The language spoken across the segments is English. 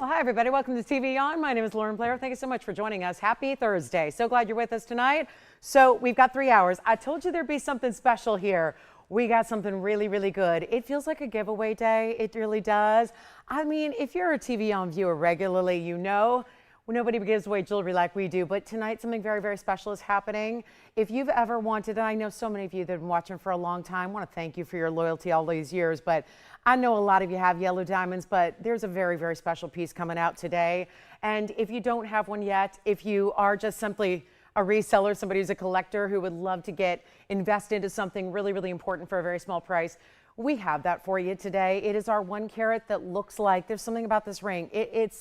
Well, hi, everybody. Welcome to TVON. My name is Blair. Thank you so much for joining us. Happy Thursday. So glad you're with us tonight. So we've got 3 hours. I told you there'd be something special here. We got something really, really good. It feels like a giveaway day. It really does. I mean, if you're a TVON viewer regularly, you know nobody gives away jewelry like we do, but tonight something very, very special is happening. If you've ever wanted, and I know so many of you that have been watching for a long time, I want to thank you for your loyalty all these years, but I know a lot of you have yellow diamonds, but there's a very, very special piece coming out today. And if you don't have one yet, if you are just simply a reseller, somebody who's a collector who would love to invest into something really, really important for a very small price, we have that for you today. It is our 1 carat that looks like, there's something about this ring.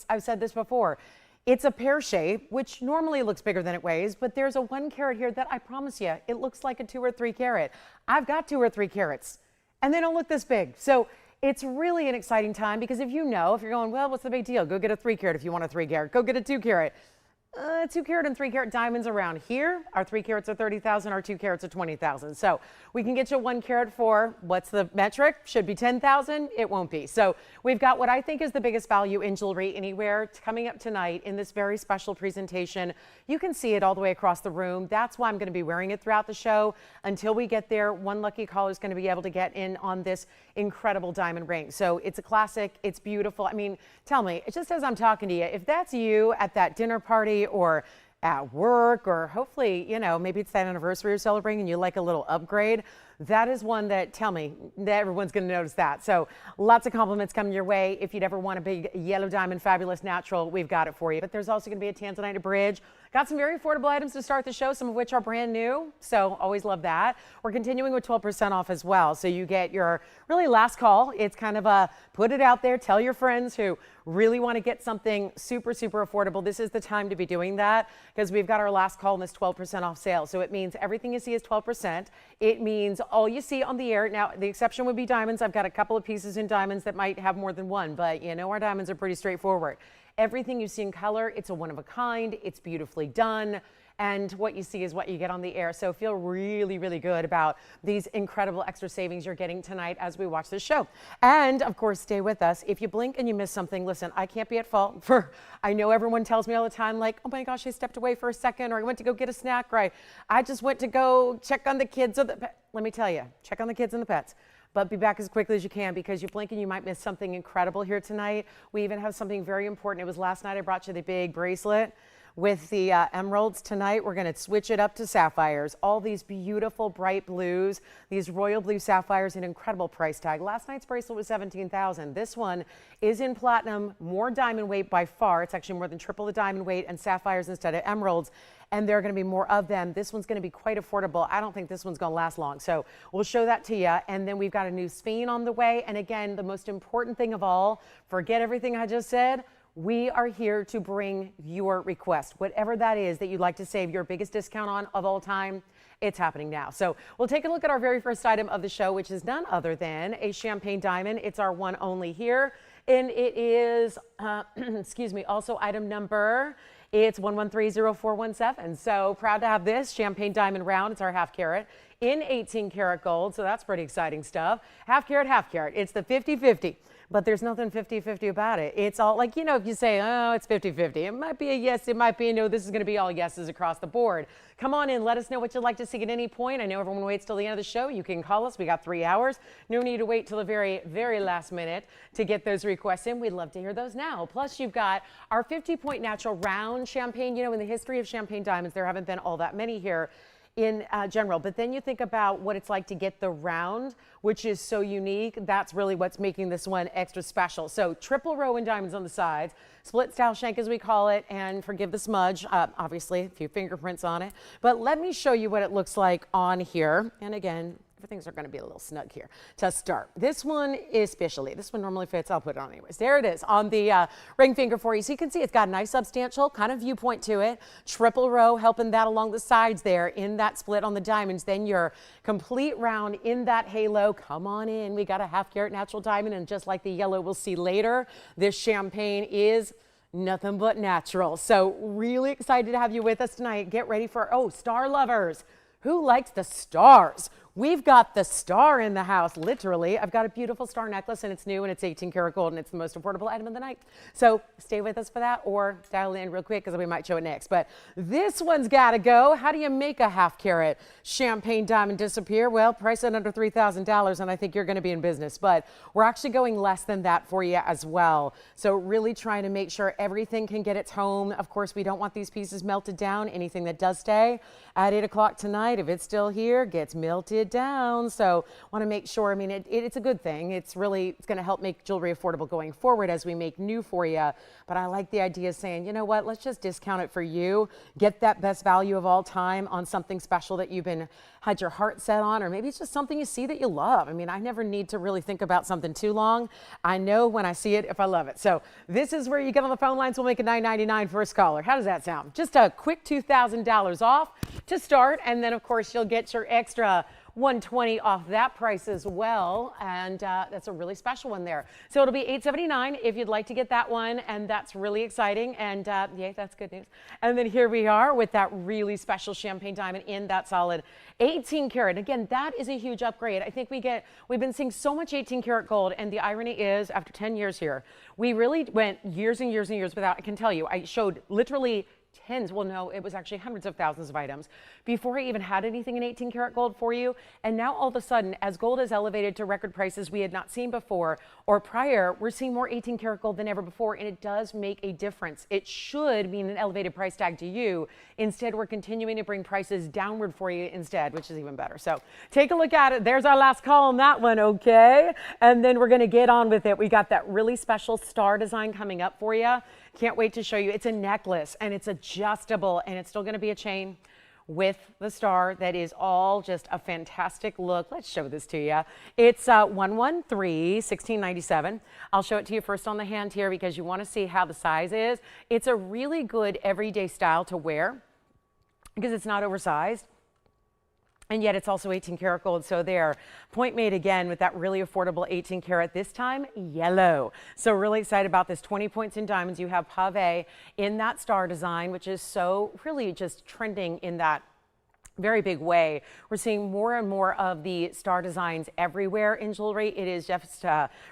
I've said this before. It's a pear shape, which normally looks bigger than it weighs, but there's a 1 carat here that I promise you, it looks like a 2 or 3 carat. I've got 2 or 3 carats, and they don't look this big. So it's really an exciting time because if you're going, well, what's the big deal? Go get a 3 carat if you want a 3 carat. Go get a 2 carat. 2 carat and 3 carat diamonds around here. Our 3 carats are 30,000, our 2 carats are 20,000. So we can get you 1 carat for, what's the metric? Should be 10,000. It won't be. So we've got what I think is the biggest value in jewelry anywhere coming up tonight in this very special presentation. You can see it all the way across the room. That's why I'm going to be wearing it throughout the show until we get there. One lucky caller is going to be able to get in on this incredible diamond ring. So it's a classic. It's beautiful. I mean, tell me, just as I'm talking to you, if that's you at that dinner party or at work, or hopefully, maybe it's that anniversary you're celebrating and you like a little upgrade, that is one that, tell me, that everyone's going to notice that. So lots of compliments coming your way. If you'd ever want a big yellow diamond, fabulous natural, we've got it for you. But there's also going to be a Tanzanite bridge. Got some very affordable items to start the show, some of which are brand new. So always love that. We're continuing with 12% off as well. So you get your really last call. It's kind of a put it out there, tell your friends who really want to get something super, super affordable. This is the time to be doing that because we've got our last call in this 12% off sale. So it means everything you see is 12%. It means all you see on the air. Now, the exception would be diamonds. I've got a couple of pieces in diamonds that might have more than one, but our diamonds are pretty straightforward. Everything you see in color, it's a one of a kind. It's beautifully done. And what you see is what you get on the air. So feel really, really good about these incredible extra savings you're getting tonight as we watch this show. And of course, stay with us. If you blink and you miss something, listen, I can't be at fault I know everyone tells me all the time, like, oh my gosh, I stepped away for a second, or I went to go get a snack, or I just went to go check on the kids. Let me tell you, check on the kids and the pets. But be back as quickly as you can because you blink and you might miss something incredible here tonight. We even have something very important. It was last night I brought you the big bracelet with the emeralds. Tonight we're going to switch it up to sapphires. All these beautiful bright blues, these royal blue sapphires, an incredible price tag. Last night's bracelet was $17,000. This one is in platinum, more diamond weight by far. It's actually more than triple the diamond weight, and sapphires instead of emeralds. And there are going to be more of them. This one's going to be quite affordable. I don't think this one's going to last long. So we'll show that to you. And then we've got a new speen on the way. And again, the most important thing of all, forget everything I just said. We are here to bring your request, whatever that is that you'd like to save your biggest discount on of all time. It's happening now. So we'll take a look at our very first item of the show, which is none other than a champagne diamond. It's our one only here. And it is, excuse me, also item number, it's 1130417. So proud to have this champagne diamond round. It's our half carat in 18 karat gold. So that's pretty exciting stuff. Half carat, half carat. It's the 50-50. But there's nothing 50-50 about it. It's all like, if you say, oh, it's 50-50, it might be a yes, it might be a no. This is going to be all yeses across the board. Come on in. Let us know what you'd like to see at any point. I know everyone waits till the end of the show. You can call us. We got 3 hours. No need to wait till the very, very last minute to get those requests in. We'd love to hear those now. Plus, you've got our 50-point natural round champagne. In the history of champagne diamonds, there haven't been all that many here in general, but then you think about what it's like to get the round, which is so unique. That's really what's making this one extra special. So triple row in diamonds on the sides, split style shank as we call it, and forgive the smudge, obviously a few fingerprints on it, but let me show you what it looks like on here. And again, things are going to be a little snug here to start. This one especially, this one normally fits. I'll put it on anyways. There it is on the ring finger for you. So you can see it's got a nice substantial kind of viewpoint to it. Triple row helping that along the sides there in that split on the diamonds. Then your complete round in that halo. Come on in. We got a half carat natural diamond, and just like the yellow we'll see later, this champagne is nothing but natural. So really excited to have you with us tonight. Get ready for, star lovers. Who likes the stars? We've got the star in the house, literally. I've got a beautiful star necklace and it's new and it's 18 karat gold and it's the most affordable item of the night. So stay with us for that or dial in real quick because we might show it next. But this one's got to go. How do you make a half carat champagne diamond disappear? Well, price it under $3,000 and I think you're going to be in business. But we're actually going less than that for you as well. So really trying to make sure everything can get its home. Of course, we don't want these pieces melted down. Anything that does stay at 8 o'clock tonight, if it's still here, gets melted down. So want to make sure, I mean, it's a good thing. It's going to help make jewelry affordable going forward as we make new for you. But I like the idea of saying, you know what, let's just discount it for you. Get that best value of all time on something special that you've had your heart set on, or maybe it's just something you see that you love. I mean, I never need to really think about something too long. I know when I see it if I love it. So this is where you get on the phone lines. We'll make it $9.99 first caller. How does that sound? Just a quick $2,000 off to start, and then of course you'll get your extra $120 off that price as well, and that's a really special one there. So it'll be $879 if you'd like to get that one, and that's really exciting, and yay, that's good news. And then here we are with that really special champagne diamond in that solid 18 karat. Again, that is a huge upgrade. I think we've been seeing so much 18 karat gold, and the irony is, after 10 years here, we really went years and years and years without. I can tell you, I showed literally tens, well no, it was actually hundreds of thousands of items before I even had anything in 18 karat gold for you. And now all of a sudden, as gold has elevated to record prices we had not seen before or prior, we're seeing more 18 karat gold than ever before, and it does make a difference. It should mean an elevated price tag to you. Instead, we're continuing to bring prices downward for you instead, which is even better. So take a look at it. There's our last call on that one, okay? And then we're gonna get on with it. We got that really special star design coming up for you. Can't wait to show you. It's a necklace and it's adjustable, and it's still going to be a chain with the star that is all just a fantastic look. Let's show this to you. It's 113-1697. I'll show it to you first on the hand here because you want to see how the size is. It's a really good everyday style to wear because it's not oversized. And yet it's also 18 karat gold. So there, point made again with that really affordable 18 karat, this time yellow. So really excited about this. 20 points in diamonds. You have pave in that star design, which is so really just trending in that very big way. We're seeing more and more of the star designs everywhere in jewelry. It is just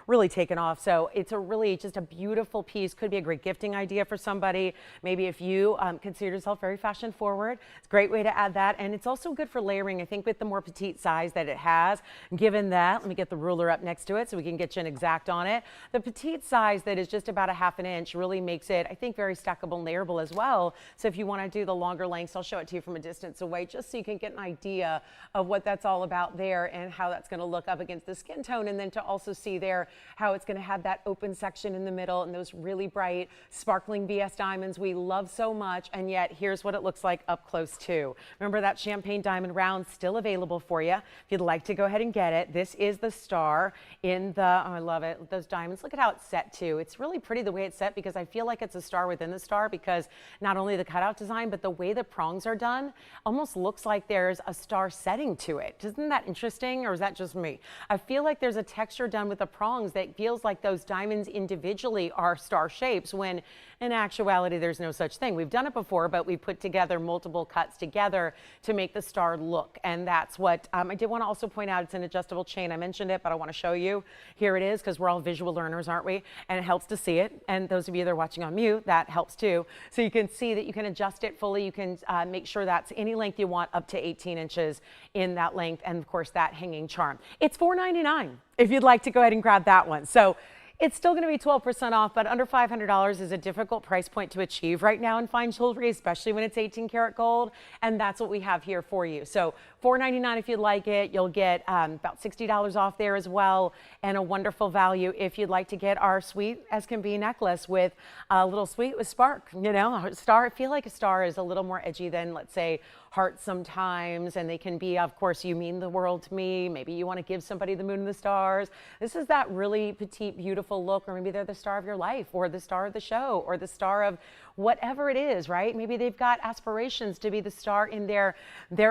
really taken off. So it's a really just a beautiful piece. Could be a great gifting idea for somebody. Maybe if you consider yourself very fashion forward, it's a great way to add that. And it's also good for layering. I think with the more petite size that it has, given that, let me get the ruler up next to it so we can get you an exact on it. The petite size that is just about a ½ inch really makes it, I think, very stackable and layerable as well. So if you want to do the longer lengths, I'll show it to you from a distance away just so you can get an idea of what that's all about there and how that's going to look up against the skin tone, and then to also see there how it's going to have that open section in the middle and those really bright sparkling BS diamonds we love so much. And yet here's what it looks like up close too. Remember that champagne diamond round still available for you if you'd like to go ahead and get it. This is the star in the, oh, I love it, those diamonds. Look at how it's set too. It's really pretty the way it's set because I feel like it's a star within the star, because not only the cutout design but the way the prongs are done almost looks like there's a star setting to it. Isn't that interesting, or is that just me? I feel like there's a texture done with the prongs that feels like those diamonds individually are star shapes, when in actuality there's no such thing. We've done it before, but we put together multiple cuts together to make the star look, and that's what I did want to also point out. It's an adjustable chain. I mentioned it, but I want to show you. Here it is, because we're all visual learners, aren't we? And it helps to see it, and those of you that are watching on mute, that helps too. So you can see that you can adjust it fully. You can make sure that's any length you want, up to 18 inches in that length, and of course that hanging charm. It's $4.99 if you'd like to go ahead and grab that one. So it's still going to be 12% off, but under $500 is a difficult price point to achieve right now in fine jewelry, especially when it's 18 karat gold, and that's what we have here for you. So $4.99 if you'd like it. You'll get about $60 off there as well, and a wonderful value if you'd like to get our sweet as can be necklace with a little sweet with spark. You know, a star, I feel like a star is a little more edgy than, let's say, hearts sometimes, and they can be, of course, you mean the world to me. Maybe you want to give somebody the moon and the stars. This is that really petite, beautiful look, or maybe they're the star of your life, or the star of the show, or the star of whatever it is, right? Maybe they've got aspirations to be the star in their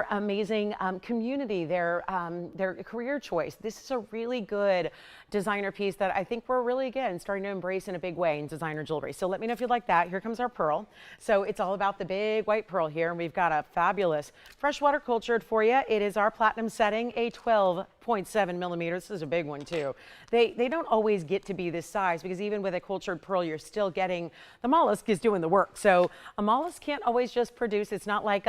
amazing community, their career choice. This is a really good designer piece that I think we're really, again, starting to embrace in a big way in designer jewelry. So let me know if you like that. Here comes our pearl. So it's all about the big white pearl here, and we've got a fabulous freshwater cultured for you. It is our platinum setting, a 12.7 millimeters. This is a big one too. They don't always get to be this size, because even with a cultured pearl, you're still getting, the mollusk is doing the work. So a mollusk can't always just produce. It's not like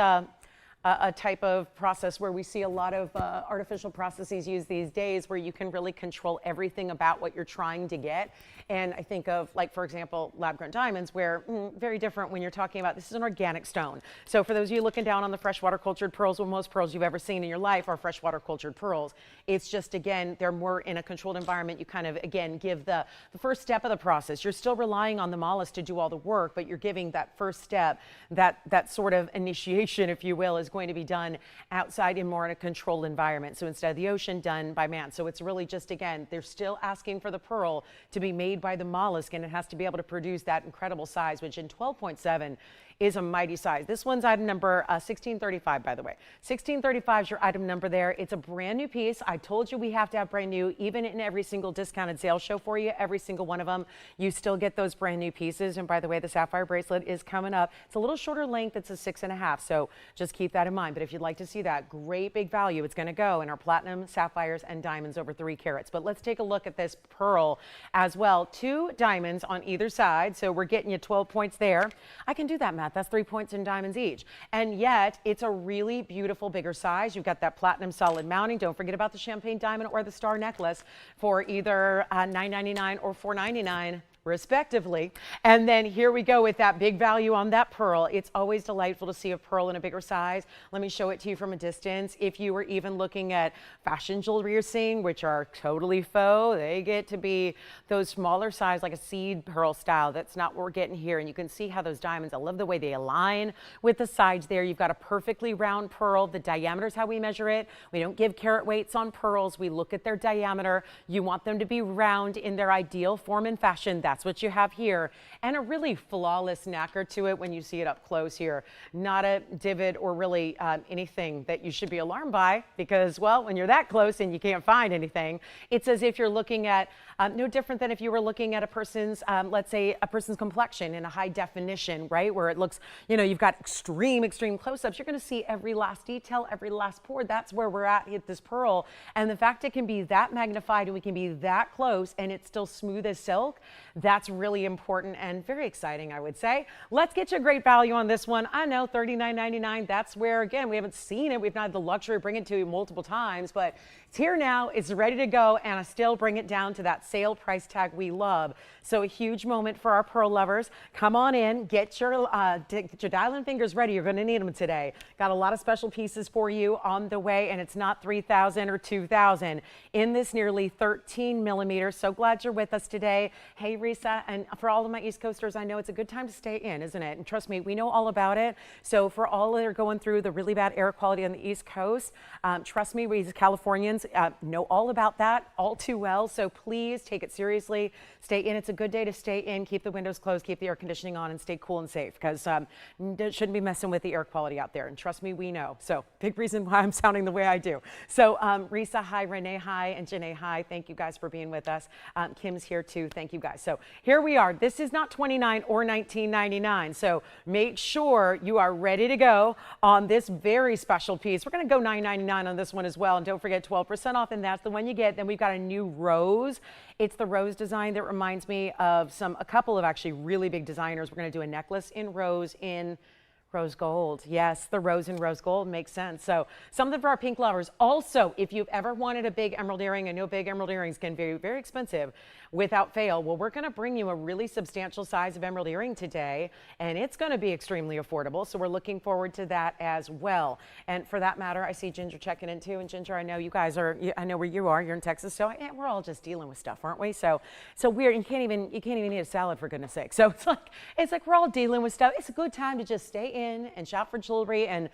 a type of process where we see a lot of artificial processes used these days, where you can really control everything about what you're trying to get. And I think of, like, for example, lab-grown diamonds, where very different when you're talking about, this is an organic stone. So for those of you looking down on the freshwater cultured pearls, well, most pearls you've ever seen in your life are freshwater cultured pearls. It's just, again, they're more in a controlled environment. You kind of, again, give the first step of the process. You're still relying on the mollusk to do all the work, but you're giving that first step, that sort of initiation, if you will, is going to be done outside and more in a controlled environment. So instead of the ocean, done by man. So it's really just, again, they're still asking for the pearl to be made by the mollusk, and it has to be able to produce that incredible size, which in 12.7 is a mighty size. This one's item number 1635, by the way. 1635 is your item number there. It's a brand new piece. I told you we have to have brand new, even in every single discounted sales show for you, every single one of them. You still get those brand new pieces. And by the way, the sapphire bracelet is coming up. It's a little shorter length. It's a 6.5. So just keep that in mind. But if you'd like to see that great big value, it's going to go in our platinum, sapphires, and diamonds over 3 carats. But let's take a look at this pearl as well. 2 diamonds on either side. So we're getting you 12 points there. I can do that math. That's 3 points in diamonds each. And yet it's a really beautiful bigger size. You've got that platinum solid mounting. Don't forget about the champagne diamond or the star necklace for either $9.99 or $4.99. respectively. And then here we go with that big value on that pearl. It's always delightful to see a pearl in a bigger size. Let me show it to you from a distance. If you were even looking at fashion jewelry you're seeing, which are totally faux, they get to be those smaller size, like a seed pearl style. That's not what we're getting here. And you can see how those diamonds, I love the way they align with the sides there. You've got a perfectly round pearl. The diameter is how we measure it. We don't give carat weights on pearls. We look at their diameter. You want them to be round in their ideal form and fashion. That's what you have here, and a really flawless nacre to it when you see it up close here. Not a divot or really anything that you should be alarmed by, because, well, when you're that close and you can't find anything, it's as if you're looking at no different than if you were looking at a person's, let's say, a person's complexion in a high definition, right? Where it looks, you know, you've got extreme close-ups. You're going to see every last detail, every last pore. That's where we're at with this pearl. And the fact it can be that magnified and we can be that close and it's still smooth as silk, that's really important and very exciting, I would say. Let's get you a great value on this one. I know, $39.99. That's where, again, we haven't seen it. We've not had the luxury of bringing it to you multiple times, but it's here now. It's ready to go, and I still bring it down to that sale price tag we love. So a huge moment for our pearl lovers. Come on in, get your dialing fingers ready. You're going to need them today. Got a lot of special pieces for you on the way, and it's not 3,000 or 2,000 in this nearly 13 millimeters. So glad you're with us today. Hey, Risa, and for all of my East Coasters, I know it's a good time to stay in, isn't it? And trust me, we know all about it. So for all that are going through the really bad air quality on the East Coast, trust me, we as Californians know all about that all too well. So please take it seriously. Stay in. It's a good day to stay in. Keep the windows closed, keep the air conditioning on, and stay cool and safe, because shouldn't be messing with the air quality out there. And trust me, we know. So big reason why I'm sounding the way I do. So Risa, hi, Renee, hi, and Janae, hi. Thank you guys for being with us. Kim's here too. Thank you guys. So here we are. This is not $29 or $19.99. So make sure you are ready to go on this very special piece. We're going to go $9.99 on this one as well. And don't forget 12% off, and that's the one you get. Then we've got a new rose. It's the rose design that reminds me of a couple of actually really big designers. We're going to do a necklace in rose gold. Yes, the rose in rose gold makes sense. So something for our pink lovers. Also, if you've ever wanted a big emerald earring, I know big emerald earrings can be very expensive without fail. Well, we're going to bring you a really substantial size of emerald earring today, and it's going to be extremely affordable. So we're looking forward to that as well. And for that matter, I see Ginger checking in too. And Ginger, I know you guys are, I know where you are. You're in Texas. So we're all just dealing with stuff, aren't we? So weird. You can't even eat a salad, for goodness sake. So it's like we're all dealing with stuff. It's a good time to just stay in and shop for jewelry. And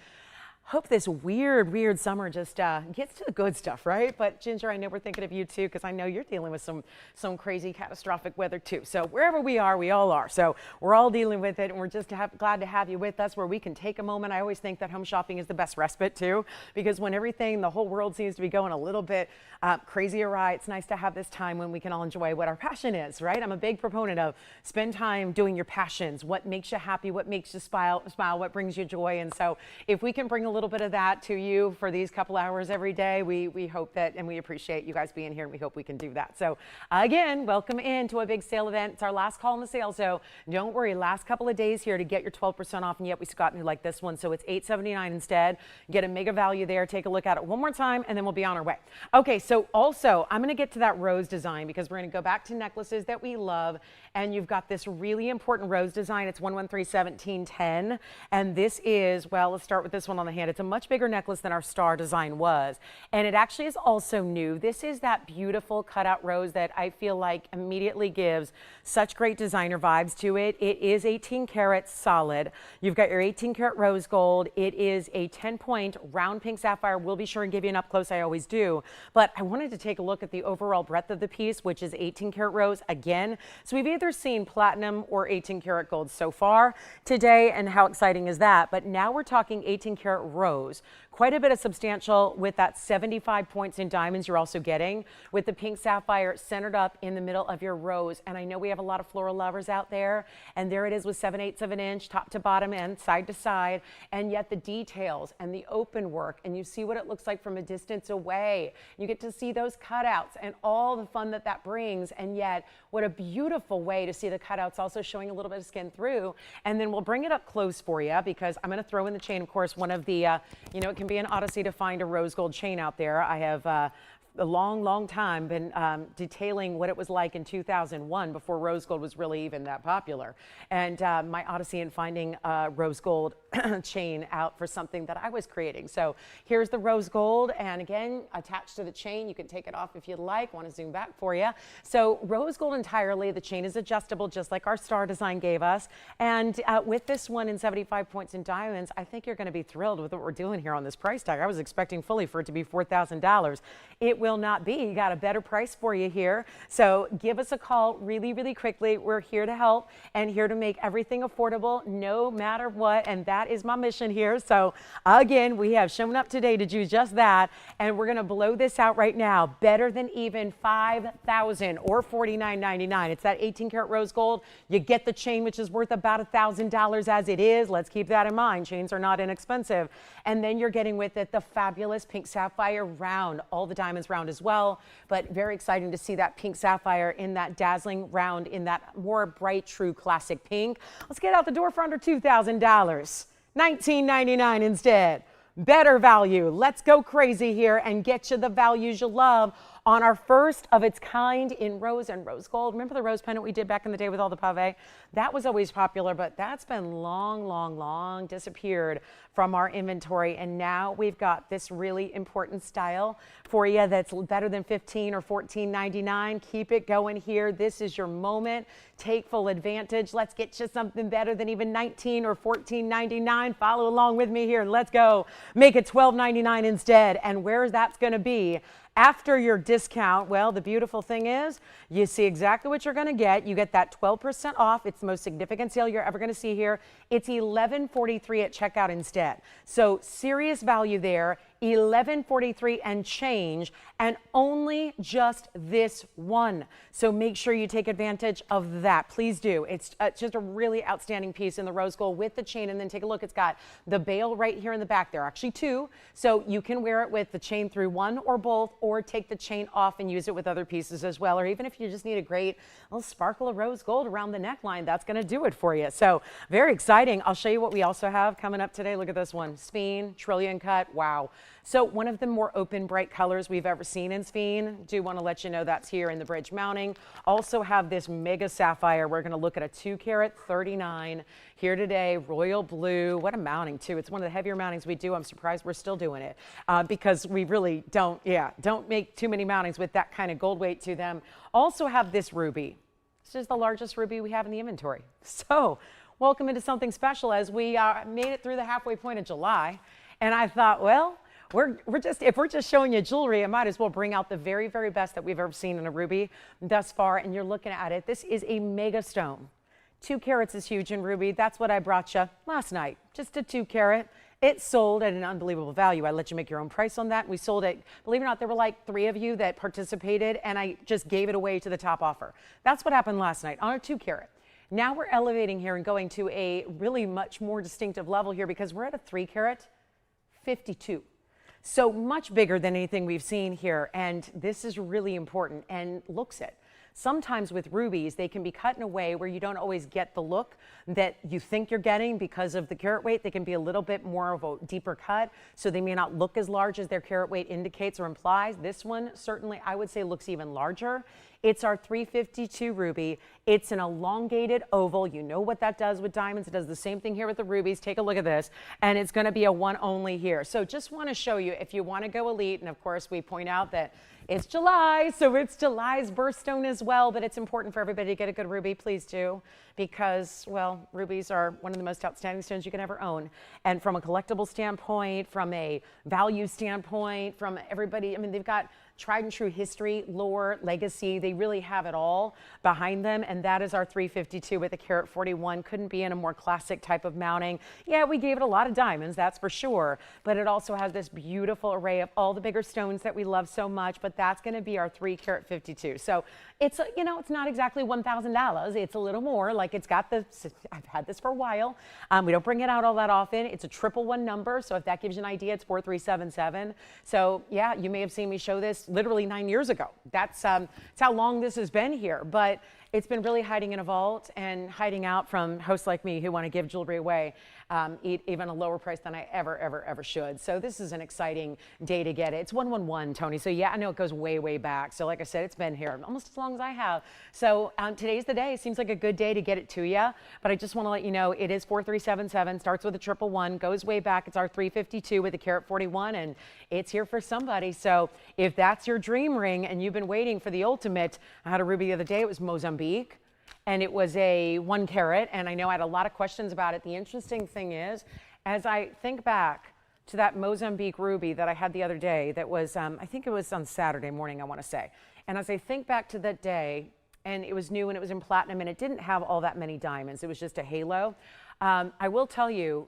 Hope this weird summer just gets to the good stuff, right? But Ginger, I know we're thinking of you too, because I know you're dealing with some crazy catastrophic weather too. So wherever we are, we all are. So we're all dealing with it, and we're just glad to have you with us where we can take a moment. I always think that home shopping is the best respite too, because when the whole world seems to be going a little bit crazy awry, it's nice to have this time when we can all enjoy what our passion is, right? I'm a big proponent of spend time doing your passions, what makes you happy, what makes you smile, what brings you joy. And so if we can bring a little bit of that to you for these couple hours every day, we hope that, and we appreciate you guys being here, and we hope we can do that. So again, welcome into a big sale event. It's our last call in the sale, so don't worry, last couple of days here to get your 12% off, and yet we got you like this one, so it's $879 instead. Get a mega value there. Take a look at it one more time, and then we'll be on our way. Okay, so also I'm going to get to that rose design, because we're going to go back to necklaces that we love, and you've got this really important rose design. It's 113-1710, and this is, well, let's start with this one on the hand. It's a much bigger necklace than our star design was, and it actually is also new. This is that beautiful cutout rose that I feel like immediately gives such great designer vibes to it. It is 18 karat solid. You've got your 18 karat rose gold. It is a 10-point round pink sapphire. We'll be sure and give you an up close, I always do, but I wanted to take a look at the overall breadth of the piece, which is 18 karat rose again. So we've either seen platinum or 18 karat gold so far today, and how exciting is that? But now we're talking 18 karat rose. Quite a bit of substantial with that 75 points in diamonds you're also getting with the pink sapphire centered up in the middle of your rose. And I know we have a lot of floral lovers out there, and there it is with 7/8 of an inch top to bottom and side to side, and yet the details and the open work, and you see what it looks like from a distance away. You get to see those cutouts and all the fun that brings, and yet what a beautiful way to see the cutouts also showing a little bit of skin through. And then we'll bring it up close for you, because I'm going to throw in the chain, of course, one of the it can be an odyssey to find a rose gold chain out there. I have a long time been detailing what it was like in 2001, before rose gold was really even that popular, and my odyssey in finding a rose gold chain out for something that I was creating. So here's the rose gold, and again, attached to the chain, you can take it off if you'd like. Want to zoom back for you. So rose gold entirely. The chain is adjustable, just like our star design gave us, and with this one in 75 points in diamonds, I think you're going to be thrilled with what we're doing here on this price tag. I was expecting fully for it to be $4,000. It will not be. You got a better price for you here. So give us a call really quickly. We're here to help and here to make everything affordable no matter what. And that is my mission here. So again, we have shown up today to do just that. And we're going to blow this out right now. Better than even $5,000 or $49.99. It's that 18 karat rose gold. You get the chain, which is worth about $1,000 as it is. Let's keep that in mind. Chains are not inexpensive. And then you're getting with it the fabulous pink sapphire round, all the diamonds round as well, but very exciting to see that pink sapphire in that dazzling round in that more bright, true classic pink. Let's get out the door for under $2,000. $19.99 instead. Better value. Let's go crazy here and get you the values you love on our first of its kind in rose and rose gold. Remember the rose pendant we did back in the day with all the pave? That was always popular, but that's been long disappeared from our inventory. And now we've got this really important style for you that's better than $15 or $14.99. Keep it going here. This is your moment. Take full advantage. Let's get you something better than even $19 or $14.99. Follow along with me here and let's go. Make it $12.99 instead. And where that's going to be after your discount, well, the beautiful thing is you see exactly what you're going to get. You get that 12% off. It's the most significant sale you're ever going to see here. It's $11.43 at checkout instead. So serious value there. $11.43 and change, and only just this one. So make sure you take advantage of that. Please do. It's just a really outstanding piece in the rose gold with the chain. And then take a look. It's got the bail right here in the back. There are actually two. So you can wear it with the chain through one or both, or take the chain off and use it with other pieces as well. Or even if you just need a great little sparkle of rose gold around the neckline, that's going to do it for you. So very exciting. I'll show you what we also have coming up today. Look at this one. Sphene, trillion cut. Wow. So one of the more open, bright colors we've ever seen in Sphene. Do want to let you know that's here in the bridge mounting. Also have this mega sapphire. We're going to look at a 2 carat 39 here today. Royal blue. What a mounting too. It's one of the heavier mountings we do. I'm surprised we're still doing it because we really don't make too many mountings with that kind of gold weight to them. Also have this ruby. This is the largest ruby we have in the inventory. So welcome into something special as we made it through the halfway point of July. And I thought, well, if we're just showing you jewelry, I might as well bring out the very, very best that we've ever seen in a ruby thus far. And you're looking at it. This is a mega stone. 2 carats is huge in ruby. That's what I brought you last night. Just a 2 carat. It sold at an unbelievable value. I let you make your own price on that. We sold it. Believe it or not, there were like 3 of you that participated, and I just gave it away to the top offer. That's what happened last night on a 2 carat. Now we're elevating here and going to a really much more distinctive level here because we're at a 3 carat 52. So much bigger than anything we've seen here. And this is really important and looks it. Sometimes with rubies, they can be cut in a way where you don't always get the look that you think you're getting because of the carat weight. They can be a little bit more of a deeper cut, so they may not look as large as their carat weight indicates or implies. This one certainly, I would say, looks even larger. It's our 352 ruby. It's an elongated oval. You know what that does with diamonds. It does the same thing here with the rubies. Take a look at this. And it's going to be a 1 only here. So just want to show you if you want to go elite. And of course, we point out that it's July, so it's July's birthstone as well, but it's important for everybody to get a good ruby, please do, because, well, rubies are one of the most outstanding stones you can ever own. And from a collectible standpoint, from a value standpoint, from everybody, I mean, they've got tried and true history, lore, legacy. They really have it all behind them, and that is our 352 with a carat 41. Couldn't be in a more classic type of mounting. Yeah, we gave it a lot of diamonds, that's for sure, but it also has this beautiful array of all the bigger stones that we love so much, but that's going to be our 3 carat 52. So it's, you know, it's not exactly $1,000. It's a little more, like it's got the, I've had this for a while. We don't bring it out all that often. It's a 111 number, so if that gives you an idea, it's 4377. So yeah, you may have seen me show this literally 9 years ago. That's how long this has been here, but it's been really hiding in a vault and hiding out from hosts like me who want to give jewelry away, even a lower price than I ever should. So this is an exciting day to get it. It's 111, Tony. So yeah, I know it goes way back. So like I said, it's been here almost as long as I have. So today's the day. It seems like a good day to get it to you. But I just want to let you know it is 4377, starts with a 111, goes way back. It's our 352 with a carat 41, and it's here for somebody. So if that's your dream ring and you've been waiting for the ultimate, I had a ruby the other day. It was Mozambique. And it was a 1 carat, and I know I had a lot of questions about it. The interesting thing is, as I think back to that Mozambique ruby that I had the other day, that was, I think it was on Saturday morning, I want to say. And as I think back to that day, and it was new and it was in platinum and it didn't have all that many diamonds, it was just a halo. I will tell you,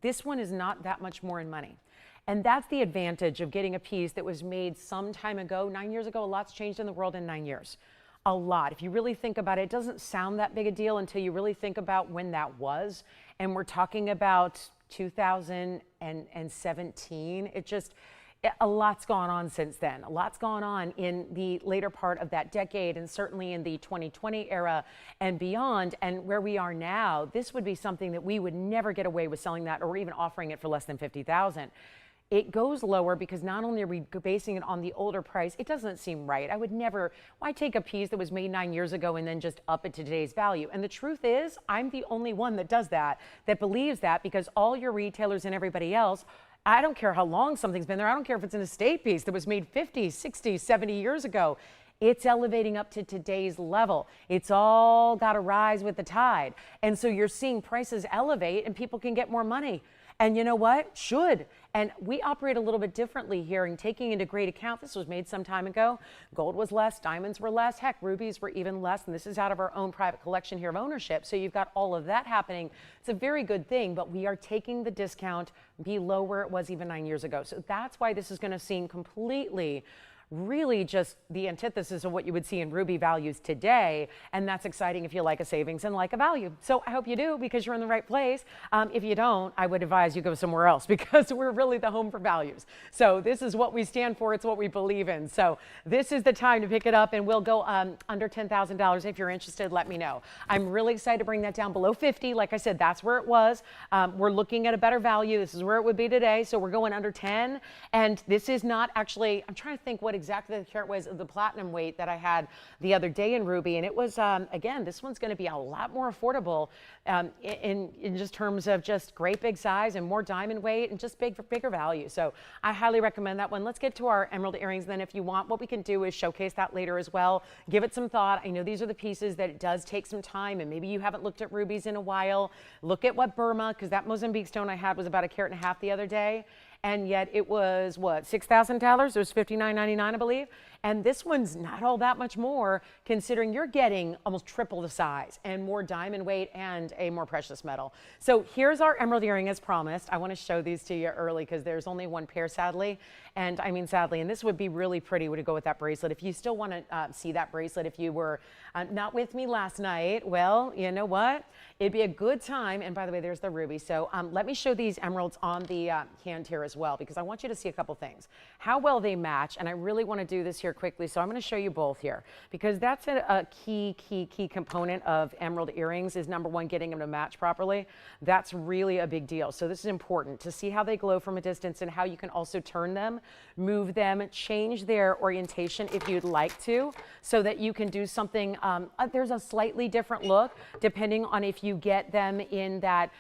this one is not that much more in money. And that's the advantage of getting a piece that was made some time ago. 9 years ago, a lot's changed in the world in 9 years. A lot. If you really think about it, it doesn't sound that big a deal until you really think about when that was. And we're talking about 2017. A lot's gone on since then. A lot's gone on in the later part of that decade, and certainly in the 2020 era and beyond. And where we are now, this would be something that we would never get away with selling that or even offering it for less than $50,000. It goes lower because not only are we basing it on the older price, it doesn't seem right. I would never, why take a piece that was made 9 years ago and then just up it to today's value? And the truth is, I'm the only one that does that, that believes that, because all your retailers and everybody else, I don't care how long something's been there. I don't care if it's an estate piece that was made 50, 60, 70 years ago. It's elevating up to today's level. It's all got to rise with the tide. And so you're seeing prices elevate and people can get more money. And you know what? Should. And we operate a little bit differently here, and taking into great account, this was made some time ago. Gold was less, diamonds were less, heck, rubies were even less, and this is out of our own private collection here of ownership. So you've got all of that happening. It's a very good thing, but we are taking the discount below where it was even 9 years ago. So that's why this is going to seem completely, really just the antithesis of what you would see in ruby values today. And that's exciting if you like a savings and like a value. So I hope you do, because you're in the right place. If you don't, I would advise you go somewhere else, because we're really the home for values. So this is what we stand for. It's what we believe in. So this is the time to pick it up, and we'll go under $10,000. If you're interested, let me know. I'm really excited to bring that down below 50. Like I said, that's where it was. We're looking at a better value. This is where it would be today. So we're going under 10. And this is not actually, I'm trying to think what what exactly the carat was of the platinum weight that I had the other day in ruby. And it was, again, this one's going to be a lot more affordable in just terms of just great big size and more diamond weight and just bigger value. So I highly recommend that one. Let's get to our emerald earrings then. If you want, what we can do is showcase that later as well. Give it some thought. I know these are the pieces that it does take some time, and maybe you haven't looked at rubies in a while. Look at what Burma, because that Mozambique stone I had was about 1.5 carats the other day. And yet it was, what, $6,000? It was $59.99, I believe. And this one's not all that much more, considering you're getting almost triple the size and more diamond weight and a more precious metal. So here's our emerald earring as promised. I want to show these to you early because there's only one pair, sadly. And I mean, sadly, and this would be really pretty to go with that bracelet. If you still want to see that bracelet, if you were not with me last night, well, you know what? It'd be a good time. And by the way, there's the ruby. So let me show these emeralds on the hand here as well, because I want you to see a couple things. How well they match. And I really want to do this here quickly. So I'm going to show you both here, because that's a key component of emerald earrings is, number one, getting them to match properly. That's really a big deal. So this is important to see how they glow from a distance and how you can also turn them, move them, change their orientation if you'd like to, so that you can do something. There's a slightly different look depending on if you get them in that.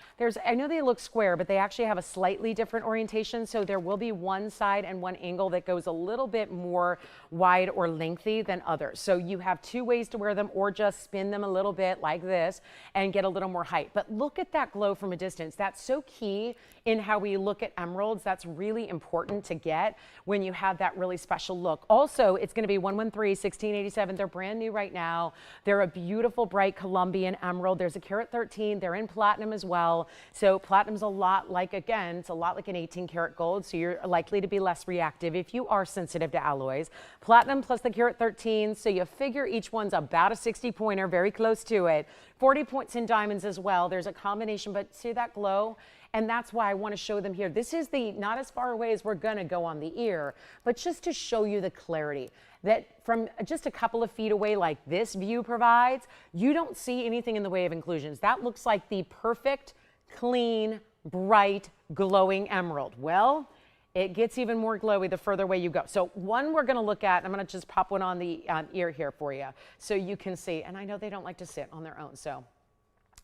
I know they look square, but they actually have a slightly different orientation. So there will be one side and one angle that goes a little bit more wide or lengthy than others. So you have two ways to wear them, or just spin them a little bit like this and get a little more height. But look at that glow from a distance. That's so key in how we look at emeralds. That's really important to get when you have that really special look. Also, it's going to be 113-1687. They're brand new right now. They're a beautiful, bright Colombian emerald. There's a carat 13. They're in platinum as well. So platinum's a lot like, again, it's a lot like an 18 karat gold. So you're likely to be less reactive if you are sensitive to alloys. Platinum plus the carat 13. So you figure each one's about a 60 pointer, very close to it. 40 points in diamonds as well. There's a combination, but see that glow? And that's why I want to show them here. This is the, not as far away as we're going to go on the ear, but just to show you the clarity that from just a couple of feet away like this view provides, you don't see anything in the way of inclusions. That looks like the perfect, clean, bright, glowing emerald. Well, it gets even more glowy the further away you go. So one we're going to look at, I'm going to just pop one on the ear here for you so you can see. And I know they don't like to sit on their own, so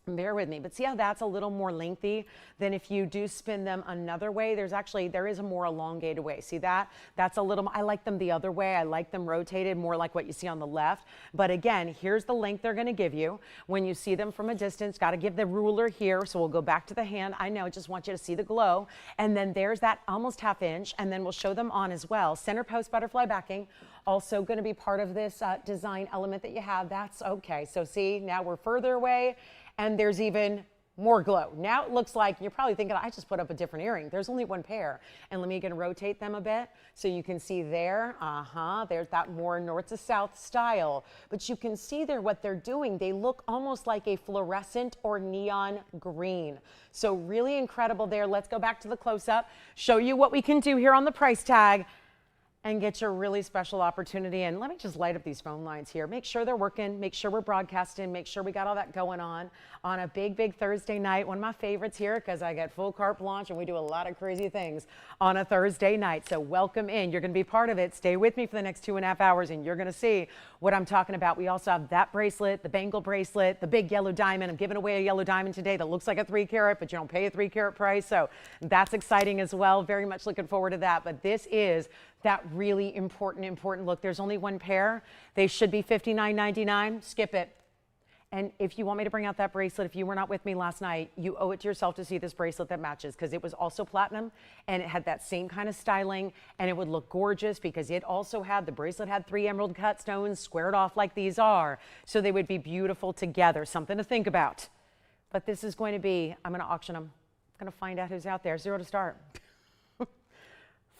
bear with me, but see how that's a little more lengthy than if you do spin them another way. There is a more elongated way. See that? That's a little, I like them the other way. I like them rotated more like what you see on the left. But again, here's the length they're going to give you when you see them from a distance. Got to give the ruler here. So we'll go back to the hand. I know, just want you to see the glow. And then there's that almost ½ inch. And then we'll show them on as well. Center post butterfly backing. Also going to be part of this design element that you have. That's okay. So see, now we're further away. And there's even more glow. Now it looks like you're probably thinking, I just put up a different earring. There's only one pair. And let me again rotate them a bit so you can see there. There's that more north to south style. But you can see there what they're doing. They look almost like a fluorescent or neon green. So really incredible there. Let's go back to the close-up, show you what we can do here on the price tag, and get your really special opportunity. And let me just light up these phone lines here. Make sure they're working, make sure we're broadcasting, make sure we got all that going on a big Thursday night. One of my favorites here because I get full carte blanche and we do a lot of crazy things on a Thursday night. So welcome in. You're going to be part of it. Stay with me for the next 2.5 hours and you're going to see what I'm talking about. We also have that bracelet, the bangle bracelet, the big yellow diamond. I'm giving away a yellow diamond today that looks like a 3 carat, but you don't pay a 3 carat price. So that's exciting as well. Very much looking forward to that. But this is that really important look. There's only one pair. They should be $59.99. Skip it. And if you want me to bring out that bracelet, if you were not with me last night, you owe it to yourself to see this bracelet that matches, because it was also platinum and it had that same kind of styling and it would look gorgeous because it also had, the bracelet had 3 emerald cut stones squared off like these are. So they would be beautiful together. Something to think about. But this is going to be, I'm going to auction them. I'm going to find out who's out there. 0 to start.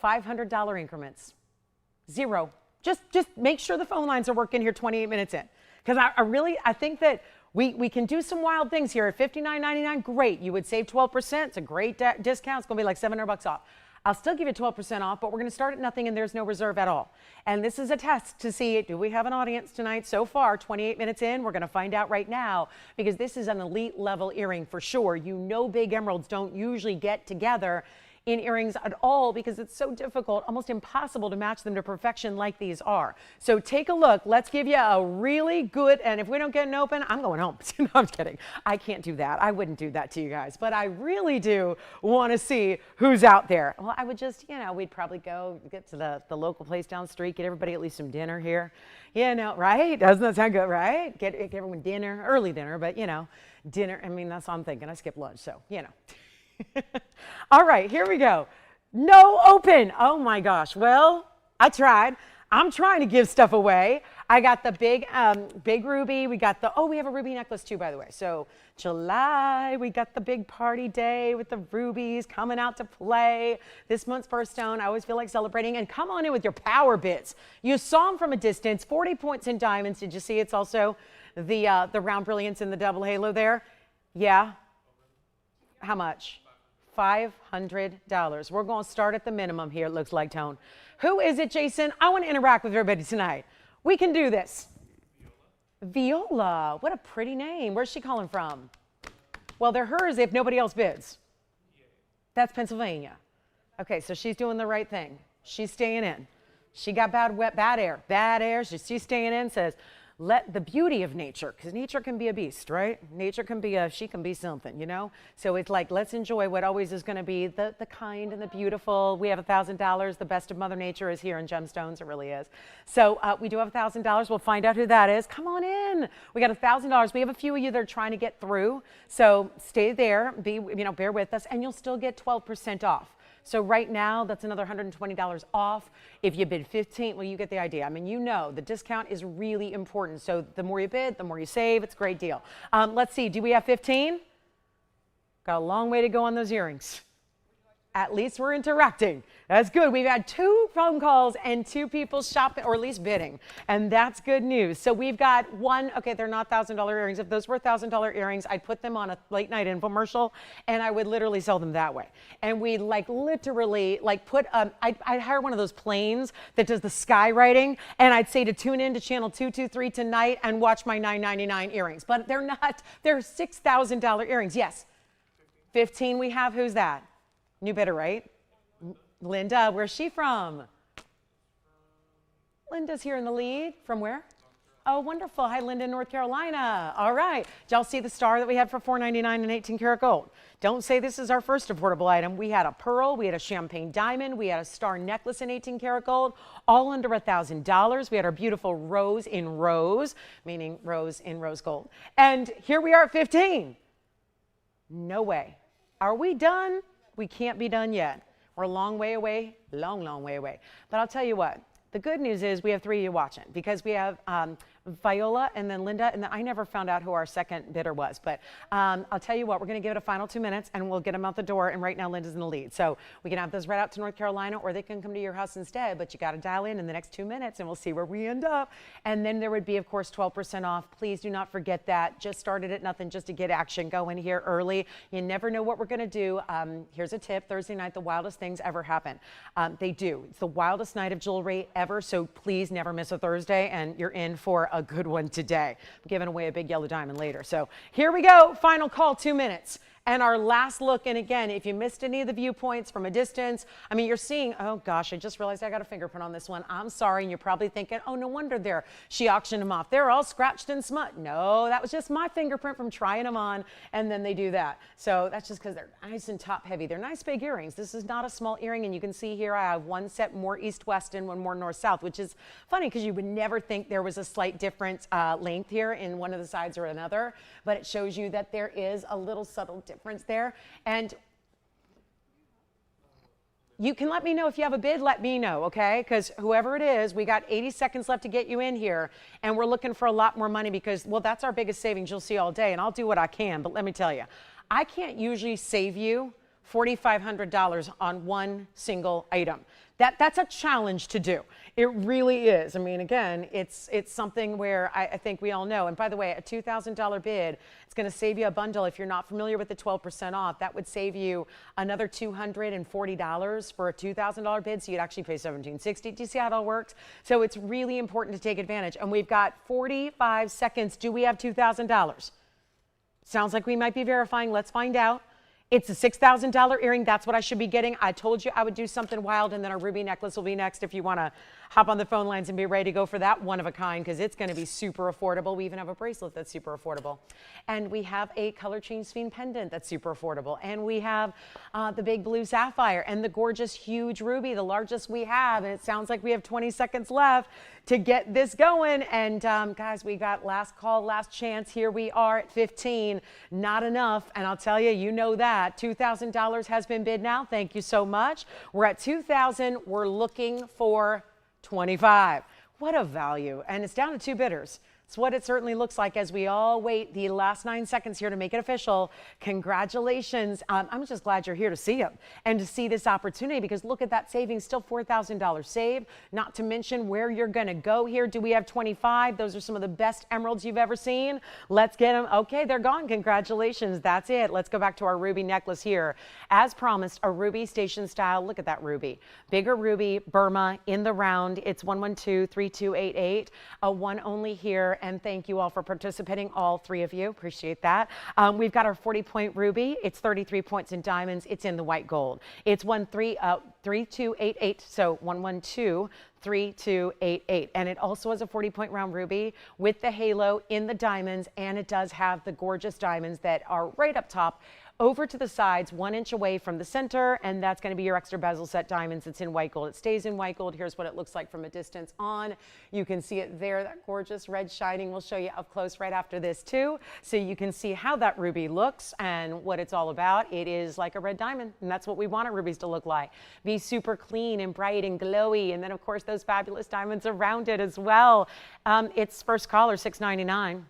$500 increments. 0. Just make sure the phone lines are working here 28 minutes in. Because I think that we can do some wild things here at $59.99. Great. You would save 12%. It's a great discount. It's going to be like $700 off. I'll still give you 12% off, but we're going to start at nothing and there's no reserve at all. And this is a test to see, do we have an audience tonight? So far, 28 minutes in, we're going to find out right now, because this is an elite level earring for sure. You know, big emeralds don't usually get together in earrings at all because it's so difficult, almost impossible to match them to perfection like these are. So take a look. Let's give you a really good, and if we don't get an open, I'm going home. No, I'm kidding. I can't do that. I wouldn't do that to you guys, but I really do want to see who's out there. Well, I would just, we'd probably go get to the local place down the street, get everybody at least some dinner here. Right? Doesn't that sound good, right? Get everyone dinner, early dinner, but dinner, I mean, that's what I'm thinking. I skipped lunch, so, All right, here we go. No open. Oh my gosh. Well, I tried. I'm trying to give stuff away. I got the big ruby. We got we have a ruby necklace too, by the way. So July, we got the big party day with the rubies coming out to play. This month's birthstone, I always feel like celebrating. And come on in with your power bits. You saw them from a distance, 40 points in diamonds. Did you see it's also the round brilliance in the double halo there? Yeah. How much? $500. We're going to start at the minimum here, it looks like, Tone. Who is it, Jason? I want to interact with everybody tonight. We can do this. Viola. What a pretty name. Where's she calling from? Well, they're hers if nobody else bids. That's Pennsylvania. Okay, so she's doing the right thing. She's staying in. She got bad air. Bad air. She's staying in, says, let the beauty of nature, because nature can be a beast, right? Nature can be she can be something, So it's like, let's enjoy what always is going to be the kind and the beautiful. We have $1,000. The best of Mother Nature is here in gemstones. It really is. So we do have $1,000. We'll find out who that is. Come on in. We got $1,000. We have a few of you that are trying to get through. So stay there. Bear with us, and you'll still get 12% off. So right now, that's another $120 off. If you bid 15, well, you get the idea. I mean, the discount is really important. So the more you bid, the more you save. It's a great deal. Let's see. Do we have 15? Got a long way to go on those earrings. At least we're interacting. That's good. We've had 2 phone calls and 2 people shopping, or at least bidding, and that's good news. So we've got one. Okay, they're not $1,000 earrings. If those were $1,000 earrings, I'd put them on a late night infomercial, and I would literally sell them that way. And we'd literally put. I'd hire one of those planes that does the skywriting, and I'd say to tune in to channel 223 tonight and watch my $9.99 earrings. But they're not. They're $6,000 earrings. Yes, 15 we have. Who's that? New bidder, right? Linda, where's she from? Linda's here in the lead. From where? Oh, wonderful. Hi, Linda, North Carolina. All right. Did y'all see the star that we had for $4.99 and 18 karat gold? Don't say this is our first affordable item. We had a pearl, we had a champagne diamond, we had a star necklace in 18 karat gold, all under $1,000. We had our beautiful rose in rose, meaning rose in rose gold. And here we are at 15. No way. Are we done? We can't be done yet. We're a long way away, long way away. But I'll tell you what, the good news is we have 3 of you watching, because we have Viola and then Linda, and then I never found out who our second bidder was. But I'll tell you what, we're going to give it a final 2 minutes, and we'll get them out the door. And right now, Linda's in the lead. So we can have those right out to North Carolina, or they can come to your house instead. But you got to dial in the next 2 minutes, and we'll see where we end up. And then there would be, of course, 12% off. Please do not forget that. Just started at nothing just to get action going here early. You never know what we're going to do. Here's a tip. Thursday night, the wildest things ever happen. They do. It's the wildest night of jewelry ever. So please never miss a Thursday, and you're in for a good one today. I'm giving away a big yellow diamond later. So here we go. Final call, 2 minutes. And our last look, and again, if you missed any of the viewpoints from a distance, I mean, you're seeing, oh gosh, I just realized I got a fingerprint on this one. I'm sorry. And you're probably thinking, oh, no wonder she auctioned them off. They're all scratched and smut. No, that was just my fingerprint from trying them on. And then they do that. So that's just because they're nice and top heavy. They're nice big earrings. This is not a small earring. And you can see here, I have one set more east-west and one more north-south, which is funny because you would never think there was a slight different length here in one of the sides or another. But it shows you that there is a little subtle difference there. And you can let me know if you have a bid. Let me know, okay? Because whoever it is, we got 80 seconds left to get you in here, and we're looking for a lot more money because, well, that's our biggest savings you'll see all day, and I'll do what I can. But let me tell you, I can't usually save you $4,500 on one single item. That's a challenge to do. It really is. I mean, again, it's something where I think we all know. And by the way, a $2,000 bid, it's going to save you a bundle. If you're not familiar with the 12% off, that would save you another $240 for a $2,000 bid. So you'd actually pay $1,760. Do you see how it all works? So it's really important to take advantage. And we've got 45 seconds. Do we have $2,000? Sounds like we might be verifying. Let's find out. It's a $6,000 earring. That's what I should be getting. I told you I would do something wild, and then our ruby necklace will be next if you want to hop on the phone lines and be ready to go for that one of a kind, because it's going to be super affordable. We even have a bracelet that's super affordable. And we have a color change Sphene pendant that's super affordable. And we have the big blue sapphire and the gorgeous huge ruby, the largest we have. And it sounds like we have 20 seconds left to get this going. And guys, we got last call, last chance. Here we are at 15. Not enough. And I'll tell you, you know that. $2,000 has been bid now. Thank you so much. We're at 2,000. We're looking for 25. What a value. And it's down to 2 bidders. It's what it certainly looks like as we all wait the last 9 seconds here to make it official. Congratulations. I'm just glad you're here to see them and to see this opportunity, because look at that savings, still $4,000 saved, not to mention where you're going to go here. Do we have 25? Those are some of the best emeralds you've ever seen. Let's get them. Okay, they're gone. Congratulations. That's it. Let's go back to our ruby necklace here. As promised, a ruby station style. Look at that ruby. Bigger ruby, Burma in the round. It's 112-3288. A one only here. And thank you all for participating, all 3 of you. Appreciate that. We've got our 40-point ruby. It's 33 points in diamonds. It's in the white gold. It's 3288. So 112-3288. And it also has a 40-point round ruby with the halo in the diamonds. And it does have the gorgeous diamonds that are right up top, over to the sides, 1 inch away from the center, and that's going to be your extra bezel set diamonds. It's in white gold. It stays in white gold. Here's what it looks like from a distance on. You can see it there, that gorgeous red shining. We'll show you up close right after this too, so you can see how that ruby looks and what it's all about. It is like a red diamond, and that's what we want our rubies to look like. Be super clean and bright and glowy, and then of course those fabulous diamonds around it as well. It's first caller, $6.99.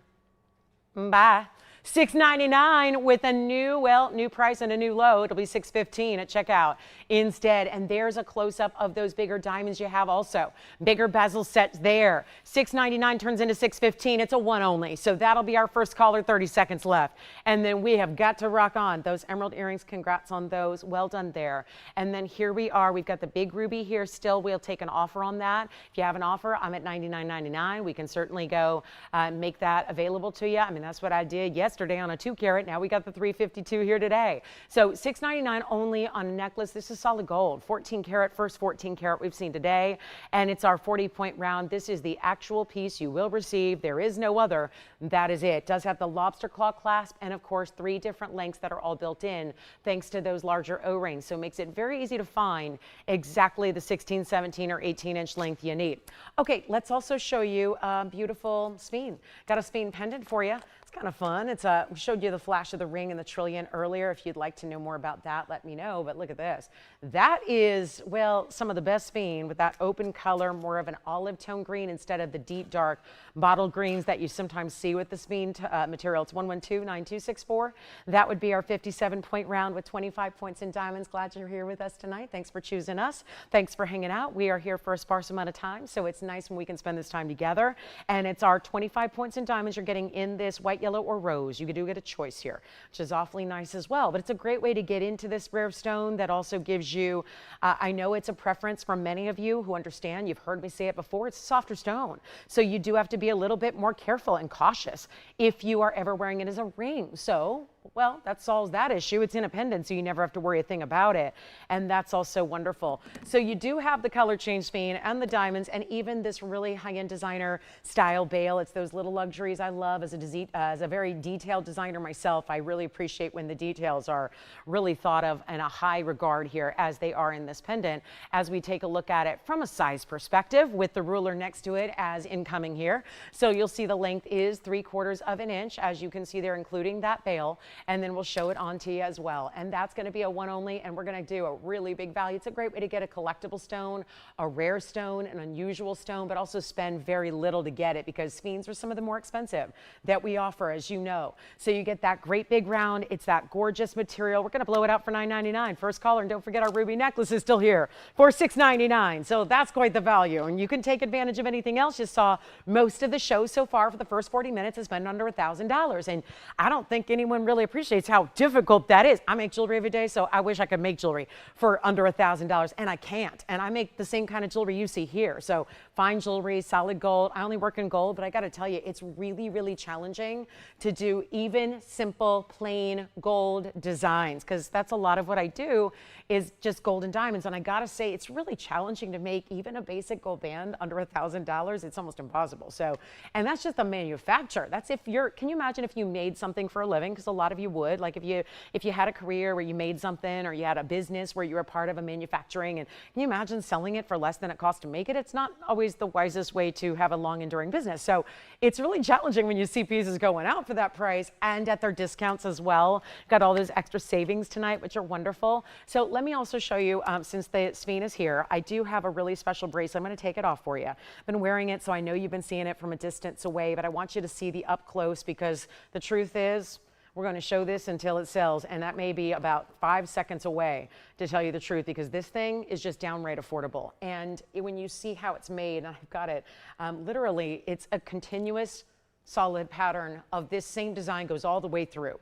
Bye. $6.99 with a new price and a new low. It'll be $6.15 at checkout instead. And there's a close-up of those bigger diamonds you have also. Bigger bezel sets there. $6.99 turns into $6.15. It's a one only. So that'll be our first caller, 30 seconds left. And then we have got to rock on. Those emerald earrings, congrats on those. Well done there. And then here we are. We've got the big ruby here still. We'll take an offer on that. If you have an offer, I'm at $99.99. We can certainly go make that available to you. I mean, that's what I did yesterday on a 2 carat. Now we got the 352 here today. So $6.99 only on a necklace. This is solid gold, 14 karat, first 14 karat we've seen today. And it's our 40-point round. This is the actual piece you will receive. There is no other. That is it. Does have the lobster claw clasp and of course 3 different lengths that are all built in thanks to those larger O-rings. So it makes it very easy to find exactly the 16, 17 or 18 inch length you need. Okay, let's also show you a beautiful Sphene. Got a Sphene pendant for you. Kind of fun. It's we showed you the flash of the ring and the trillion earlier. If you'd like to know more about that, let me know. But look at this. That is, well, some of the best Sphene with that open color, more of an olive tone green instead of the deep dark bottle greens that you sometimes see with the Sphene material. It's 112-9264. That would be our 57-point round with 25 points in diamonds. Glad you're here with us tonight. Thanks for choosing us. Thanks for hanging out. We are here for a sparse amount of time, so it's nice when we can spend this time together. And it's our 25 points in diamonds you're getting in this white, yellow, or rose. You do get a choice here, which is awfully nice as well. But it's a great way to get into this rare stone that also gives you, I know it's a preference for many of you who understand, you've heard me say it before, it's a softer stone. So you do have to be a little bit more careful and cautious if you are ever wearing it as a ring. So, well, that solves that issue. It's independent, so you never have to worry a thing about it. And that's also wonderful. So you do have the color change Sphene and the diamonds and even this really high-end designer style bail. It's those little luxuries I love as a very detailed designer myself. I really appreciate when the details are really thought of in a high regard here as they are in this pendant. As we take a look at it from a size perspective with the ruler next to it as incoming here. So you'll see the length is 3/4 of an inch. As you can see there, including that bail. And then we'll show it on to you as well. And that's going to be a one only, and we're going to do a really big value. It's a great way to get a collectible stone, a rare stone, an unusual stone, but also spend very little to get it because Sphenes are some of the more expensive that we offer, as you know. So you get that great big round. It's that gorgeous material. We're going to blow it out for $9.99. First caller, and don't forget our ruby necklace is still here for $6.99. So that's quite the value. And you can take advantage of anything else. You saw most of the show so far for the first 40 minutes has been under $1,000. And I don't think anyone really appreciates how difficult that is. I make jewelry every day, so I wish I could make jewelry for under $1,000, and I can't. And I make the same kind of jewelry you see here. So fine jewelry, solid gold. I only work in gold, but I got to tell you, it's really, really challenging to do even simple, plain gold designs, because that's a lot of what I do is just gold and diamonds. And I got to say, it's really challenging to make even a basic gold band under $1,000. It's almost impossible. So, and that's just the manufacturer. That's if you're, can you imagine if you made something for a living? Because a lot of you would, like if you had a career where you made something, or you had a business where you were part of a manufacturing, and can you imagine selling it for less than it costs to make it? It's not always the wisest way to have a long enduring business. So it's really challenging when you see pieces going out for that price and at their discounts as well. Got all those extra savings tonight, which are wonderful. So let me also show you, since the Sphene is here, I do have a really special bracelet. I'm going to take it off for you. I've been wearing it, so I know you've been seeing it from a distance away, but I want you to see the up close, because the truth is, we're going to show this until it sells, and that may be about 5 seconds away, to tell you the truth, because this thing is just downright affordable. And when you see how it's made, and I've got it, literally, it's a continuous solid pattern of this same design, goes all the way through.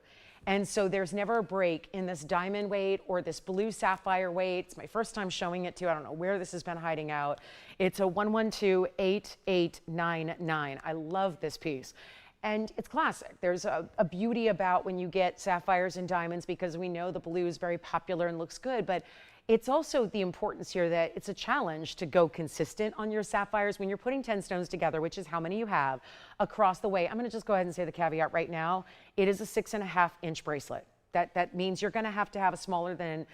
And so there's never a break in this diamond weight or this blue sapphire weight. It's my first time showing it to you. I don't know where this has been hiding out. It's a 1128899. I love this piece. And it's classic. There's a beauty about when you get sapphires and diamonds, because we know the blue is very popular and looks good, but it's also the importance here that it's a challenge to go consistent on your sapphires when you're putting 10 stones together, which is how many you have across the way. I'm going to just go ahead and say the caveat right now. It is a 6.5-inch bracelet. That means you're going to have a smaller than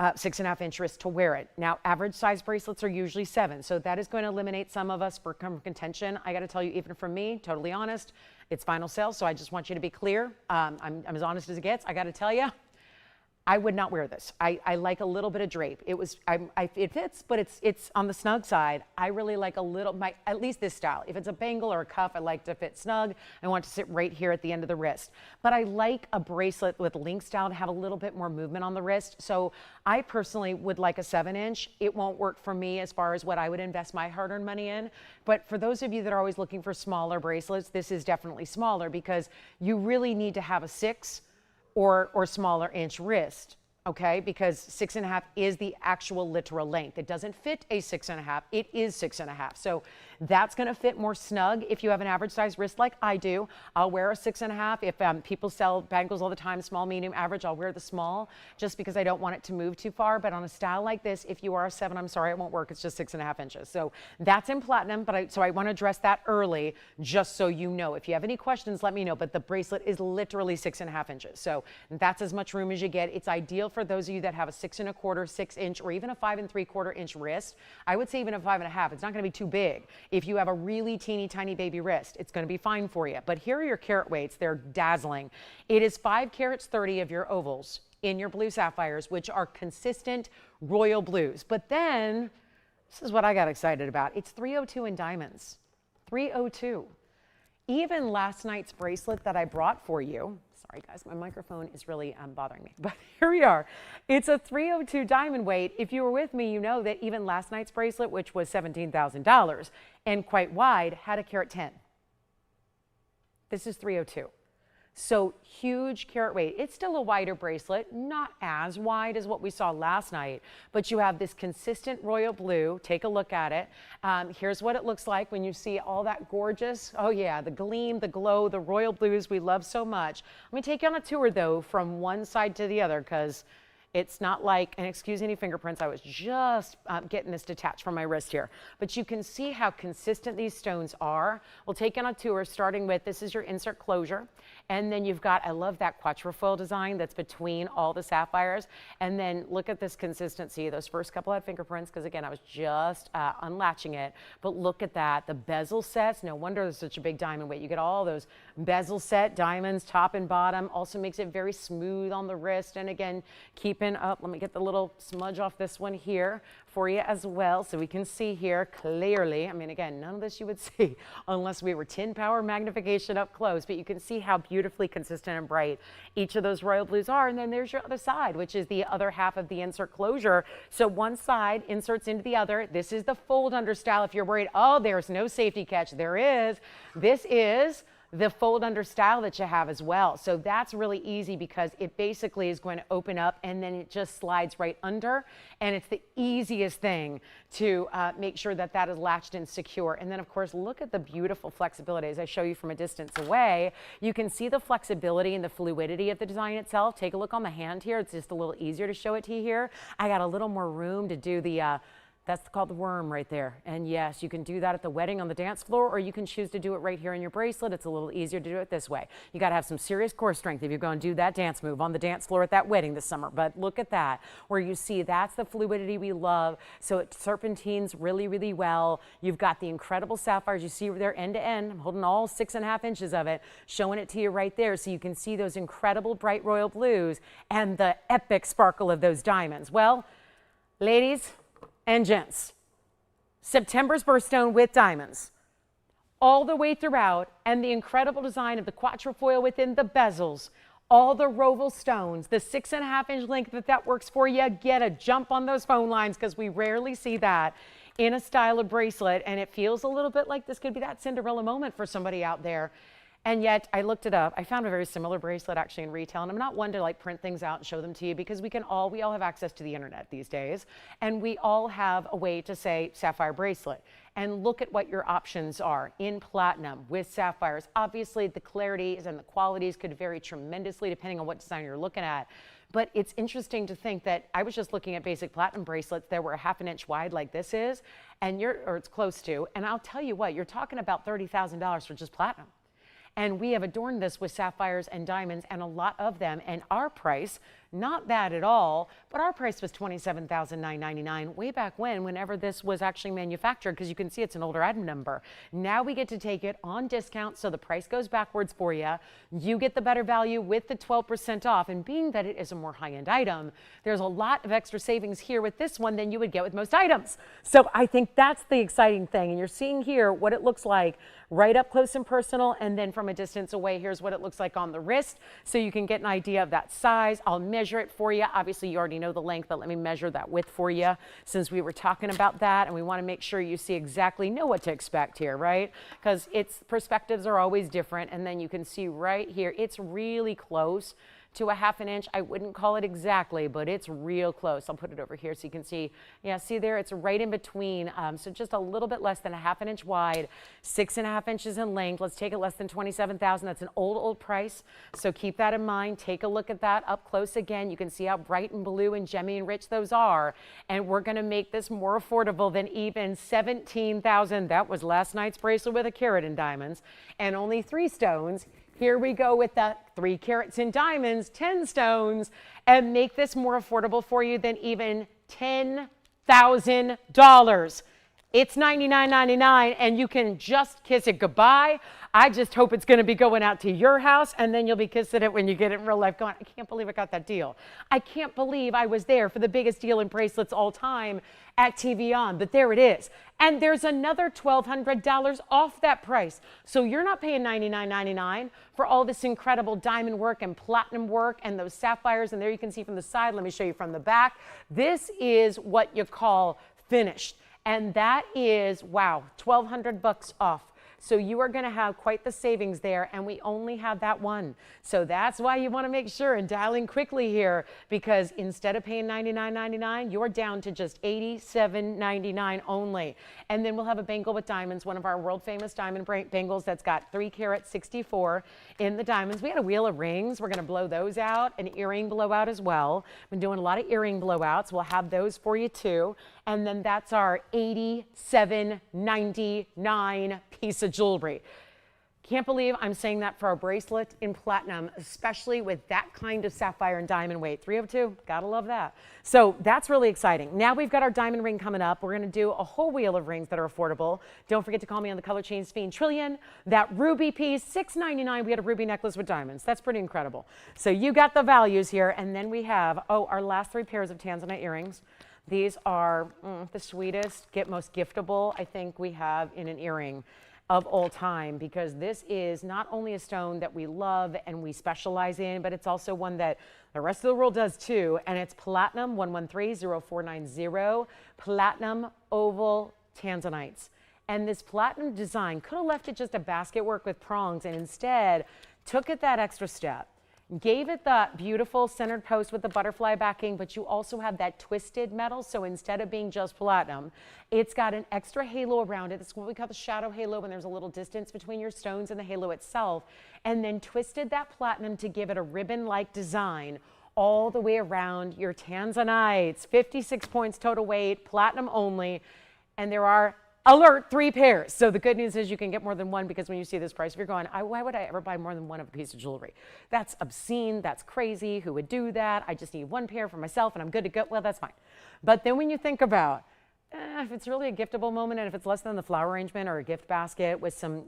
6.5-inch wrist to wear it. Now, average size bracelets are usually 7, so that is going to eliminate some of us for contention. I got to tell you, even for me, totally honest, it's final sale, so I just want you to be clear. I'm as honest as it gets. I got to tell you, I would not wear this. I like a little bit of drape. It fits, but it's on the snug side. I really like a little, at least this style. If it's a bangle or a cuff, I like to fit snug. I want to sit right here at the end of the wrist. But I like a bracelet with link style to have a little bit more movement on the wrist. So I personally would like a 7-inch. It won't work for me as far as what I would invest my hard-earned money in. But for those of you that are always looking for smaller bracelets, this is definitely smaller, because you really need to have a 6 or smaller inch wrist, okay? Because 6.5 is the actual literal length. It doesn't fit a 6.5, it is 6.5. So that's gonna fit more snug if you have an average size wrist like I do. I'll wear a 6.5. If people sell bangles all the time, small, medium, average, I'll wear the small, just because I don't want it to move too far. But on a style like this, if you are a 7, I'm sorry, it won't work. It's just 6.5 inches. So that's in platinum, but so I wanna address that early, just so you know. If you have any questions, let me know, but the bracelet is literally 6.5 inches. So that's as much room as you get. It's ideal for those of you that have a 6 1/4, 6-inch, or even a 5 3/4 inch wrist. I would say even a 5.5. It's not gonna be too big. If you have a really teeny tiny baby wrist, it's going to be fine for you. But here are your carat weights. They're dazzling. It is 5 carats 30 of your ovals in your blue sapphires, which are consistent royal blues. But then, this is what I got excited about. It's 302 in diamonds. 302. Even last night's bracelet that I brought for you, sorry guys, my microphone is really bothering me, but here we are. It's a 302 diamond weight. If you were with me, you know that even last night's bracelet, which was $17,000 and quite wide, had a carat 10. This is 302. So huge carat weight. It's still a wider bracelet, not as wide as what we saw last night, but you have this consistent royal blue. Take a look at it. Here's what it looks like when you see all that gorgeous, oh yeah, the gleam, the glow, the royal blues we love so much. Let me take you on a tour though from one side to the other, because it's not like, and excuse any fingerprints, I was just getting this detached from my wrist here. But you can see how consistent these stones are. We'll take you on a tour starting with, this is your insert closure. And then you've got, I love that quatrefoil design that's between all the sapphires. And then look at this consistency. Those first couple had fingerprints, because again, I was just unlatching it. But look at that, the bezel sets. No wonder there's such a big diamond weight. You get all those bezel set diamonds, top and bottom. Also makes it very smooth on the wrist. And again, keeping up, let me get the little smudge off this one here for you as well, so we can see here clearly. I mean, again, none of this you would see unless we were 10 power magnification up close, but you can see how beautifully consistent and bright each of those royal blues are. And then there's your other side, which is the other half of the insert closure. So one side inserts into the other. This is the fold under style. If you're worried, oh, there's no safety catch, there is. This is the fold under style that you have as well. So that's really easy because it basically is going to open up and then it just slides right under. And it's the easiest thing to make sure that that is latched and secure. And then of course, look at the beautiful flexibility. As I show you from a distance away, you can see the flexibility and the fluidity of the design itself. Take a look on the hand here. It's just a little easier to show it to you here. I got a little more room to do the that's called the worm right there. And yes, you can do that at the wedding on the dance floor, or you can choose to do it right here in your bracelet. It's a little easier to do it this way. You got to have some serious core strength if you're going to do that dance move on the dance floor at that wedding this summer. But look at that, where you see that's the fluidity we love. So it serpentines really, really well. You've got the incredible sapphires. You see there end to end. I'm holding all 6.5 inches of it, showing it to you right there. So you can see those incredible bright royal blues and the epic sparkle of those diamonds. Well, ladies and gents, September's birthstone with diamonds all the way throughout, and the incredible design of the quatrefoil within the bezels, all the roval stones, the 6.5-inch length that works for you. Get a jump on those phone lines because we rarely see that in a style of bracelet, and it feels a little bit like this could be that Cinderella moment for somebody out there. And yet I looked it up. I found a very similar bracelet actually in retail. And I'm not one to like print things out and show them to you because we all have access to the internet these days. And we all have a way to say sapphire bracelet. And look at what your options are in platinum with sapphires. Obviously the clarities and the qualities could vary tremendously depending on what design you're looking at. But it's interesting to think that I was just looking at basic platinum bracelets that were 1/2 inch wide like this is, and or it's close to. And I'll tell you what, you're talking about $30,000 for just platinum. And we have adorned this with sapphires and diamonds, and a lot of them. And our price, not bad at all, but our price was $27,999 way back whenever this was actually manufactured, because you can see it's an older item number. Now we get to take it on discount, so the price goes backwards for you. You get the better value with the 12% off. And being that it is a more high-end item, there's a lot of extra savings here with this one than you would get with most items. So I think that's the exciting thing. And you're seeing here what it looks like right up close and personal, and then from a distance away, here's what it looks like on the wrist, so you can get an idea of that size. I'll measure it for you. Obviously, you already know the length, but let me measure that width for you since we were talking about that, and we want to make sure you know what to expect here, right? Because perspectives are always different, and then you can see right here, it's really close to a 1/2 inch. I wouldn't call it exactly, but it's real close. I'll put it over here so you can see. Yeah, see there, it's right in between. So just a little bit less than a 1/2 inch wide, 6.5 inches in length. Let's take it less than $27,000. That's an old price. So keep that in mind. Take a look at that up close again. You can see how bright and blue and gemmy and rich those are. And we're going to make this more affordable than even $17,000. That was last night's bracelet with a carat in diamonds and only 3 stones. Here we go with the 3 carats in diamonds, 10 stones, and make this more affordable for you than even $10,000. It's $99.99, and you can just kiss it goodbye. I just hope it's going to be going out to your house, and then you'll be kissing it when you get it in real life going, I can't believe I got that deal. I can't believe I was there for the biggest deal in bracelets all time at TVON, but there it is. And there's another $1,200 off that price. So you're not paying $99.99 for all this incredible diamond work and platinum work and those sapphires. And there you can see from the side. Let me show you from the back. This is what you call finished. And that is, wow, $1,200 off. So you are going to have quite the savings there, and we only have that one. So that's why you want to make sure and dial in quickly here, because instead of paying $99.99, you're down to just $87.99 only. And then we'll have a bangle with diamonds, one of our world famous diamond bangles that's got 3 carat 64 in the diamonds. We had a wheel of rings. We're going to blow those out, an earring blowout as well. Been doing a lot of earring blowouts. We'll have those for you too. And then that's our $87.99 piece of jewelry. Can't believe I'm saying that for a bracelet in platinum, especially with that kind of sapphire and diamond weight. 302, gotta love that. So that's really exciting. Now we've got our diamond ring coming up. We're gonna do a whole wheel of rings that are affordable. Don't forget to call me on the Color Change Fiend Trillion. That ruby piece, $6.99. We had a ruby necklace with diamonds. That's pretty incredible. So you got the values here. And then we have, our last 3 pairs of tanzanite earrings. These are the sweetest, most giftable I think we have in an earring of all time, because this is not only a stone that we love and we specialize in, but it's also one that the rest of the world does too. And it's platinum 1130490 platinum oval tanzanites. And this platinum design could have left it just a basket work with prongs, and instead took it that extra step. Gave it that beautiful centered post with the butterfly backing, but you also have that twisted metal. So instead of being just platinum, it's got an extra halo around it. It's what we call the shadow halo, when there's a little distance between your stones and the halo itself. And then twisted that platinum to give it a ribbon-like design all the way around your tanzanites. 56 points total weight, platinum only. And there are alert 3 pairs. So the good news is you can get more than one, because when you see this price, if you're going, why would I ever buy more than one of a piece of jewelry? That's obscene. That's crazy. Who would do that? I just need one pair for myself and I'm good to go. Well, that's fine. But then when you think about if it's really a giftable moment, and if it's less than the flower arrangement or a gift basket with some,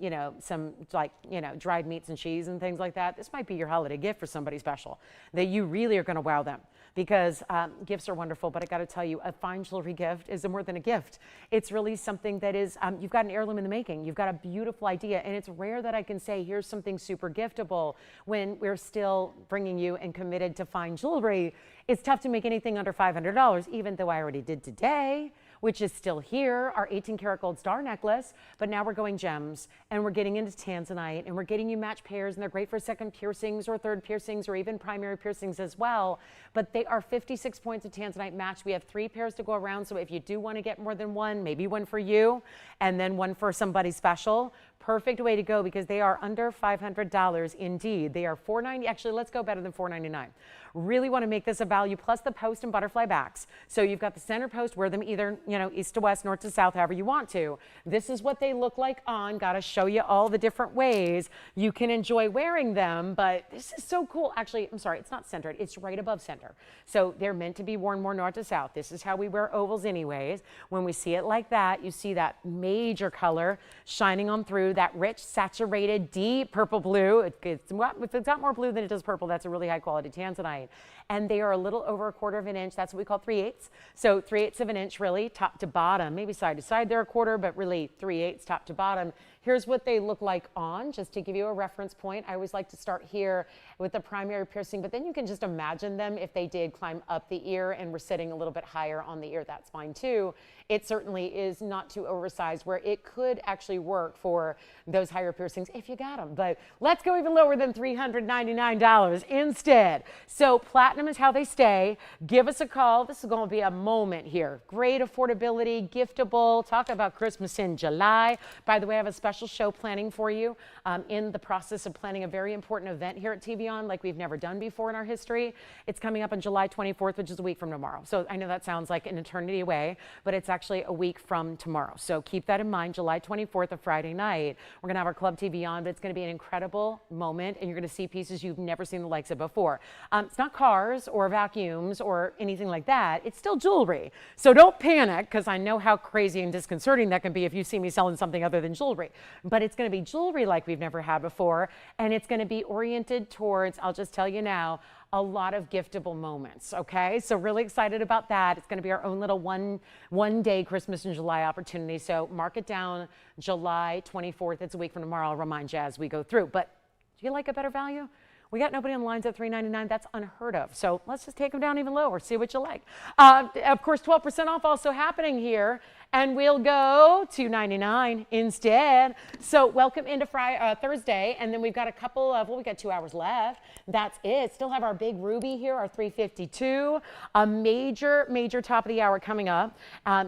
dried meats and cheese and things like that, this might be your holiday gift for somebody special that you really are going to wow them. Because gifts are wonderful, but I got to tell you, a fine jewelry gift is more than a gift. It's really something that is, you've got an heirloom in the making. You've got a beautiful idea, and it's rare that I can say, here's something super giftable when we're still bringing you and committed to fine jewelry. It's tough to make anything under $500, even though I already did today, which is still here, our 18-karat gold star necklace. But now we're going gems, and we're getting into tanzanite, and we're getting you match pairs, and they're great for second piercings or third piercings or even primary piercings as well. But they are 56 points of tanzanite match. We have 3 pairs to go around, so if you do want to get more than one, maybe one for you and then one for somebody special, perfect way to go, because they are under $500 indeed. They are $490. Actually, let's go better than $499. Really want to make this a value, plus the post and butterfly backs. So you've got the center post, wear them either, east to west, north to south, however you want to. This is what they look like on. Got to show you all the different ways you can enjoy wearing them, but this is so cool. Actually, I'm sorry, it's not centered. It's right above center. So they're meant to be worn more north to south. This is how we wear ovals anyways. When we see it like that, you see that major color shining on through, that rich, saturated, deep purple blue. If it's got more blue than it does purple, that's a really high quality tanzanite. And they are a little over 1/4 of an inch. That's what we call 3/8. So 3/8 of an inch, really, top to bottom. Maybe side to side, they're 1/4, but really 3/8 top to bottom. Here's what they look like on, just to give you a reference point. I always like to start here with the primary piercing, but then you can just imagine them if they did climb up the ear and were sitting a little bit higher on the ear. That's fine too. It certainly is not too oversized, where it could actually work for those higher piercings if you got them. But let's go even lower than $399 instead. So platinum is how they stay. Give us a call. This is going to be a moment here. Great affordability, giftable. Talk about Christmas in July. By the way, I have a special show planning for you. In the process of planning a very important event here at TVON, like we've never done before in our history. It's coming up on July 24th, which is a week from tomorrow. So I know that sounds like an eternity away, but it's actually a week from tomorrow. So keep that in mind. July 24th, a Friday night, we're going to have our Club TVON, but it's going to be an incredible moment, and you're going to see pieces you've never seen the likes of before. It's not cars or vacuums or anything like that. It's still jewelry. So don't panic, because I know how crazy and disconcerting that can be if you see me selling something other than jewelry. But it's going to be jewelry like we've never had before, and it's going to be oriented towards, I'll just tell you now, a lot of giftable moments, okay? So really excited about that. It's going to be our own little one-day Christmas in July opportunity. So mark it down, July 24th. It's a week from tomorrow. I'll remind you as we go through. But do you like a better value? We got nobody on lines at $399. That's unheard of. So let's just take them down even lower, see what you like. Of course, 12% off also happening here. And we'll go to $299 instead. So welcome into Thursday. And then we've got a couple of, we got 2 hours left. That's it. Still have our big ruby here, our 352. A major top of the hour coming up.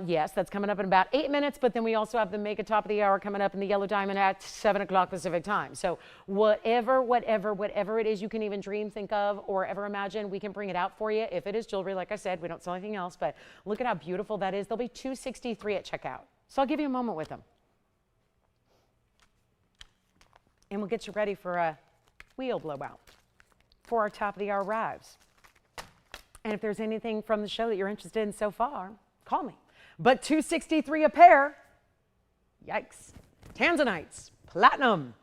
Yes, that's coming up in about 8 minutes. But then we also have the mega top of the hour coming up in the yellow diamond at 7 o'clock Pacific time. So whatever it is you can even dream, think of, or ever imagine, we can bring it out for you. If it is jewelry, like I said, we don't sell anything else. But look at how beautiful that is. There'll be $263 at checkout. So I'll give you a moment with them. And we'll get you ready for a wheel blowout before our top of the hour arrives. And if there's anything from the show that you're interested in so far, call me. But $263 a pair. Yikes. Tanzanites, platinum.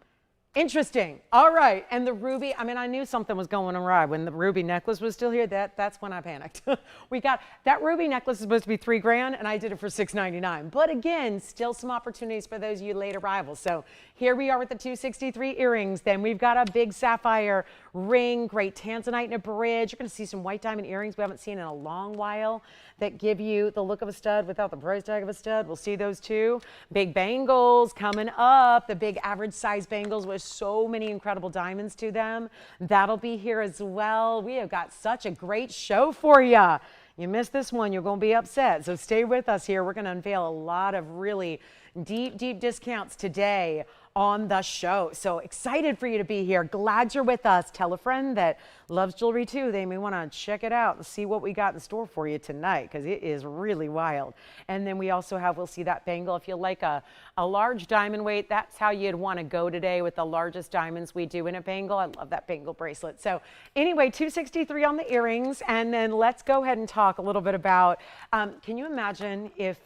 Interesting. All right. And the ruby, I mean, I knew something was going awry when the ruby necklace was still here. That's when I panicked. We got that ruby necklace is supposed to be $3,000 and I did it for $699. But again, still some opportunities for those of you late arrivals. So Here we are with the 263 earrings. Then we've got a big sapphire ring, great tanzanite and a bridge. You're going to see some white diamond earrings we haven't seen in a long while that give you the look of a stud without the price tag of a stud. We'll see those too. Big bangles coming up, the big average size bangles with so many incredible diamonds to them. That'll be here as well. We have got such a great show for you. You missed this one, you're going to be upset. So stay with us here. We're going to unveil a lot of really deep, deep discounts today on the show. So excited for you to be here. Glad you're with us. Tell a friend that loves jewelry too. They may want to check it out and see what we got in store for you tonight, because it is really wild. And then we also have, we'll see that bangle. If you like a large diamond weight, that's how you'd want to go today with the largest diamonds we do in a bangle. I love that bangle bracelet. So anyway, 263 on the earrings. And then let's go ahead and talk a little bit about, can you imagine if,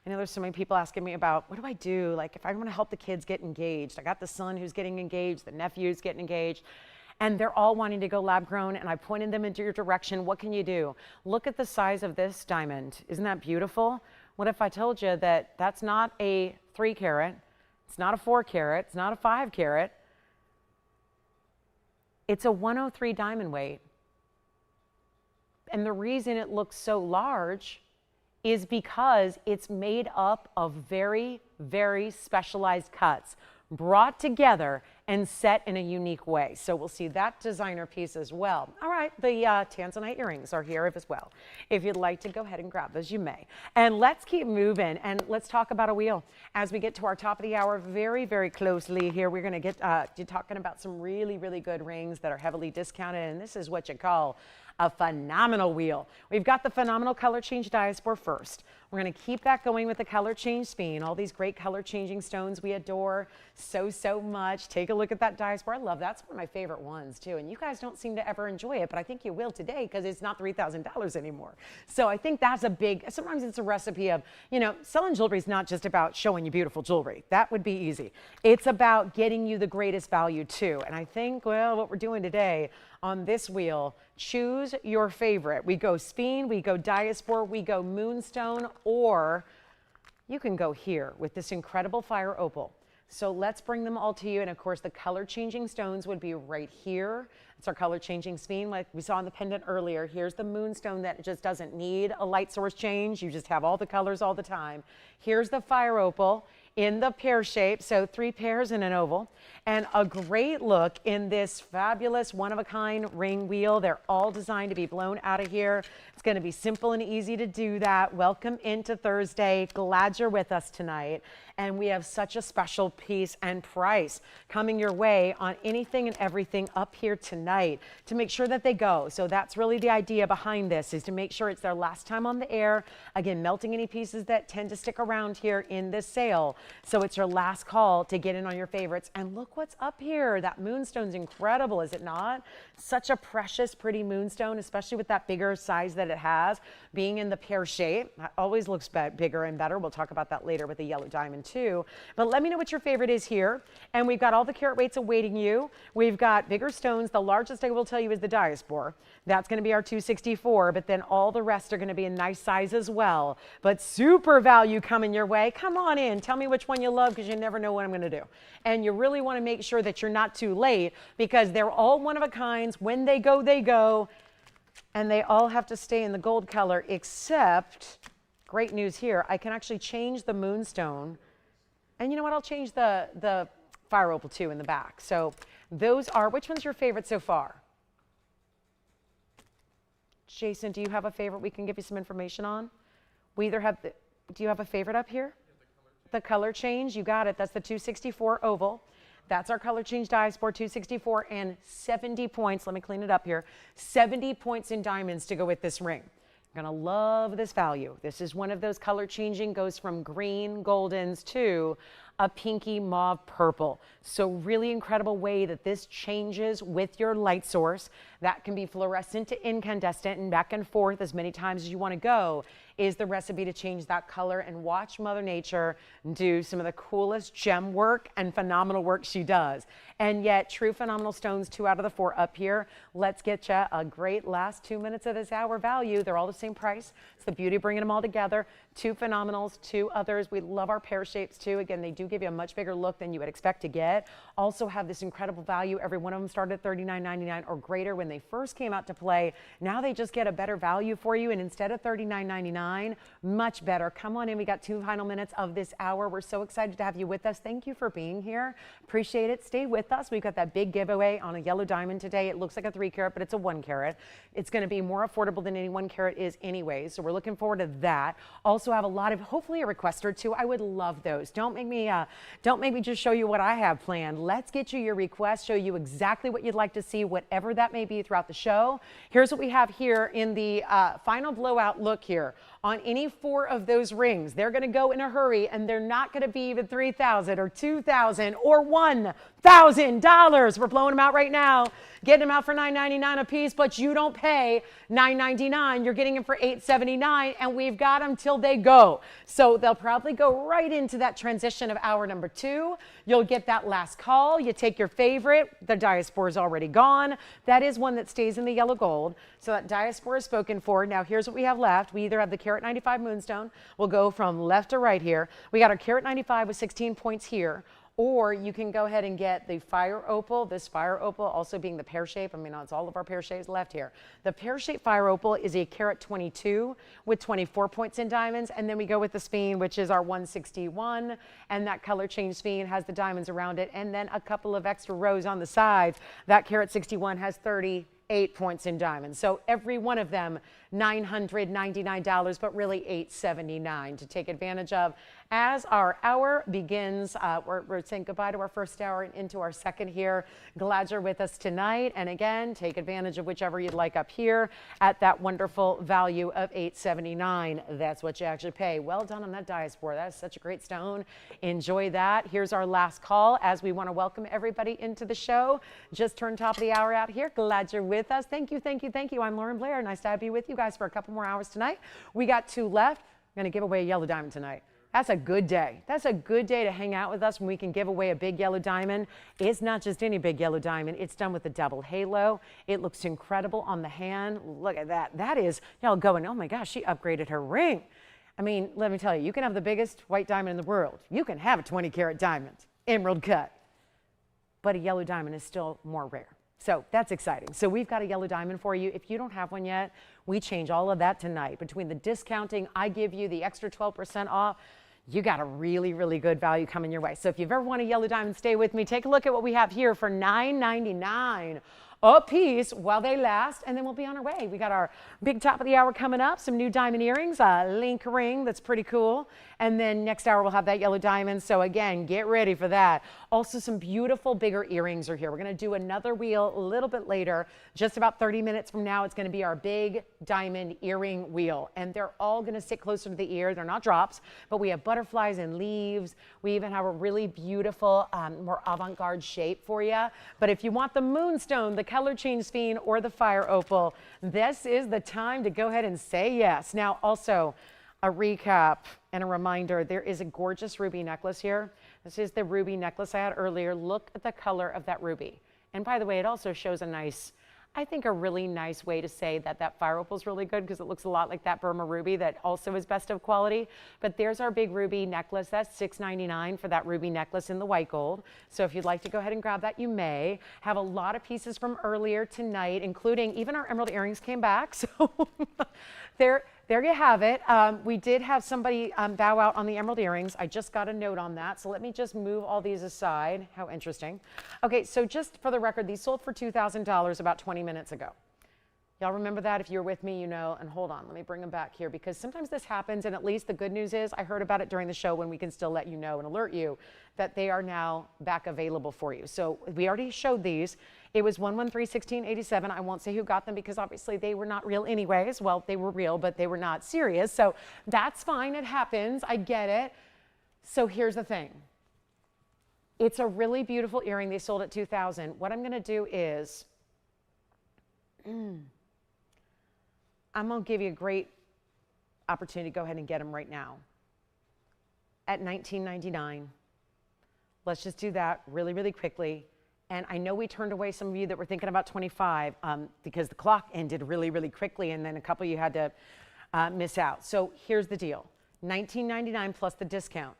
I know there's so many people asking me about, what do I do? Like if I want to help the kids get engaged, I got the son who's getting engaged, the nephew's getting engaged, and they're all wanting to go lab grown, and I pointed them into your direction. What can you do? Look at the size of this diamond. Isn't that beautiful? What if I told you that that's not a 3 carat, it's not a 4 carat, it's not a 5 carat, it's a 103 diamond weight. And the reason it looks so large is because it's made up of very, very specialized cuts brought together and set in a unique way. So we'll see that designer piece as well. All right, the tanzanite earrings are here as well. If you'd like to go ahead and grab those, you may. And let's keep moving and let's talk about a wheel. As we get to our top of the hour, very, very closely here, we're gonna get to talking about some really, really good rings that are heavily discounted, and this is what you call a phenomenal wheel. We've got the phenomenal color change diaspora first. We're going to keep that going with the color change spin. All these great color changing stones we adore so much. Take a look at that diaspora. I love that. That's one of my favorite ones too. And you guys don't seem to ever enjoy it, but I think you will today because it's not $3,000 anymore. So I think that's a big, sometimes it's a recipe of, you know, selling jewelry is not just about showing you beautiful jewelry. That would be easy. It's about getting you the greatest value too. And I think, well, what we're doing today on this wheel, choose your favorite. We go spin, we go diaspora, we go moonstone, or you can go here with this incredible fire opal. So let's bring them all to you. And of course, the color changing stones would be right here. It's our color changing spin like we saw in the pendant earlier. Here's the moonstone that just doesn't need a light source change. You just have all the colors all the time. Here's the fire opal in the pear shape, so 3 pairs in an oval, and a great look in this fabulous one-of-a-kind ring wheel. They're all designed to be blown out of here. It's going to be simple and easy to do that. Welcome into Thursday. Glad you're with us tonight. And we have such a special piece and price coming your way on anything and everything up here tonight to make sure that they go. So that's really the idea behind this, is to make sure it's their last time on the air. Again, melting any pieces that tend to stick around here in this sale. So it's your last call to get in on your favorites. And look what's up here. That moonstone's incredible, is it not? Such a precious, pretty moonstone, especially with that bigger size that it has, being in the pear shape. That always looks bigger and better. We'll talk about that later with the yellow diamond too. But let me know what your favorite is here. And we've got all the carat weights awaiting you. We've got bigger stones. The largest I will tell you is the diaspora. That's going to be our 264, but then all the rest are going to be in nice size as well. But super value coming your way. Come on in. Tell me which one you love, because you never know what I'm going to do. And you really want to make sure that you're not too late, because they're all one of a kinds. When they go, they go. And they all have to stay in the gold color, except, great news here, I can actually change the moonstone. And you know what? I'll change the fire opal too in the back. So those are, which one's your favorite so far? Jason, do you have a favorite we can give you some information on? We either have, do you have a favorite up here? The color change, you got it. That's the 264 oval. That's our color change diaspora, 264 and 70 points. Let me clean it up here. 70 points in diamonds to go with this ring. You're gonna love this value. This is one of those color changing, goes from green goldens to a pinky mauve purple. So really incredible way that this changes with your light source. That can be fluorescent to incandescent and back and forth as many times as you want to go, is the recipe to change that color. And watch Mother Nature do some of the coolest gem work and phenomenal work she does. And yet true phenomenal stones, 2 out of the 4 up here. Let's get you a great last 2 minutes of this hour value. They're all the same price. It's the beauty of bringing them all together. 2 phenomenals, 2 others. We love our pear shapes too. Again, they do give you a much bigger look than you would expect to get. Also have this incredible value. Every one of them started at $39.99 or greater when they first came out to play. Now they just get a better value for you, and instead of $39.99, much better. Come on in. We got 2 final minutes of this hour. We're so excited to have you with us. Thank you for being here. Appreciate it. Stay with us. We've got that big giveaway on a yellow diamond today. It looks like a 3 carat, but it's a 1 carat. It's going to be more affordable than any 1 carat is anyway, so we're looking forward to that. Also have a lot of, hopefully a request or two. I would love those. Don't make me just show you what I have planned. Let's get you your request, show you exactly what you'd like to see, whatever that may be throughout the show. Here's what we have here in the final blowout look here. On any 4 of those rings, they're going to go in a hurry, and they're not going to be even $3,000 or $2,000 or $1,000. We're blowing them out right now, getting them out for $9.99 a piece, but you don't pay $9.99. You're getting them for $8.79, and we've got them till they go. So they'll probably go right into that transition of hour number 2. You'll get that last call. You take your favorite. The diaspora is already gone. That is one that stays in the yellow gold. So that diaspora is spoken for. Now here's what we have left. We either have the carat 95 moonstone. We'll go from left to right here. We got our carat 95 with 16 points here. Or you can go ahead and get the fire opal, this fire opal also being the pear shape. I mean, it's all of our pear shapes left here. The pear shape fire opal is a carat 22 with 24 points in diamonds. And then we go with the speen, which is our 161. And that color change speen has the diamonds around it. And then a couple of extra rows on the sides. That carat 61 has 38 points in diamonds. So every one of them, $999, but really $879 to take advantage of. As our hour begins, we're saying goodbye to our first hour and into our second here. Glad you're with us tonight. And again, take advantage of whichever you'd like up here at that wonderful value of $879. That's what you actually pay. Well done on that diaspora. That is such a great stone. Enjoy that. Here's our last call as we want to welcome everybody into the show. Just turned top of the hour out here. Glad you're with us. Thank you, thank you, thank you. I'm Lauren Blair. Nice to have you with you guys for a couple more hours tonight. We got 2 left. I'm going to give away a yellow diamond tonight. That's a good day. That's a good day to hang out with us when we can give away a big yellow diamond. It's not just any big yellow diamond. It's done with a double halo. It looks incredible on the hand. Look at that. That is, y'all going, oh my gosh, she upgraded her ring. I mean, let me tell you, you can have the biggest white diamond in the world. You can have a 20 carat diamond, emerald cut. But a yellow diamond is still more rare. So that's exciting. So we've got a yellow diamond for you. If you don't have one yet, we change all of that tonight. Between the discounting, I give you the extra 12% off. You got a really, really good value coming your way. So if you've ever won a yellow diamond, stay with me. Take a look at what we have here for $9.99 a piece while they last, and then we'll be on our way. We got our big top of the hour coming up, some new diamond earrings, a link ring that's pretty cool, and then next hour we'll have that yellow diamond. So again, get ready for that. Also, some beautiful bigger earrings are here. We're going to do another wheel a little bit later. Just about 30 minutes from now, it's going to be our big diamond earring wheel, and they're all going to sit closer to the ear. They're not drops, but we have butterflies and leaves. We even have a really beautiful, more avant-garde shape for you. But if you want the moonstone, the color change speen, or the fire opal, this is the time to go ahead and say yes. Now, also a recap and a reminder, there is a gorgeous ruby necklace here. This is the ruby necklace I had earlier. Look at the color of that ruby. And by the way, it also shows a nice, I think a really nice way to say that that fire opal is really good because it looks a lot like that Burma ruby that also is best of quality. But there's our big ruby necklace. That's $6.99 for that ruby necklace in the white gold. So if you'd like to go ahead and grab that, you may. Have a lot of pieces from earlier tonight, including even our emerald earrings came back. So there you have it. We did have somebody bow out on the emerald earrings. I just got a note on that. So let me just move all these aside. How interesting. Okay, so just for the record, these sold for $2,000 about 20 minutes ago. Y'all remember that? If you're with me, you know. And hold on, let me bring them back here because sometimes this happens, and at least the good news is I heard about it during the show when we can still let you know and alert you that they are now back available for you. So we already showed these. It was 113-1687. I won't say who got them because obviously they were not real anyways. Well, they were real, but they were not serious. So that's fine. It happens. I get it. So here's the thing. It's a really beautiful earring. They sold at $2,000. What I'm going to do is I'm going to give you a great opportunity to go ahead and get them right now at $19.99. Let's just do that really, really quickly. And I know we turned away some of you that were thinking about 25 because the clock ended really, really quickly, and then a couple of you had to miss out. So here's the deal. $19.99 plus the discount.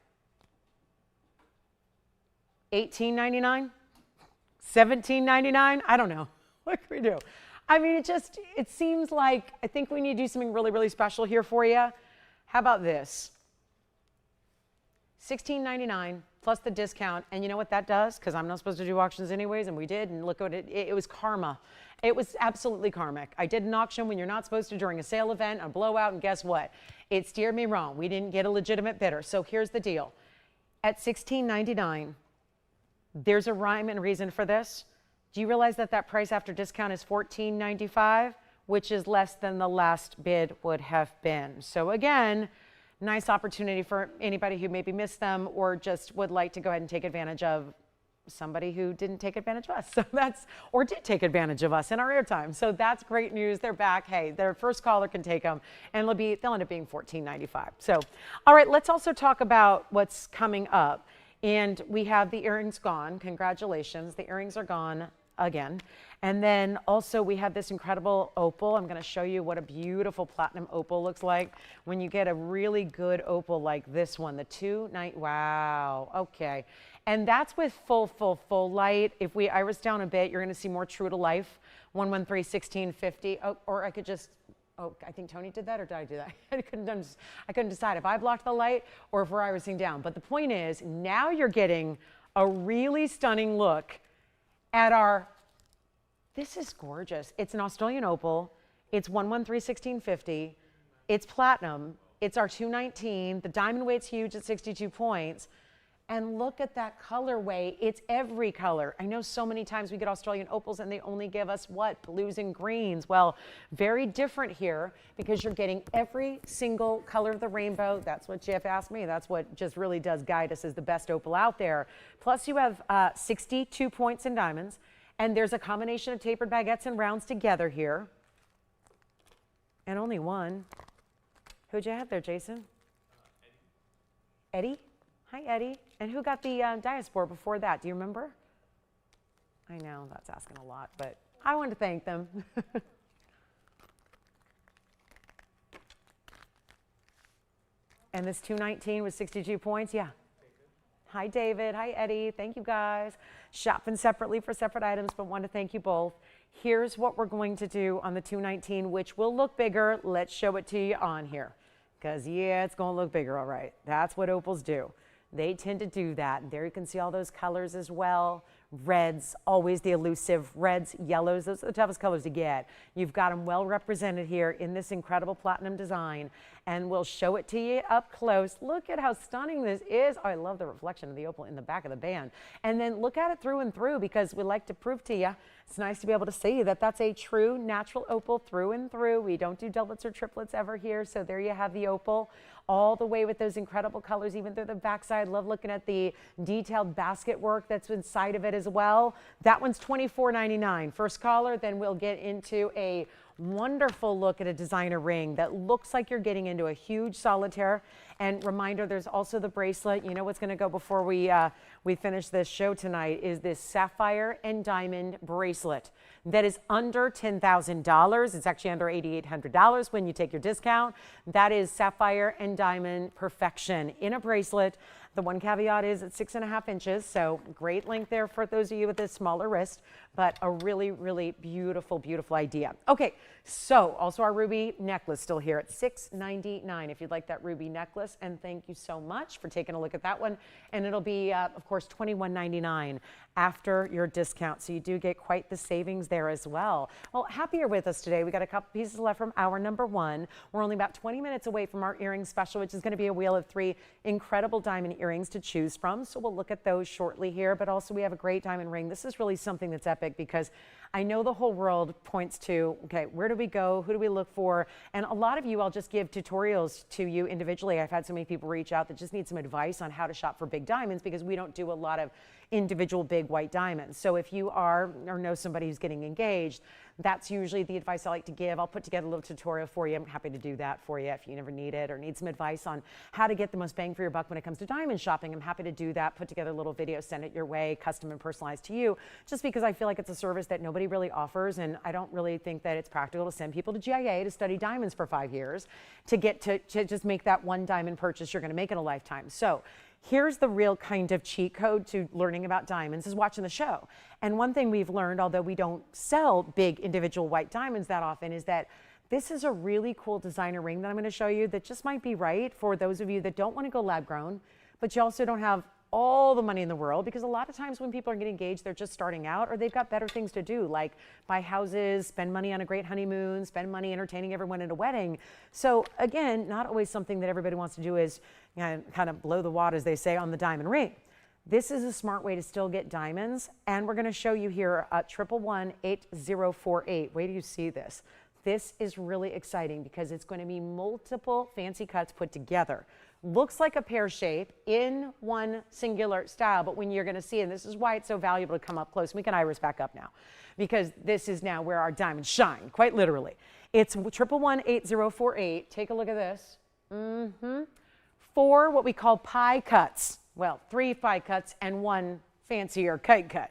$18.99? $17.99? I don't know. What can we do? I mean, it seems like I think we need to do something really, really special here for you. How about this? $16.99 plus the discount. And you know what that does? Because I'm not supposed to do auctions anyways, and we did, and look at it. It was karma. It was absolutely karmic. I did an auction when you're not supposed to during a sale event, a blowout, and guess what? It steered me wrong. We didn't get a legitimate bidder. So here's the deal. At $16.99, there's a rhyme and reason for this. Do you realize that that price after discount is $14.95, which is less than the last bid would have been? So again, nice opportunity for anybody who maybe missed them or just would like to go ahead and take advantage of somebody who didn't take advantage of us. So or did take advantage of us in our airtime. So that's great news. They're back. Hey, their first caller can take them, and they'll end up being $14.95. So, all right, let's also talk about what's coming up. And we have the earrings gone. Congratulations. The earrings are gone again. And then also we have this incredible opal. I'm going to show you what a beautiful platinum opal looks like when you get a really good opal like this one, the wow. Okay. And that's with full light. If we iris down a bit, you're going to see more true to life, 113-1650. Oh, or I could just, I think Tony did that, or did I do that? I couldn't decide if I blocked the light or if we're irising down. But the point is, now you're getting a really stunning look at this is gorgeous. It's an Australian opal. It's 113-1650. It's platinum. It's our 219. The diamond weight's huge at 62 points. And look at that colorway. It's every color. I know so many times we get Australian opals and they only give us what? Blues and greens. Well, very different here because you're getting every single color of the rainbow. That's what Jeff asked me. That's what just really does guide us as the best opal out there. Plus you have 62 points in diamonds. And there's a combination of tapered baguettes and rounds together here. And only one. Who'd you have there, Jason? Eddie? Hi, Eddie. And who got the diaspora before that? Do you remember? I know, that's asking a lot, but I want to thank them. And this 219 with 62 points? Yeah. Hi, David. Hi, Eddie. Thank you, guys. Shopping separately for separate items, but want to thank you both. Here's what we're going to do on the 219, which will look bigger. Let's show it to you on here. Because, yeah, it's going to look bigger, all right. That's what opals do. They tend to do that. And there you can see all those colors as well. Reds, always the elusive. Reds, yellows, those are the toughest colors to get. You've got them well represented here in this incredible platinum design. And we'll show it to you up close. Look at how stunning this is. Oh, I love the reflection of the opal in the back of the band. And then look at it through and through because we like to prove to you. It's nice to be able to see that that's a true natural opal through and through. We don't do doublets or triplets ever here. So there you have the opal all the way with those incredible colors, even through the backside. Love looking at the detailed basket work that's inside of it as well. That one's $24.99. First caller, then we'll get into a wonderful look at a designer ring that looks like you're getting into a huge solitaire. And reminder, there's also the bracelet. You know what's going to go before we finish this show tonight is this sapphire and diamond bracelet that is under $10,000. It's actually under $8,800 when you take your discount. That is sapphire and diamond perfection in a bracelet. The one caveat is it's 6.5 inches, so great length there for those of you with a smaller wrist, but a really, really beautiful, beautiful idea. Okay, so also our ruby necklace still here at $6.99 if you'd like that ruby necklace, and thank you so much for taking a look at that one. And it'll be, of course, $21.99 after your discount, so you do get quite the savings there as well. Well, happy you're with us today. We got a couple pieces left from hour number one. We're only about 20 minutes away from our earring special, which is going to be a wheel of 3 incredible diamond earrings to choose from. So we'll look at those shortly here, but also we have a great diamond ring. This is really something that's epic because I know the whole world points to, okay, where do we go? Who do we look for? And a lot of you, I'll just give tutorials to you individually. I've had so many people reach out that just need some advice on how to shop for big diamonds because we don't do a lot of individual big white diamonds. So if you are or know somebody who's getting engaged, that's usually the advice I like to give. I'll put together a little tutorial for you. I'm happy to do that for you if you never need it or need some advice on how to get the most bang for your buck when it comes to diamond shopping. I'm happy to do that, put together a little video, send it your way, custom and personalized to you, just because I feel like it's a service that nobody really offers, and I don't really think that it's practical to send people to GIA to study diamonds for 5 years to get to just make that one diamond purchase you're going to make in a lifetime. So here's the real kind of cheat code to learning about diamonds is watching the show. And one thing we've learned, although we don't sell big individual white diamonds that often, is that this is a really cool designer ring that I'm going to show you that just might be right for those of you that don't want to go lab grown, but you also don't have all the money in the world, because a lot of times when people are getting engaged, they're just starting out or they've got better things to do, like buy houses, spend money on a great honeymoon, spend money entertaining everyone at a wedding. So again, not always something that everybody wants to do is kind of blow the wad, as they say, on the diamond ring. This is a smart way to still get diamonds, and we're going to show you here a 1118048. Wait till you see this. This is really exciting because it's going to be multiple fancy cuts put together. Looks like a pear shape in one singular style, but when you're going to see it, and this is why it's so valuable to come up close. We can iris back up now, because this is now where our diamonds shine, quite literally. It's 1118048. Take a look at this. 4 what we call pie cuts. Well, 3 pie cuts and 1 fancier kite cut.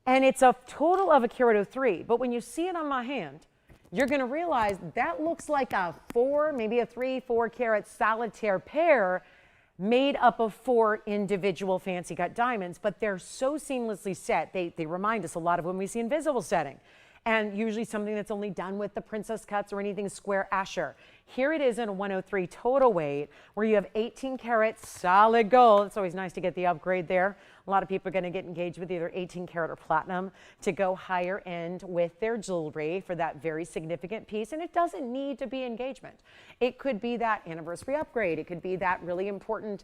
And it's a total of a carat of 3. But when you see it on my hand, you're going to realize that looks like a 4, maybe a 3-4 carat solitaire pair made up of 4 individual fancy cut diamonds, but they're so seamlessly set. They remind us a lot of when we see invisible setting, and usually something that's only done with the princess cuts or anything square Asher. Here it is in a 103 total weight, where you have 18 karat solid gold. It's always nice to get the upgrade there. A lot of people are going to get engaged with either 18 karat or platinum to go higher end with their jewelry for that very significant piece. And it doesn't need to be engagement. It could be that anniversary upgrade. It could be that really important.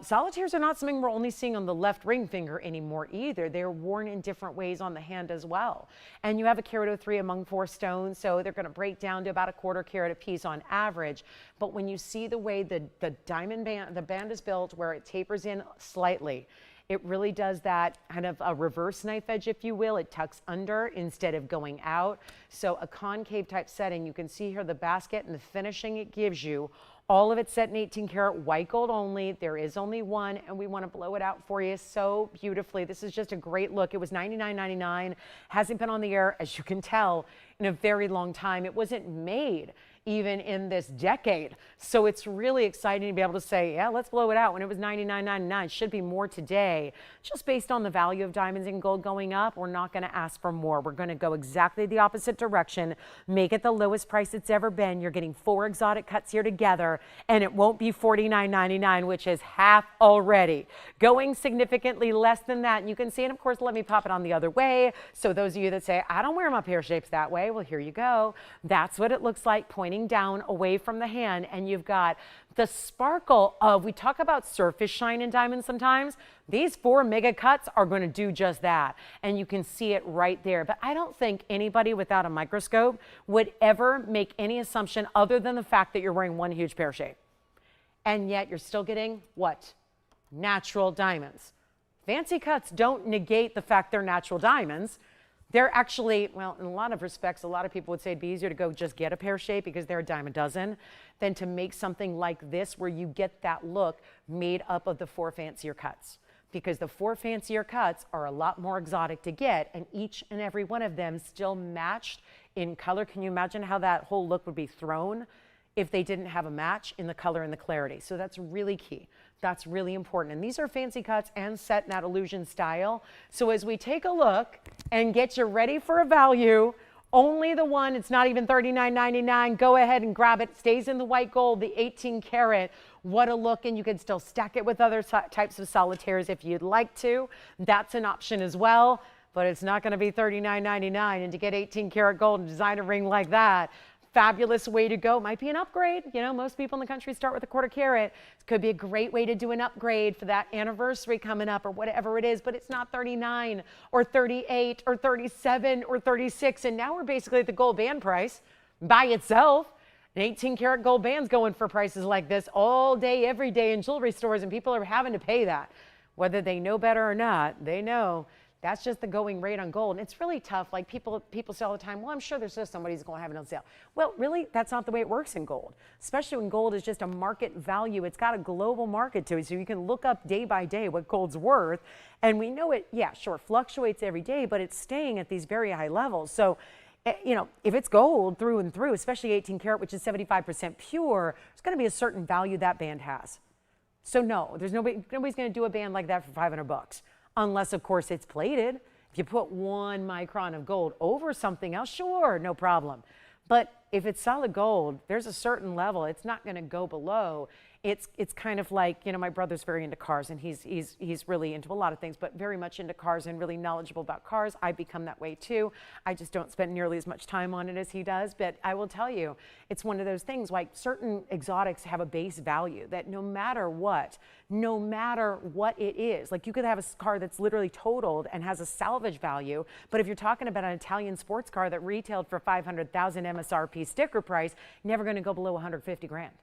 Solitaires are not something we're only seeing on the left ring finger anymore either. They're worn in different ways on the hand as well. And you have a carat of 3 among 4 stones, so they're going to break down to about a 1/4 carat a piece on average. But when you see the way the diamond band, the band is built where it tapers in slightly, it really does that kind of a reverse knife edge, if you will. It tucks under instead of going out. So a concave type setting, you can see here the basket and the finishing it gives you. All of it set in 18 karat white gold only. There is only one, and we want to blow it out for you so beautifully. This is just a great look. It was $99.99. Hasn't been on the air, as you can tell, in a very long time. It wasn't made even in this decade. So it's really exciting to be able to say, yeah, let's blow it out when it was $99.99. It should be more today. Just based on the value of diamonds and gold going up, we're not going to ask for more. We're going to go exactly the opposite direction, make it the lowest price it's ever been. You're getting 4 exotic cuts here together, and it won't be $49.99, which is half already. Going significantly less than that. And you can see, and of course, let me pop it on the other way. So those of you that say, I don't wear my pear shapes that way, well, here you go. That's what it looks like, pointing down away from the hand, and you've got the sparkle of, we talk about surface shine in diamonds sometimes. These 4 mega cuts are going to do just that, and you can see it right there. But I don't think anybody without a microscope would ever make any assumption other than the fact that you're wearing one huge pear shape, and yet you're still getting what? Natural diamonds. Fancy cuts don't negate the fact they're natural diamonds. They're actually, well, in a lot of respects, a lot of people would say it'd be easier to go just get a pear shape because they're a dime a dozen than to make something like this where you get that look made up of the 4 fancier cuts. Because the 4 fancier cuts are a lot more exotic to get, and each and every one of them still matched in color. Can you imagine how that whole look would be thrown if they didn't have a match in the color and the clarity? So that's really key. That's really important. And these are fancy cuts and set in that illusion style. So as we take a look and get you ready for a value, only the one, it's not even $39.99. Go ahead and grab it. Stays in the white gold, the 18 karat. What a look. And you can still stack it with other types of solitaires if you'd like to. That's an option as well, but it's not going to be $39.99. And to get 18 karat gold and design a ring like that, fabulous way to go. Might be an upgrade. You know, most people in the country start with a 1/4 carat. It could be a great way to do an upgrade for that anniversary coming up or whatever it is, but it's not 39 or 38 or 37 or 36. And now we're basically at the gold band price by itself. An 18 karat gold band's going for prices like this all day, every day in jewelry stores, and people are having to pay that. Whether they know better or not, they know. That's just the going rate on gold. And it's really tough. Like people say all the time, well, I'm sure there's just somebody's going to have it on sale. Well, really, that's not the way it works in gold, especially when gold is just a market value. It's got a global market to it. So you can look up day by day what gold's worth. And we know it, yeah, sure, fluctuates every day, but it's staying at these very high levels. So, you know, if it's gold through and through, especially 18 karat, which is 75% pure, there's going to be a certain value that band has. So no, nobody's going to do a band like that for 500 bucks, unless of course it's plated. If you put 1 micron of gold over something else, sure, no problem. But if it's solid gold, there's a certain level. It's not going to go below. It's kind of like, you know, my brother's very into cars, and he's really into a lot of things, but very much into cars and really knowledgeable about cars. I've become that way too. I just don't spend nearly as much time on it as he does. But I will tell you, it's one of those things, like certain exotics have a base value that no matter what it is, like you could have a car that's literally totaled and has a salvage value, but if you're talking about an Italian sports car that retailed for 500,000 MSRP sticker price, never going to go below 150 grand.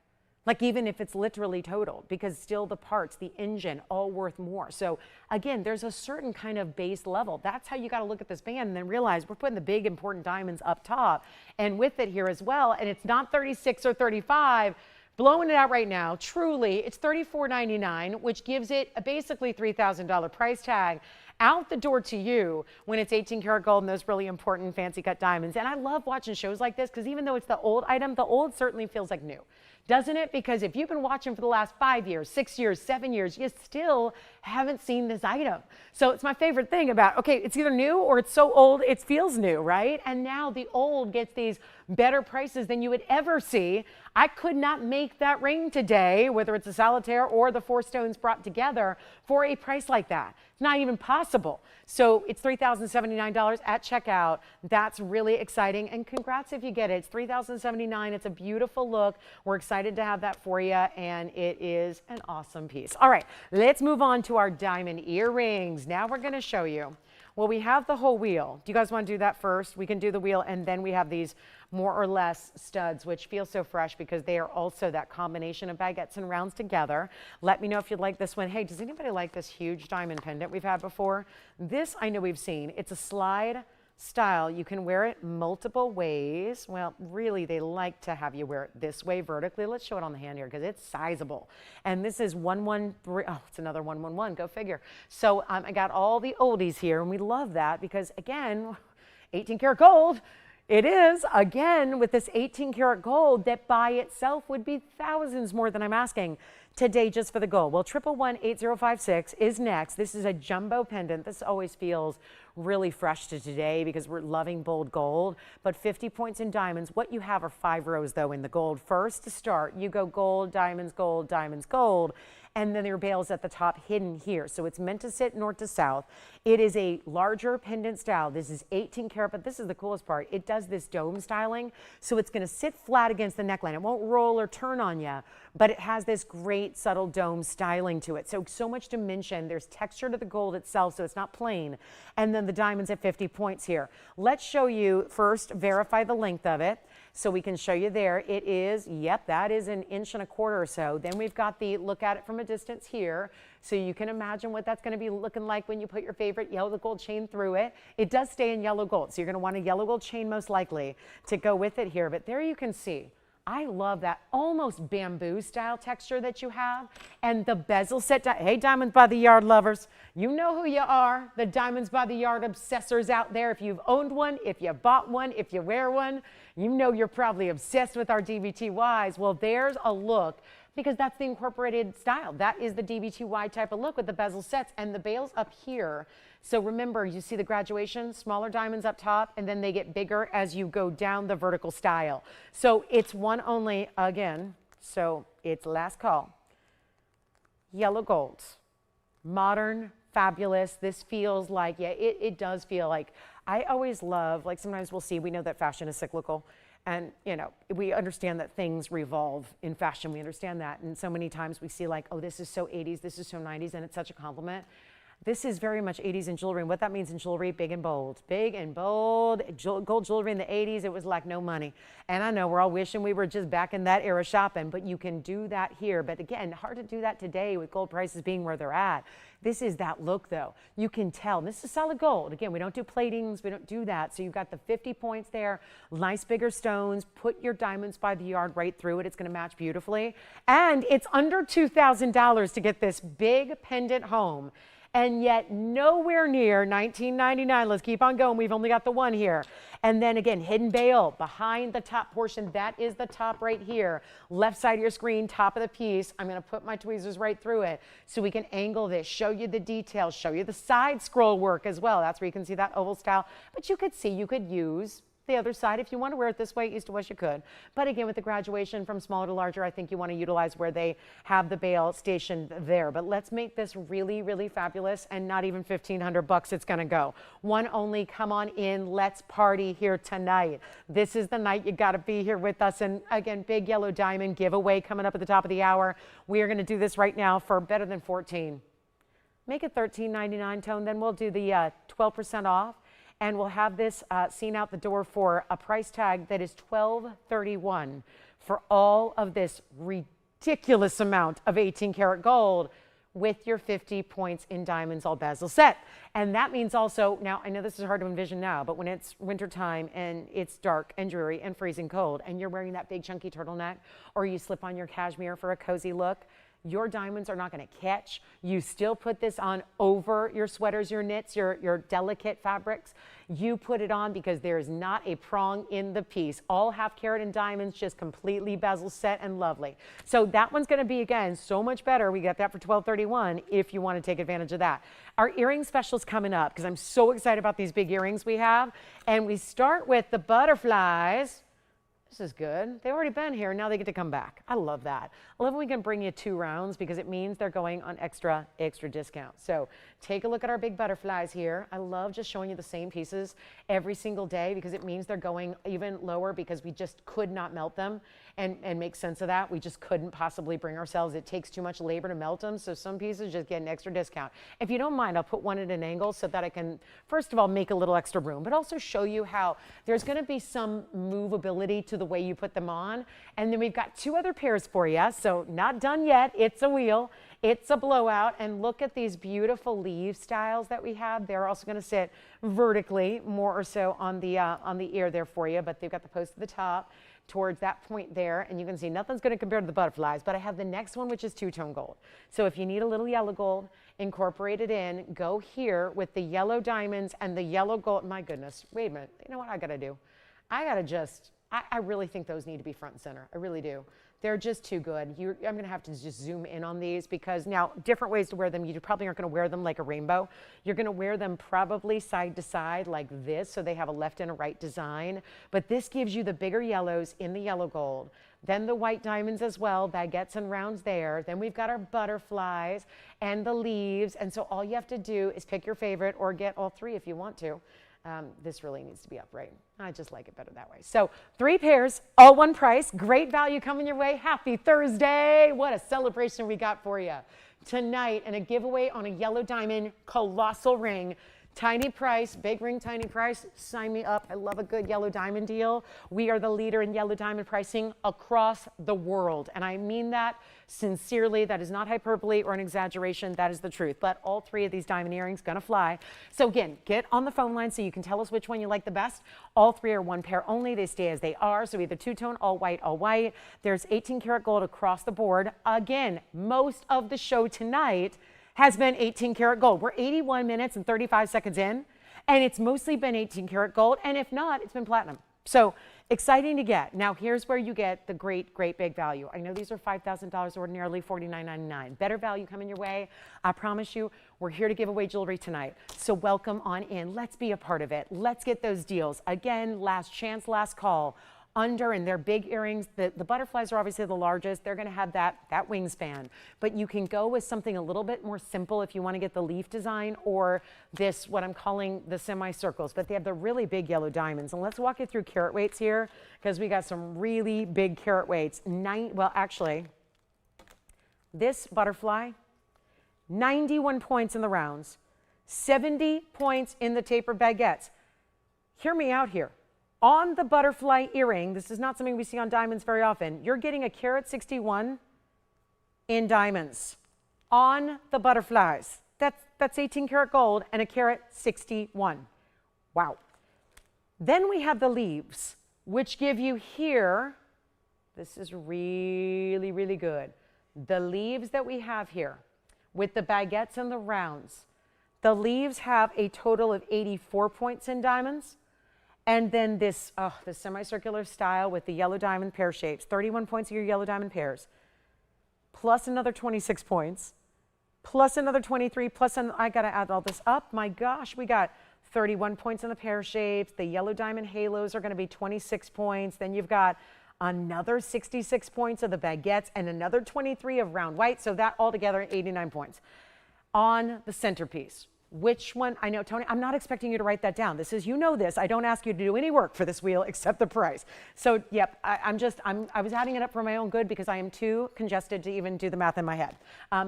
Like even if it's literally totaled, because still the parts, the engine, all worth more. So again, there's a certain kind of base level. That's how you got to look at this band and then realize we're putting the big important diamonds up top and with it here as well. And it's not 36 or 35. Blowing it out right now, truly, it's $34.99, which gives it a basically $3,000 price tag out the door to you when it's 18 karat gold and those really important fancy cut diamonds. And I love watching shows like this because even though it's the old item, the old certainly feels like new. Doesn't it? Because if you've been watching for the last 5 years, 6 years, 7 years, you still haven't seen this item. So it's my favorite thing about, okay, it's either new or it's so old it feels new, right? And now the old gets these better prices than you would ever see. I could not make that ring today, whether it's a solitaire or the 4 stones brought together, for a price like that. It's not even possible. So it's $3,079 at checkout. That's really exciting. And congrats if you get it. It's $3,079. It's a beautiful look. We're excited to have that for you. And it is an awesome piece. All right, let's move on to our diamond earrings. Now we're going to show you. Well, we have the whole wheel. Do you guys want to do that first? We can do the wheel, and then we have these more or less studs, which feel so fresh because they are also that combination of baguettes and rounds together. Let me know if you'd like this one. Hey, does anybody like this huge diamond pendant we've had before? This I know we've seen. It's a slide style. You can wear it multiple ways. Well, really, they like to have you wear it this way vertically. Let's show it on the hand here because it's sizable. And this is 113. Oh, it's another 111. Go figure. So I got all the oldies here, and we love that because, again, 18 karat gold. It is, again, with this 18 karat gold that by itself would be thousands more than I'm asking today just for the gold. Well, 111-8056 is next. This is a jumbo pendant. This always feels really fresh to today because we're loving bold gold, but 50 points in diamonds. What you have are 5 rows though in the gold. First to start, you go gold, diamonds, gold, diamonds, gold. And then your bails at the top hidden here. So it's meant to sit north to south. It is a larger pendant style. This is 18 karat, but this is the coolest part. It does this dome styling. So it's gonna sit flat against the neckline. It won't roll or turn on you, but it has this great subtle dome styling to it. So much dimension. There's texture to the gold itself, so it's not plain. And then the diamonds at 50 points here. Let's show you first, verify the length of it. So we can show you there. It is, yep, that is 1.25 inches or so. Then we've got the look at it from a distance here. So you can imagine what that's gonna be looking like when you put your favorite yellow gold chain through it. It does stay in yellow gold. So you're gonna want a yellow gold chain most likely to go with it here. But there you can see, I love that almost bamboo style texture that you have. And the bezel set, hey, Diamonds by the Yard lovers, you know who you are, the Diamonds by the Yard obsessors out there. If you've owned one, if you bought one, if you wear one, you know you're probably obsessed with our DBTYs. Well, there's a look because that's the incorporated style. That is the DBTY type of look with the bezel sets and the bails up here. So remember, you see the graduation, smaller diamonds up top, and then they get bigger as you go down the vertical style. So it's one only again. So it's last call. Yellow gold, modern, fabulous. This feels like, yeah, it does feel like, I always love, like sometimes we'll see, we know that fashion is cyclical. And, you know, we understand that things revolve in fashion. We understand that. And so many times we see like, oh, this is so 80s, this is so 90s, and it's such a compliment. This is very much 80s in jewelry. And what that means in jewelry, big and bold. Big and bold. Gold jewelry in the 80s, it was like no money. And I know we're all wishing we were just back in that era shopping, but you can do that here. But again, hard to do that today with gold prices being where they're at. This is that look though. You can tell. This is solid gold. Again, we don't do platings. We don't do that. So you've got the 50 points there. Nice bigger stones. Put your Diamonds by the Yard right through it. It's going to match beautifully. And it's under $2,000 to get this big pendant home. and yet nowhere near $19.99. Let's keep on going. We've only got the one here. And then again, hidden bail behind the top portion. That is the top right here. Left side of your screen, top of the piece. I'm going to put my tweezers right through it so we can angle this, show you the details, show you the side scroll work as well. That's where you can see that oval style. But you could see, you could use the other side. If you want to wear it this way, east to west, you could. But again, with the graduation from smaller to larger, I think you want to utilize where they have the bail stationed there. But let's make this really, really fabulous, and not even 1,500 bucks it's going to go. One only. Come on in. Let's party here tonight. This is the night you got to be here with us. And again, big yellow diamond giveaway coming up at the top of the hour. We are going to do this right now for better than 14. Make it $13.99, Tone. Then we'll do the 12% off. And we'll have this seen out the door for a price tag that is $12.31 for all of this ridiculous amount of 18 karat gold with your 50 points in diamonds all bezel set. And that means also, now I know this is hard to envision now, but when it's wintertime and it's dark and dreary and freezing cold and you're wearing that big chunky turtleneck, or you slip on your cashmere for a cozy look, your diamonds are not going to catch. You still put this on over your sweaters, your knits, your delicate fabrics. You put it on because there is not a prong in the piece. All half carat and diamonds, just completely bezel set and lovely. So that one's going to be, again, so much better. We got that for $12.31 if you want to take advantage of that. Our earring special's coming up because I'm so excited about these big earrings we have. And we start with the butterflies. This is good. They've already been here. Now they get to come back. I love that. I love when we can bring you 2 rounds because it means they're going on extra discount. So take a look at our big butterflies here. I love just showing you the same pieces every single day because it means they're going even lower because we just could not melt them and make sense of that. We just couldn't possibly bring ourselves. It takes too much labor to melt them. So some pieces just get an extra discount. If you don't mind, I'll put one at an angle so that I can, first of all, make a little extra room, but also show you how there's going to be some movability to the way you put them on. And then we've got 2 other pairs for you. So not done yet. It's a wheel. It's a blowout. And look at these beautiful leaf styles that we have. They're also going to sit vertically, more or so on the ear there for you. But they've got the post at the top towards that point there. And you can see nothing's going to compare to the butterflies. But I have the next one, which is 2-tone gold. So if you need a little yellow gold, incorporate it in. Go here with the yellow diamonds and the yellow gold. My goodness. Wait a minute. You know what I got to do? I got to just... I really think those need to be front and center. I really do. They're just too good. I'm going to have to just zoom in on these because now different ways to wear them. You probably aren't going to wear them like a rainbow. You're going to wear them probably side to side like this, so they have a left and a right design. But this gives you the bigger yellows in the yellow gold. Then the white diamonds as well, baguettes and rounds there. Then we've got our butterflies and the leaves. And so all you have to do is pick your favorite or get all 3 if you want to. This really needs to be upright. I just like it better that way. So 3 pairs, all one price. Great value coming your way. Happy Thursday. What a celebration we got for you tonight, and a giveaway on a yellow diamond colossal ring. Tiny price, big ring, tiny price. Sign me up. I love a good yellow diamond deal. We are the leader in yellow diamond pricing across the world. And I mean that sincerely. That is not hyperbole or an exaggeration. That is the truth. But all 3 of these diamond earrings gonna fly. So again, get on the phone line so you can tell us which one you like the best. All 3 are 1 pair only. They stay as they are. So either 2-tone, all white, all white. There's 18 karat gold across the board. Again, most of the show tonight has been 18 karat gold. We're 81 minutes and 35 seconds in, and it's mostly been 18 karat gold, and if not, it's been platinum. So exciting to get. Now here's where you get the great big value. I know these are $5,000 ordinarily, $49.99. Better value coming your way. I promise you, we're here to give away jewelry tonight. So welcome on in. Let's be a part of it. Let's get those deals. Again, last chance, last call. Under, and they're big earrings. The butterflies are obviously the largest. They're going to have that wingspan, but you can go with something a little bit more simple if you want to get the leaf design or this, what I'm calling the semicircles, but they have the really big yellow diamonds. And let's walk you through carat weights here because we got some really big carat weights. Well, actually, this butterfly, 91 points in the rounds, 70 points in the tapered baguettes. Hear me out here. On the butterfly earring, this is not something we see on diamonds very often. You're getting a carat 61 in diamonds on the butterflies. That's 18 karat gold and a carat 61. Wow. Then we have the leaves, which give you here, this is really good. The leaves that we have here with the baguettes and the rounds The leaves have a total of 84 points in diamonds. And then this semicircular style with the yellow diamond pear shapes, 31 points of your yellow diamond pairs, plus another 26 points, plus another 23, I got to add all this up. My gosh, we got 31 points in the pear shapes. The yellow diamond halos are going to be 26 points. Then you've got another 66 points of the baguettes and another 23 of round white. So that altogether 89 points. On the centerpiece, which one? I know, Tony, I'm not expecting you to write that down. This is, you know this. I don't ask you to do any work for this wheel except the price. So, yep, I was adding it up for my own good because I am too congested to even do the math in my head.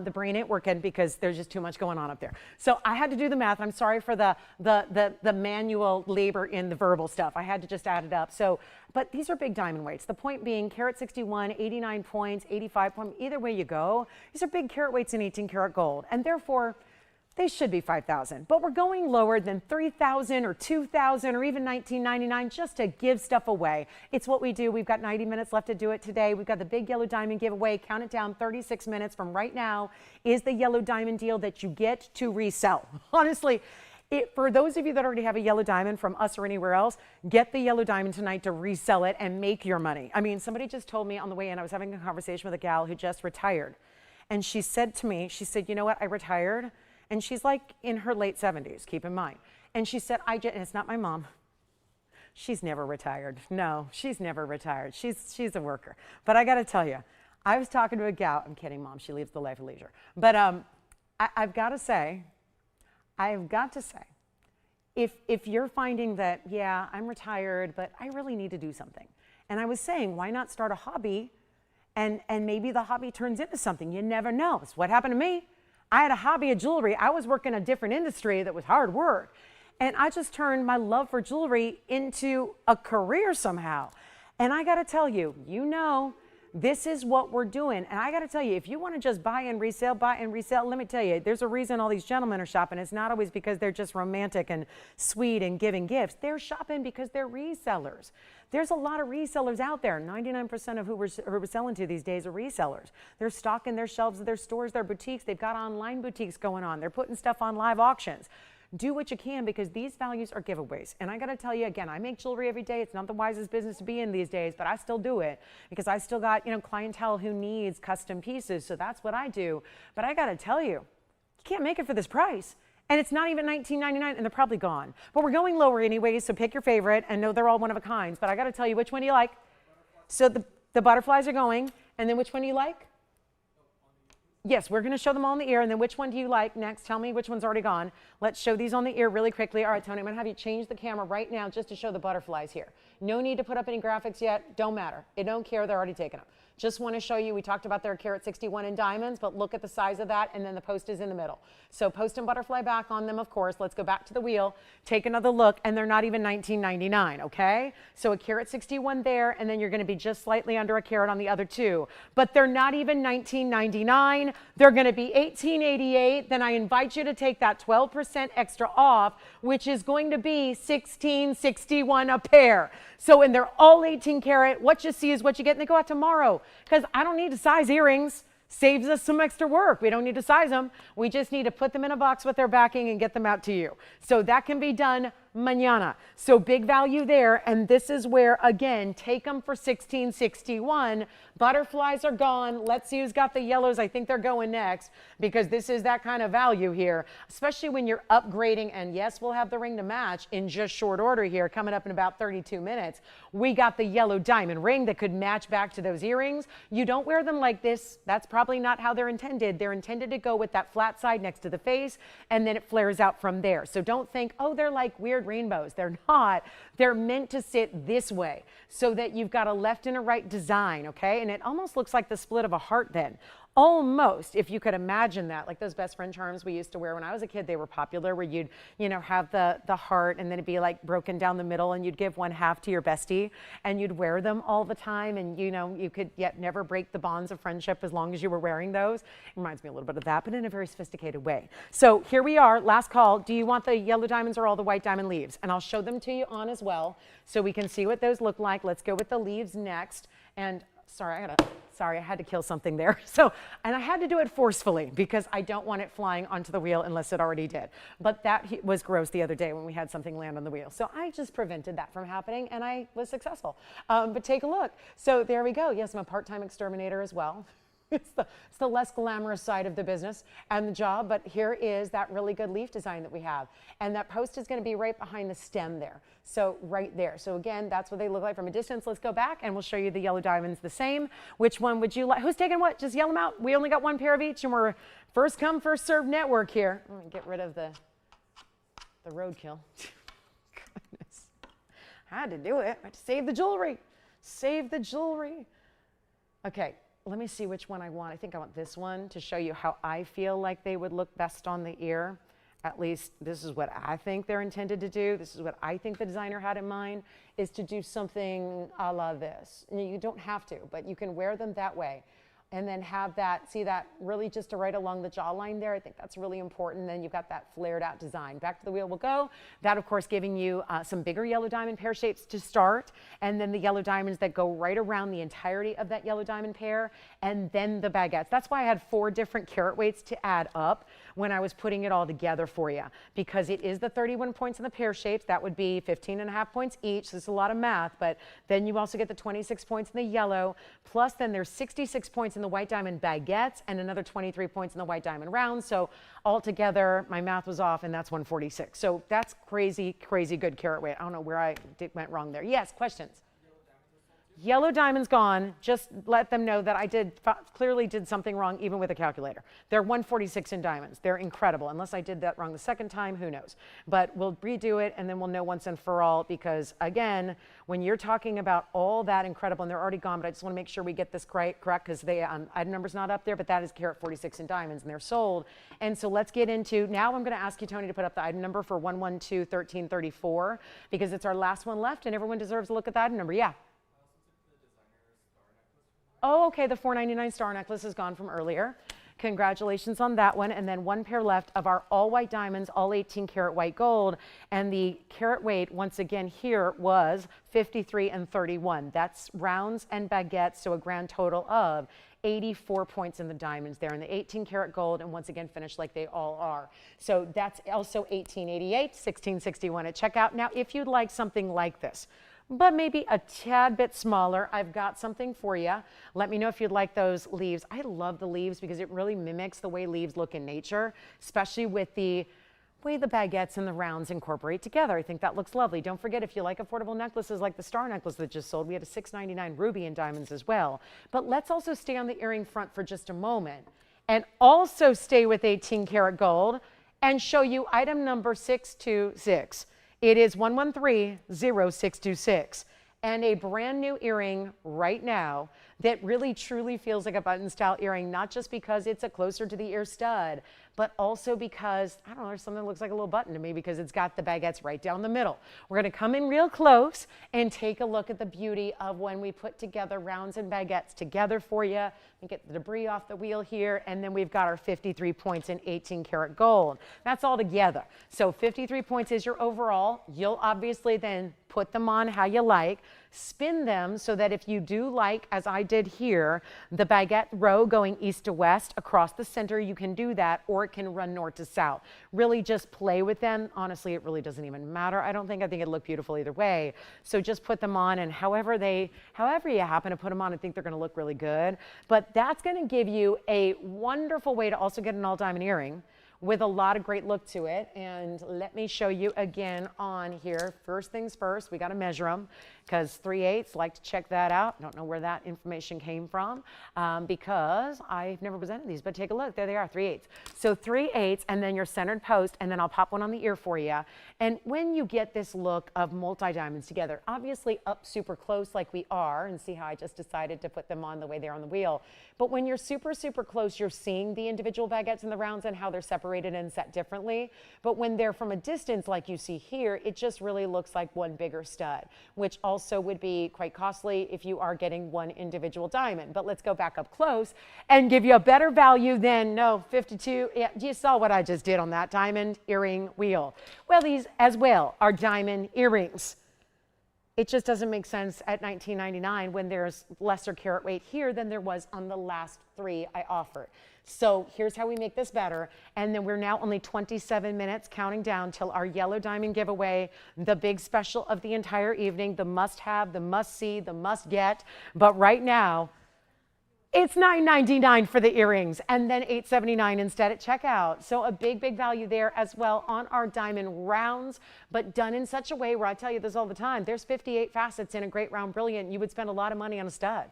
The brain ain't working because there's just too much going on up there. So I had to do the math. I'm sorry for the manual labor in the verbal stuff. I had to just add it up. So, but these are big diamond weights. The point being, carat 61, 89 points, 85 points, either way you go, these are big carat weights in 18 karat gold. And therefore, they should be $5,000, but we're going lower than $3,000 or $2,000 or even $19.99 just to give stuff away. It's what we do. We've got 90 minutes left to do it today. We've got the big yellow diamond giveaway. Count it down, 36 minutes from right now is the yellow diamond deal that you get to resell. Honestly, for those of you that already have a yellow diamond from us or anywhere else, get the yellow diamond tonight to resell it and make your money. I mean, somebody just told me on the way in, I was having a conversation with a gal who just retired. And she said to me, she said, you know what, I retired. And she's like in her late 70s, keep in mind. And she said, and it's not my mom. She's never retired. No, she's never retired. She's a worker. But I got to tell you, I was talking to a gal. I'm kidding, Mom. She leads the life of leisure. But I've got to say, if you're finding that, yeah, I'm retired, but I really need to do something. And I was saying, why not start a hobby and maybe the hobby turns into something? You never know. It's what happened to me. I had a hobby of jewelry. I was working a different industry that was hard work. And I just turned my love for jewelry into a career somehow. And I got to tell you, this is what we're doing. And I got to tell you, if you want to just buy and resell, let me tell you, there's a reason all these gentlemen are shopping. It's not always because they're just romantic and sweet and giving gifts. They're shopping because they're resellers. There's a lot of resellers out there. 99% of who we're selling to these days are resellers. They're stocking their shelves of their stores, their boutiques. They've got online boutiques going on. They're putting stuff on live auctions. Do what you can because these values are giveaways. And I got to tell you again, I make jewelry every day. It's not the wisest business to be in these days, but I still do it because I still got, clientele who needs custom pieces. So that's what I do. But I got to tell you, you can't make it for this price. And it's not even $19.99, and they're probably gone. But we're going lower anyways, so pick your favorite. And no, they're all one of a kind. But I got to tell you, which one do you like? So the butterflies are going. And then which one do you like? Yes, we're going to show them all in the ear. And then which one do you like next? Tell me which one's already gone. Let's show these on the ear really quickly. All right, Tony, I'm going to have you change the camera right now just to show the butterflies here. No need to put up any graphics yet. Don't matter. It don't care. They're already taken up. Just want to show you, we talked about their carat 61 in diamonds, but look at the size of that, and then the post is in the middle. So post and butterfly back on them, of course. Let's go back to the wheel, take another look, and they're not even $19.99, okay? So a carat 61 there, and then you're going to be just slightly under a carat on the other two. But they're not even $19.99. They're going to be $18.88. Then I invite you to take that 12% extra off, which is going to be $16.61 a pair. So, and they're all 18 karat. What you see is what you get, and they go out tomorrow. Because I don't need to size earrings. Saves us some extra work. We don't need to size them. We just need to put them in a box with their backing and get them out to you. So that can be done mañana. So big value there. And this is where, again, take them for $16.61. Butterflies are gone. Let's see who's got the yellows. I think they're going next because this is that kind of value here, especially when you're upgrading. And yes, we'll have the ring to match in just short order here coming up in about 32 minutes. We got the yellow diamond ring that could match back to those earrings. You don't wear them like this. That's probably not how they're intended. They're intended to go with that flat side next to the face, and then it flares out from there. So don't think, oh, they're like weird rainbows. They're not. They're meant to sit this way so that you've got a left and a right design, okay? And it almost looks like the split of a heart then. Almost, if you could imagine that, like those best friend charms we used to wear when I was a kid, they were popular where you'd, have the heart and then it'd be like broken down the middle and you'd give one half to your bestie and you'd wear them all the time and, you could yet never break the bonds of friendship as long as you were wearing those. It reminds me a little bit of that, but in a very sophisticated way. So here we are, last call. Do you want the yellow diamonds or all the white diamond leaves? And I'll show them to you on as well so we can see what those look like. Let's go with the leaves next. And Sorry, I had to kill something there. So, and I had to do it forcefully because I don't want it flying onto the wheel unless it already did. But that was gross the other day when we had something land on the wheel. So I just prevented that from happening and I was successful. But take a look. So there we go. Yes, I'm a part-time exterminator as well. It's the less glamorous side of the business and the job, but here is that really good leaf design that we have. And that post is going to be right behind the stem there. So right there. So again, that's what they look like from a distance. Let's go back and we'll show you the yellow diamonds the same. Which one would you like? Who's taking what? Just yell them out. We only got one pair of each and we're first come, first served network here. I'm going to get rid of the roadkill. Goodness. I had to do it. I had to save the jewelry. Save the jewelry. Okay. Let me see which one I want. I think I want this one to show you how I feel like they would look best on the ear. At least this is what I think they're intended to do. This is what I think the designer had in mind, is to do something a la this. You don't have to, but you can wear them that way. And then have that, see that really just right along the jawline there. I think that's really important. Then you've got that flared out design. Back to the wheel we'll go. That, of course, giving you some bigger yellow diamond pear shapes to start. And then the yellow diamonds that go right around the entirety of that yellow diamond pear. And then the baguettes. That's why I had 4 different carat weights to add up when I was putting it all together for you. Because it is the 31 points in the pear shapes. That would be 15.5 points each. This is a lot of math. But then you also get the 26 points in the yellow. Plus then there's 66 points in the white diamond baguettes and another 23 points in the white diamond rounds. So altogether, my math was off and that's 146. So that's crazy, crazy good carat weight. I don't know where I went wrong there. Yes, questions? Yellow diamond's gone. Just let them know that I clearly did something wrong even with a calculator. They're 146 in diamonds. They're incredible. Unless I did that wrong the second time, who knows? But we'll redo it and then we'll know once and for all, because again, when you're talking about all that incredible, and they're already gone, but I just want to make sure we get this correct because the item number's not up there, but that is carat 46 in diamonds and they're sold. And so let's get into, now I'm going to ask you, Tony, to put up the item number for 112-1334 because it's our last one left and everyone deserves to look at the item number. Yeah. Oh, okay, the $4.99 star necklace is gone from earlier. Congratulations on that one. And then 1 pair left of our all white diamonds, all 18 karat white gold. And the carat weight, once again, here was 53 and 31. That's rounds and baguettes, so a grand total of 84 points in the diamonds there, and the 18 karat gold, and once again finished like they all are. So that's also 1888, 1661 at checkout. Now, if you'd like something like this, but maybe a tad bit smaller, I've got something for you. Let me know if you'd like those leaves. I love the leaves because it really mimics the way leaves look in nature, especially with the way the baguettes and the rounds incorporate together. I think that looks lovely. Don't forget, if you like affordable necklaces like the star necklace that just sold, we had a $6.99 ruby in diamonds as well. But let's also stay on the earring front for just a moment and also stay with 18 karat gold and show you item number 626. It is 113-0626 and a brand new earring right now that really truly feels like a button style earring, not just because it's a closer to the ear stud, but also because, I don't know, there's something that looks like a little button to me because it's got the baguettes right down the middle. We're gonna come in real close and take a look at the beauty of when we put together rounds and baguettes together for you and get the debris off the wheel here. And then we've got our 53 points in 18 karat gold. That's all together. So 53 points is your overall. You'll obviously then put them on how you like, spin them so that if you do like, as I did here, the baguette row going east to west across the center, you can do that, or it can run north to south. Really just play with them. Honestly, it really doesn't even matter. I think it'd look beautiful either way. So just put them on, and however you happen to put them on, I think they're gonna look really good. But that's gonna give you a wonderful way to also get an all diamond earring with a lot of great look to it. And let me show you again on here. First things first, we got to measure them because 3/8, like to check that out. Don't know where that information came from because I've never presented these, but take a look. There they are, 3/8. So 3/8 and then your centered post, and then I'll pop one on the ear for you. And when you get this look of multi-diamonds together, obviously up super close like we are, and see how I just decided to put them on the way they're on the wheel. But when you're super, super close, you're seeing the individual baguettes and the rounds and how they're separated and set differently. But when they're from a distance like you see here, it just really looks like one bigger stud, which also would be quite costly if you are getting one individual diamond. But let's go back up close and give you a better value than 52. Yeah, you saw what I just did on that diamond earring wheel. Well, these as well are diamond earrings. It just doesn't make sense at $19.99 when there's lesser carat weight here than there was on the last 3 I offered. So here's how we make this better. And then we're now only 27 minutes counting down till our yellow diamond giveaway, the big special of the entire evening, the must have, the must see, the must get. But right now, it's $9.99 for the earrings and then $8.79 instead at checkout. So a big, big value there as well on our diamond rounds, but done in such a way where I tell you this all the time, there's 58 facets in a great round brilliant. You would spend a lot of money on a stud.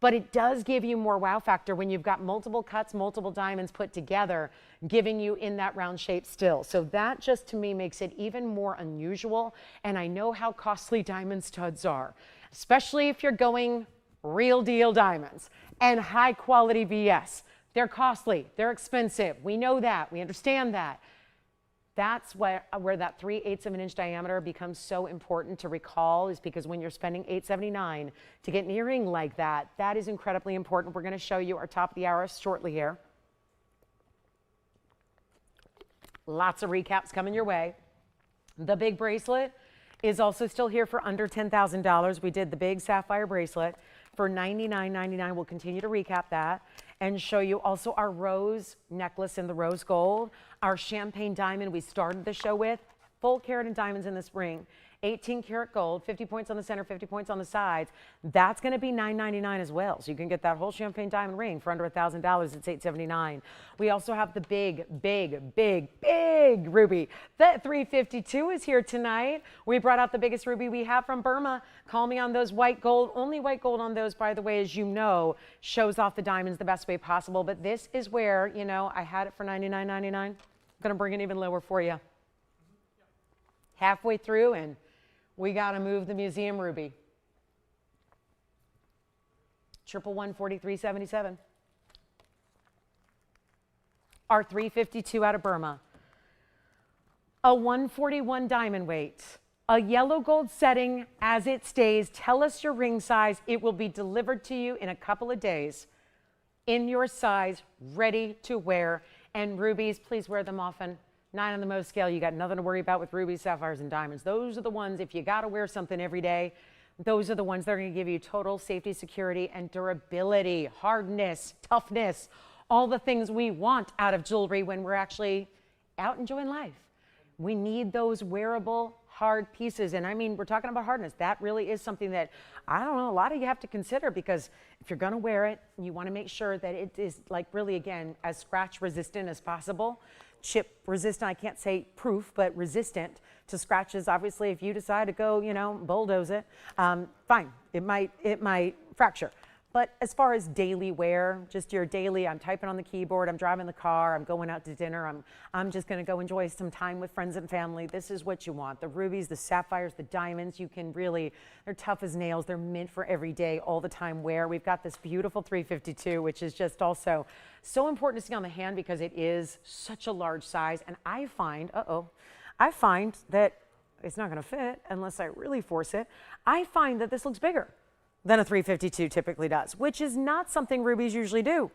But it does give you more wow factor when you've got multiple cuts, multiple diamonds put together, giving you in that round shape still. So that just to me makes it even more unusual. And I know how costly diamond studs are, especially if you're going real deal diamonds and high quality VS. They're costly, they're expensive. We know that, we understand that. That's where that 3/8 of an inch diameter becomes so important to recall, is because when you're spending $8.79 to get an earring like that, that is incredibly important. We're gonna show you our top of the hour shortly here. Lots of recaps coming your way. The big bracelet is also still here for under $10,000. We did the big sapphire bracelet for $99.99. We'll continue to recap that and show you also our rose necklace in the rose gold, our champagne diamond we started the show with, full carat and diamonds in this ring, 18 karat gold, 50 points on the center, 50 points on the sides. That's going to be $9.99 as well. So you can get that whole champagne diamond ring for under $1,000. It's $8.79. We also have the big, big, big, big ruby. That 352 is here tonight. We brought out the biggest ruby we have from Burma. Call me on those white gold. Only white gold on those, by the way, as you know, shows off the diamonds the best way possible. But this is where, you know, I had it for $99.99. I'm going to bring it even lower for you. Halfway through, and we got to move the museum ruby. 111 4377. Our 352 out of Burma. A 141 diamond weight. A yellow gold setting as it stays. Tell us your ring size. It will be delivered to you in a couple of days in your size, ready to wear. And rubies, please wear them often. 9 on the Mohs scale, you got nothing to worry about with rubies, sapphires, and diamonds. Those are the ones, if you got to wear something every day, those are the ones that are going to give you total safety, security, and durability, hardness, toughness, all the things we want out of jewelry when we're actually out enjoying life. We need those wearable, hard pieces. And I mean, we're talking about hardness. That really is something that, I don't know, a lot of you have to consider, because if you're going to wear it, you want to make sure that it is, like, really, again, as scratch resistant as possible. Chip resistant, I can't say proof, but resistant to scratches. Obviously, if you decide to go, you know, bulldoze it, fine, it might fracture. But as far as daily wear, just your daily, I'm typing on the keyboard, I'm driving the car, I'm going out to dinner, I'm just gonna go enjoy some time with friends and family. This is what you want. The rubies, the sapphires, the diamonds, you can really, they're tough as nails. They're meant for every day, all the time wear. We've got this beautiful 352, which is just also so important to see on the hand because it is such a large size. And I find, I find that it's not gonna fit unless I really force it. I find that this looks bigger than a 352 typically does, which is not something rubies usually do.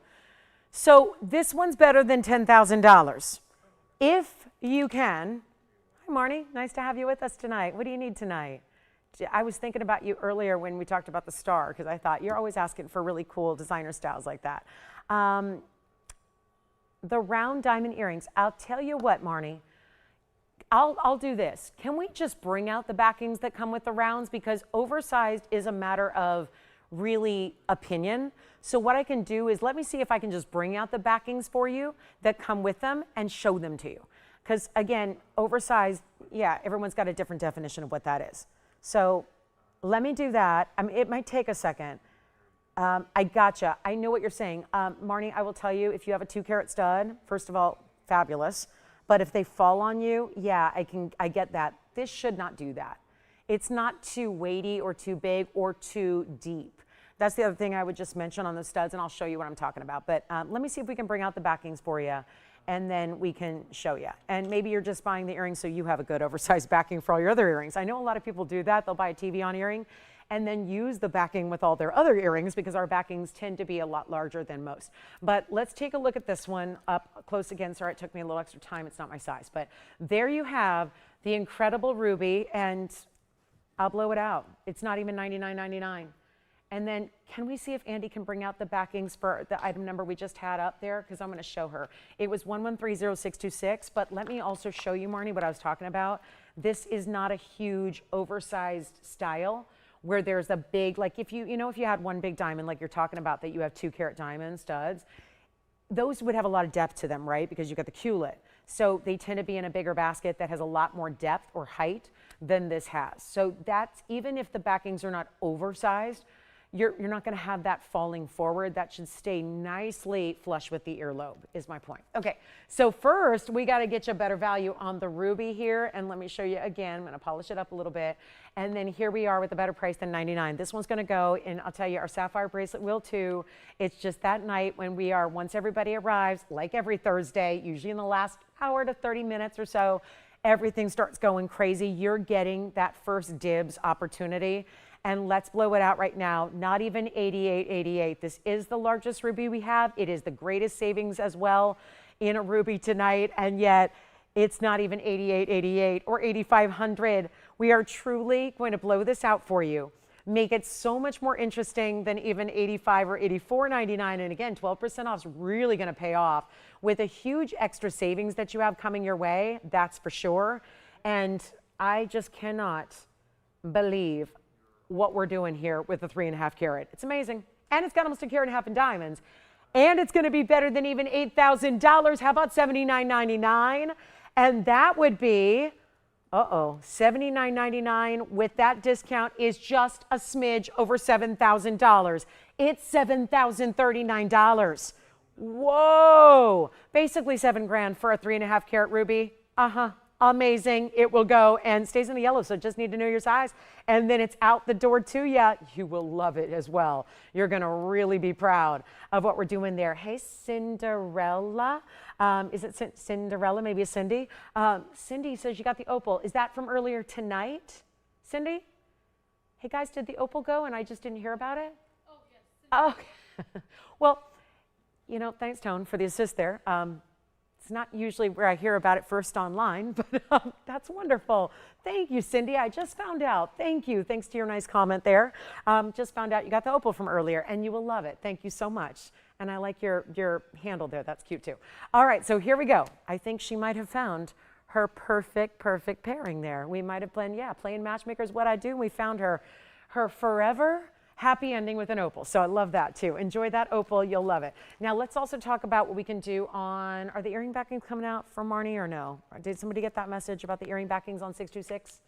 So this one's better than $10,000. If you can, hi Marnie, nice to have you with us tonight. What do you need tonight? I was thinking about you earlier when we talked about the star, because I thought you're always asking for really cool designer styles like that. The round diamond earrings, I'll tell you what, Marnie, I'll do this. Can we just bring out the backings that come with the rounds? Because oversized is a matter of really opinion. So what I can do is, let me see if I can just bring out the backings for you that come with them and show them to you. Because again, oversized, yeah, everyone's got a different definition of what that is. So let me do that. I mean, it might take a second. I gotcha. I know what you're saying. Marnie, I will tell you, if you have a 2-carat stud, first of all, fabulous. But if they fall on you, yeah, I get that. This should not do that. It's not too weighty or too big or too deep. That's the other thing I would just mention on the studs, and I'll show you what I'm talking about. But let me see if we can bring out the backings for you, and then we can show you. And maybe you're just buying the earrings so you have a good oversized backing for all your other earrings. I know a lot of people do that. They'll buy a TVON earring and then use the backing with all their other earrings, because our backings tend to be a lot larger than most. But let's take a look at this one up close again. Sorry, it took me a little extra time. It's not my size. But there you have the incredible ruby. And I'll blow it out. It's not even $99.99. And then can we see if Andy can bring out the backings for the item number we just had up there? Because I'm going to show her. It was 1130-626, but let me also show you, Marnie, what I was talking about. This is not a huge oversized style where there's a big, like if you had one big diamond like you're talking about that you have 2-carat diamond studs, those would have a lot of depth to them, right? Because you got the culet. So they tend to be in a bigger basket that has a lot more depth or height than this has. So that's, even if the backings are not oversized, you're not going to have that falling forward. That should stay nicely flush with the earlobe, is my point. Okay, so first we got to get you a better value on the ruby here, and let me show you again. I'm going to polish it up a little bit, and then here we are with a better price than $99. This one's going to go, and I'll tell you, our sapphire bracelet will too. It's just that night when we are, once everybody arrives, like every Thursday, usually in the last hour to 30 minutes or so, everything starts going crazy. You're getting that first dibs opportunity. And let's blow it out right now. Not even $88.88. This is the largest ruby we have. It is the greatest savings as well in a ruby tonight, and yet it's not even $88.88 or $8,500. We are truly going to blow this out for you. Make it so much more interesting than even $85 or $84.99. And again, 12% off is really going to pay off with a huge extra savings that you have coming your way. That's for sure. And I just cannot believe what we're doing here with the 3.5 carat. It's amazing. And it's got almost 1.5 carat in diamonds. And it's going to be better than even $8,000. How about $79.99? And that would be, $79.99 with that discount is just a smidge over $7,000. It's $7,039. Whoa! Basically $7,000 for a 3.5 carat ruby. Amazing. It will go and stays in the yellow, so just need to know your size. And then it's out the door to you. You will love it as well. You're going to really be proud of what we're doing there. Hey, Cinderella. Is it Cinderella? Maybe it's Cindy. Cindy says you got the opal. Is that from earlier tonight, Cindy? Hey, guys, did the opal go and I just didn't hear about it? Oh, yes. Oh, well, thanks, Tone, for the assist there. It's not usually where I hear about it first online, but that's wonderful. Thank you, Cindy. I just found out. Thank you. Thanks to your nice comment there. Just found out you got the opal from earlier, and you will love it. Thank you so much. And I like your handle there. That's cute, too. All right, so here we go. I think she might have found her perfect pairing there. We might have been, playing matchmaker is what I do. We found her forever happy ending with an opal. So I love that too. Enjoy that opal. You'll love it. Now let's also talk about what we can do on, are the earring backings coming out from Marnie or no? Did somebody get that message about the earring backings on 626?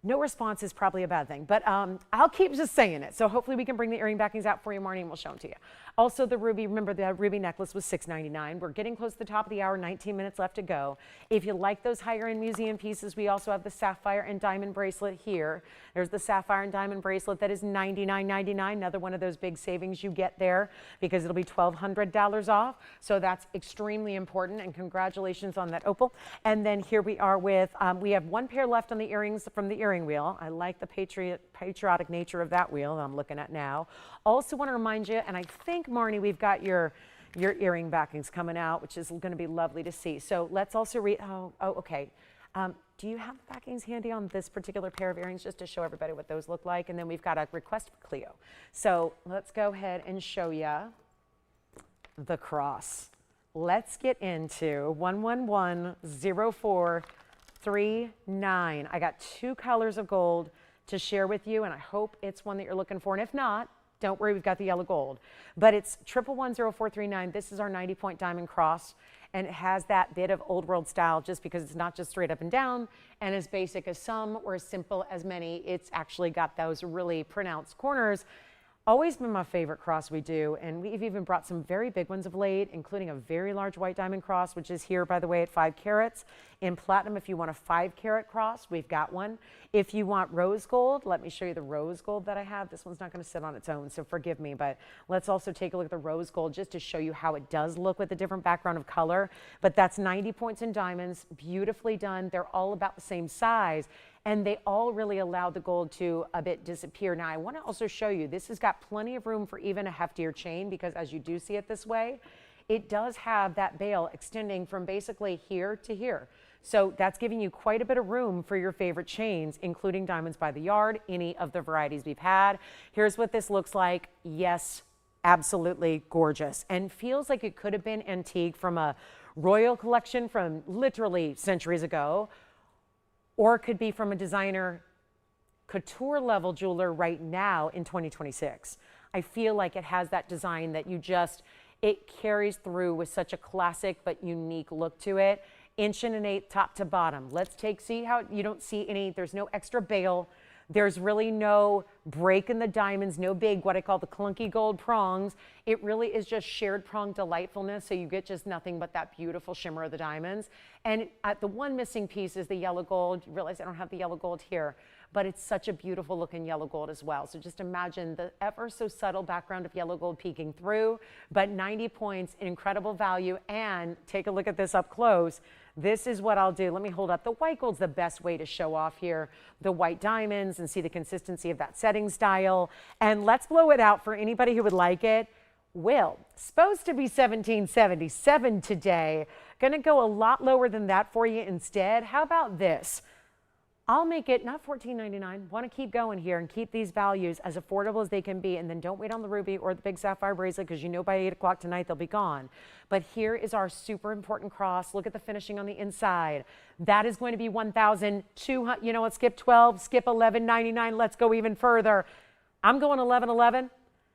No response is probably a bad thing, but I'll keep just saying it. So hopefully we can bring the earring backings out for you, Marnie, and we'll show them to you. Also, the ruby, remember the ruby necklace was $6.99. We're getting close to the top of the hour, 19 minutes left to go. If you like those higher end museum pieces, we also have the sapphire and diamond bracelet here. There's the sapphire and diamond bracelet that is $99.99. Another one of those big savings you get there because it'll be $1,200 off. So that's extremely important, and congratulations on that opal. And then here we are with, we have one pair left on the earrings from the earring wheel. I like the patriotic nature of that wheel that I'm looking at now. Also want to remind you, and I think, Marnie, we've got your earring backings coming out, which is going to be lovely to see. So let's also read, okay. Do you have the backings handy on this particular pair of earrings just to show everybody what those look like? And then we've got a request for Cleo. So let's go ahead and show you the cross. Let's get into 1110439. I got 2 colors of gold to share with you, and I hope it's one that you're looking for. And if not, don't worry, we've got the yellow gold. But it's 1110439. This is our 90-point diamond cross, and it has that bit of old world style just because it's not just straight up and down and as basic as some or as simple as many. It's actually got those really pronounced corners. Always been my favorite cross we do, and we've even brought some very big ones of late, including a very large white diamond cross, which is here, by the way, at 5 carats. In platinum, if you want a 5-carat cross, we've got one. If you want rose gold, let me show you the rose gold that I have. This one's not going to sit on its own, so forgive me, but let's also take a look at the rose gold just to show you how it does look with a different background of color. But that's 90 points in diamonds, beautifully done. They're all about the same size, and they all really allow the gold to a bit disappear. Now, I want to also show you, this has got plenty of room for even a heftier chain, because as you do see it this way, it does have that bail extending from basically here to here. So that's giving you quite a bit of room for your favorite chains, including diamonds by the yard, any of the varieties we've had. Here's what this looks like. Yes, absolutely gorgeous, and feels like it could have been antique from a royal collection from literally centuries ago, or it could be from a designer couture level jeweler right now in 2026. I feel like it has that design that it carries through with such a classic but unique look to it. 1.125" top to bottom. See how you don't see any, there's no extra bail. There's really no break in the diamonds, no big, what I call the clunky gold prongs. It really is just shared prong delightfulness, so you get just nothing but that beautiful shimmer of the diamonds. And the one missing piece is the yellow gold. You realize I don't have the yellow gold here, but it's such a beautiful looking yellow gold as well. So just imagine the ever so subtle background of yellow gold peeking through, but 90 points, incredible value. And take a look at this up close. This is what I'll do. Let me hold up. The white gold's the best way to show off here the white diamonds and see the consistency of that setting style. And let's blow it out for anybody who would like it. Supposed to be 1777 today. Gonna go a lot lower than that for you instead. How about this? I'll make it not $14.99. Want to keep going here and keep these values as affordable as they can be, and then don't wait on the ruby or the big sapphire bracelet, because you know by 8 o'clock tonight they'll be gone. But here is our super important cross. Look at the finishing on the inside. That is going to be $1,200. You know what? Skip 12, skip $11.99. Let's go even further. I'm going $11.11.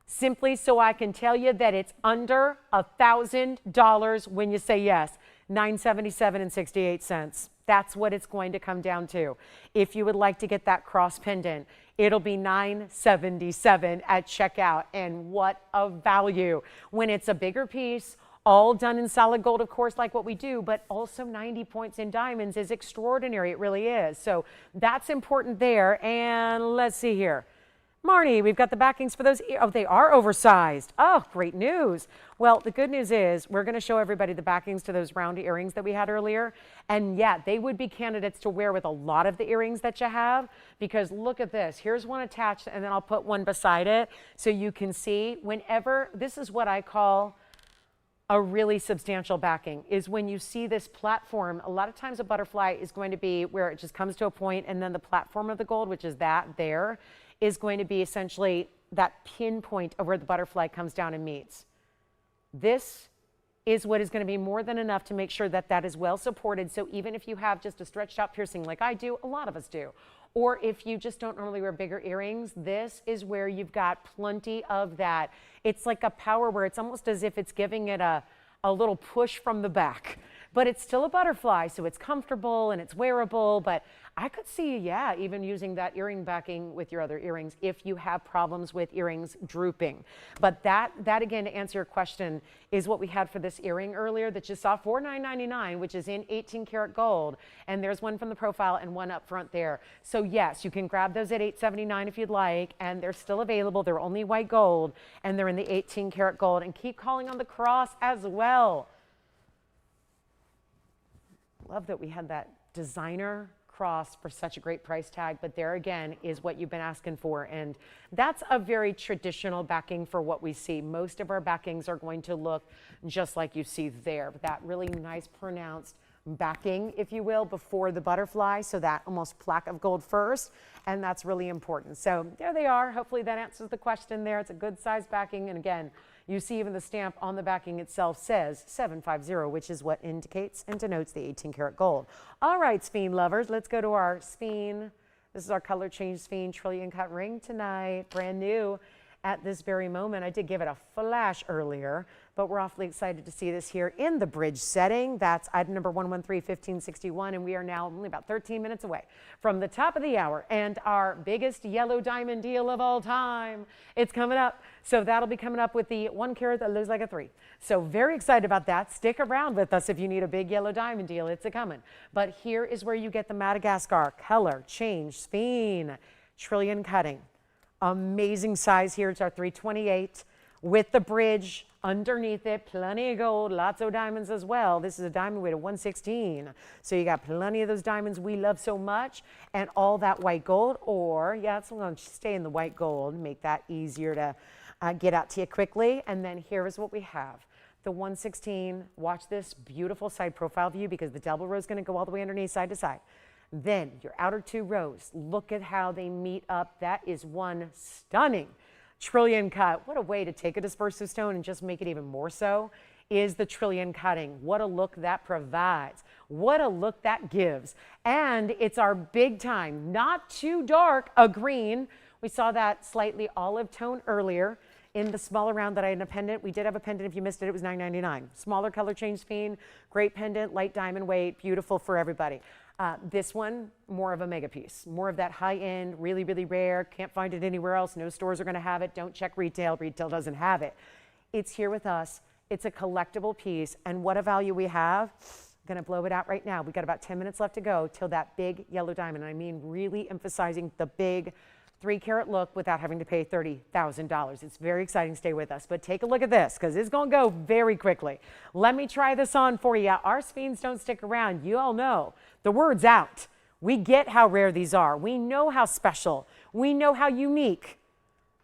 Simply so I can tell you that it's under $1,000 when you say yes. $977.68. That's what it's going to come down to. If you would like to get that cross pendant, it'll be $977 at checkout. And what a value when it's a bigger piece, all done in solid gold, of course, like what we do, but also 90 points in diamonds is extraordinary. It really is. So that's important there. And let's see here. Marnie, we've got the backings for those. Oh, they are oversized. Oh, great news. Well, the good news is we're going to show everybody the backings to those round earrings that we had earlier. And yeah, they would be candidates to wear with a lot of the earrings that you have, because look at this. Here's one attached, and then I'll put one beside it so you can see whenever. This is what I call a really substantial backing, is when you see this platform. A lot of times a butterfly is going to be where it just comes to a point, and then the platform of the gold, which is that there, is going to be essentially that pinpoint of where the butterfly comes down and meets. This is what is going to be more than enough to make sure that that is well supported. So even if you have just a stretched out piercing like I do, a lot of us do, or if you just don't normally wear bigger earrings, this is where you've got plenty of that. It's like a power where it's almost as if it's giving it a little push from the back, but it's still a butterfly, so it's comfortable and it's wearable. But I could see, yeah, even using that earring backing with your other earrings if you have problems with earrings drooping. But that again, to answer your question, is what we had for this earring earlier that you saw, $49.99, which is in 18 karat gold. And there's one from the profile and one up front there. So yes, you can grab those at $879 if you'd like, and they're still available. They're only white gold, and they're in the 18 karat gold. And keep calling on the cross as well. Love that we had that designer cross for such a great price tag, but there again is what you've been asking for, and that's a very traditional backing for what we see. Most of our backings are going to look just like you see there, but that really nice pronounced backing, if you will, before the butterfly, so that almost plaque of gold first, and that's really important. So there they are. Hopefully that answers the question there. It's a good size backing, and again, you see even the stamp on the backing itself says 750, which is what indicates and denotes the 18 karat gold. All right, Sphene lovers, let's go to our Sphene. This is our color change Sphene trillion cut ring tonight, brand new at this very moment. I did give it a flash earlier, but we're awfully excited to see this here in the bridge setting. That's item number 113-1561, and we are now only about 13 minutes away from the top of the hour and our biggest yellow diamond deal of all time. It's coming up. So that'll be coming up with the 1 carat that looks like a 3. So very excited about that. Stick around with us if you need a big yellow diamond deal. It's a coming. But here is where you get the Madagascar color change Sphene trillion cutting. Amazing size here. It's our 328 with the bridge underneath it. Plenty of gold, lots of diamonds as well. This is a diamond weight of 116. So you got plenty of those diamonds we love so much, and all that white gold. Or, yeah, it's going to stay in the white gold, make that easier to get out to you quickly. And then here is what we have. the 116, watch this beautiful side profile view because the double row is going to go all the way underneath side to side. Then your outer 2 rows, look at how they meet up. That is one stunning trillion cut. What a way to take a dispersive stone and just make it even more so is the trillion cutting. What a look that provides. What a look that gives. And it's our big time, not too dark, a green. We saw that slightly olive tone earlier. In the smaller round that I had a pendant, we did have a pendant. If you missed it, it was $9.99. Smaller color change fiend, great pendant, light diamond weight, beautiful for everybody. This one, more of a mega piece, more of that high end, really, really rare. Can't find it anywhere else. No stores are going to have it. Don't check retail. Retail doesn't have it. It's here with us. It's a collectible piece. And what a value we have. I'm going to blow it out right now. We got about 10 minutes left to go till that big yellow diamond. I mean, really emphasizing the big 3-carat look without having to pay $30,000. It's very exciting. Stay with us. But take a look at this because it's going to go very quickly. Let me try this on for you. Our fiends don't stick around. You all know the word's out. We get how rare these are. We know how special. We know how unique.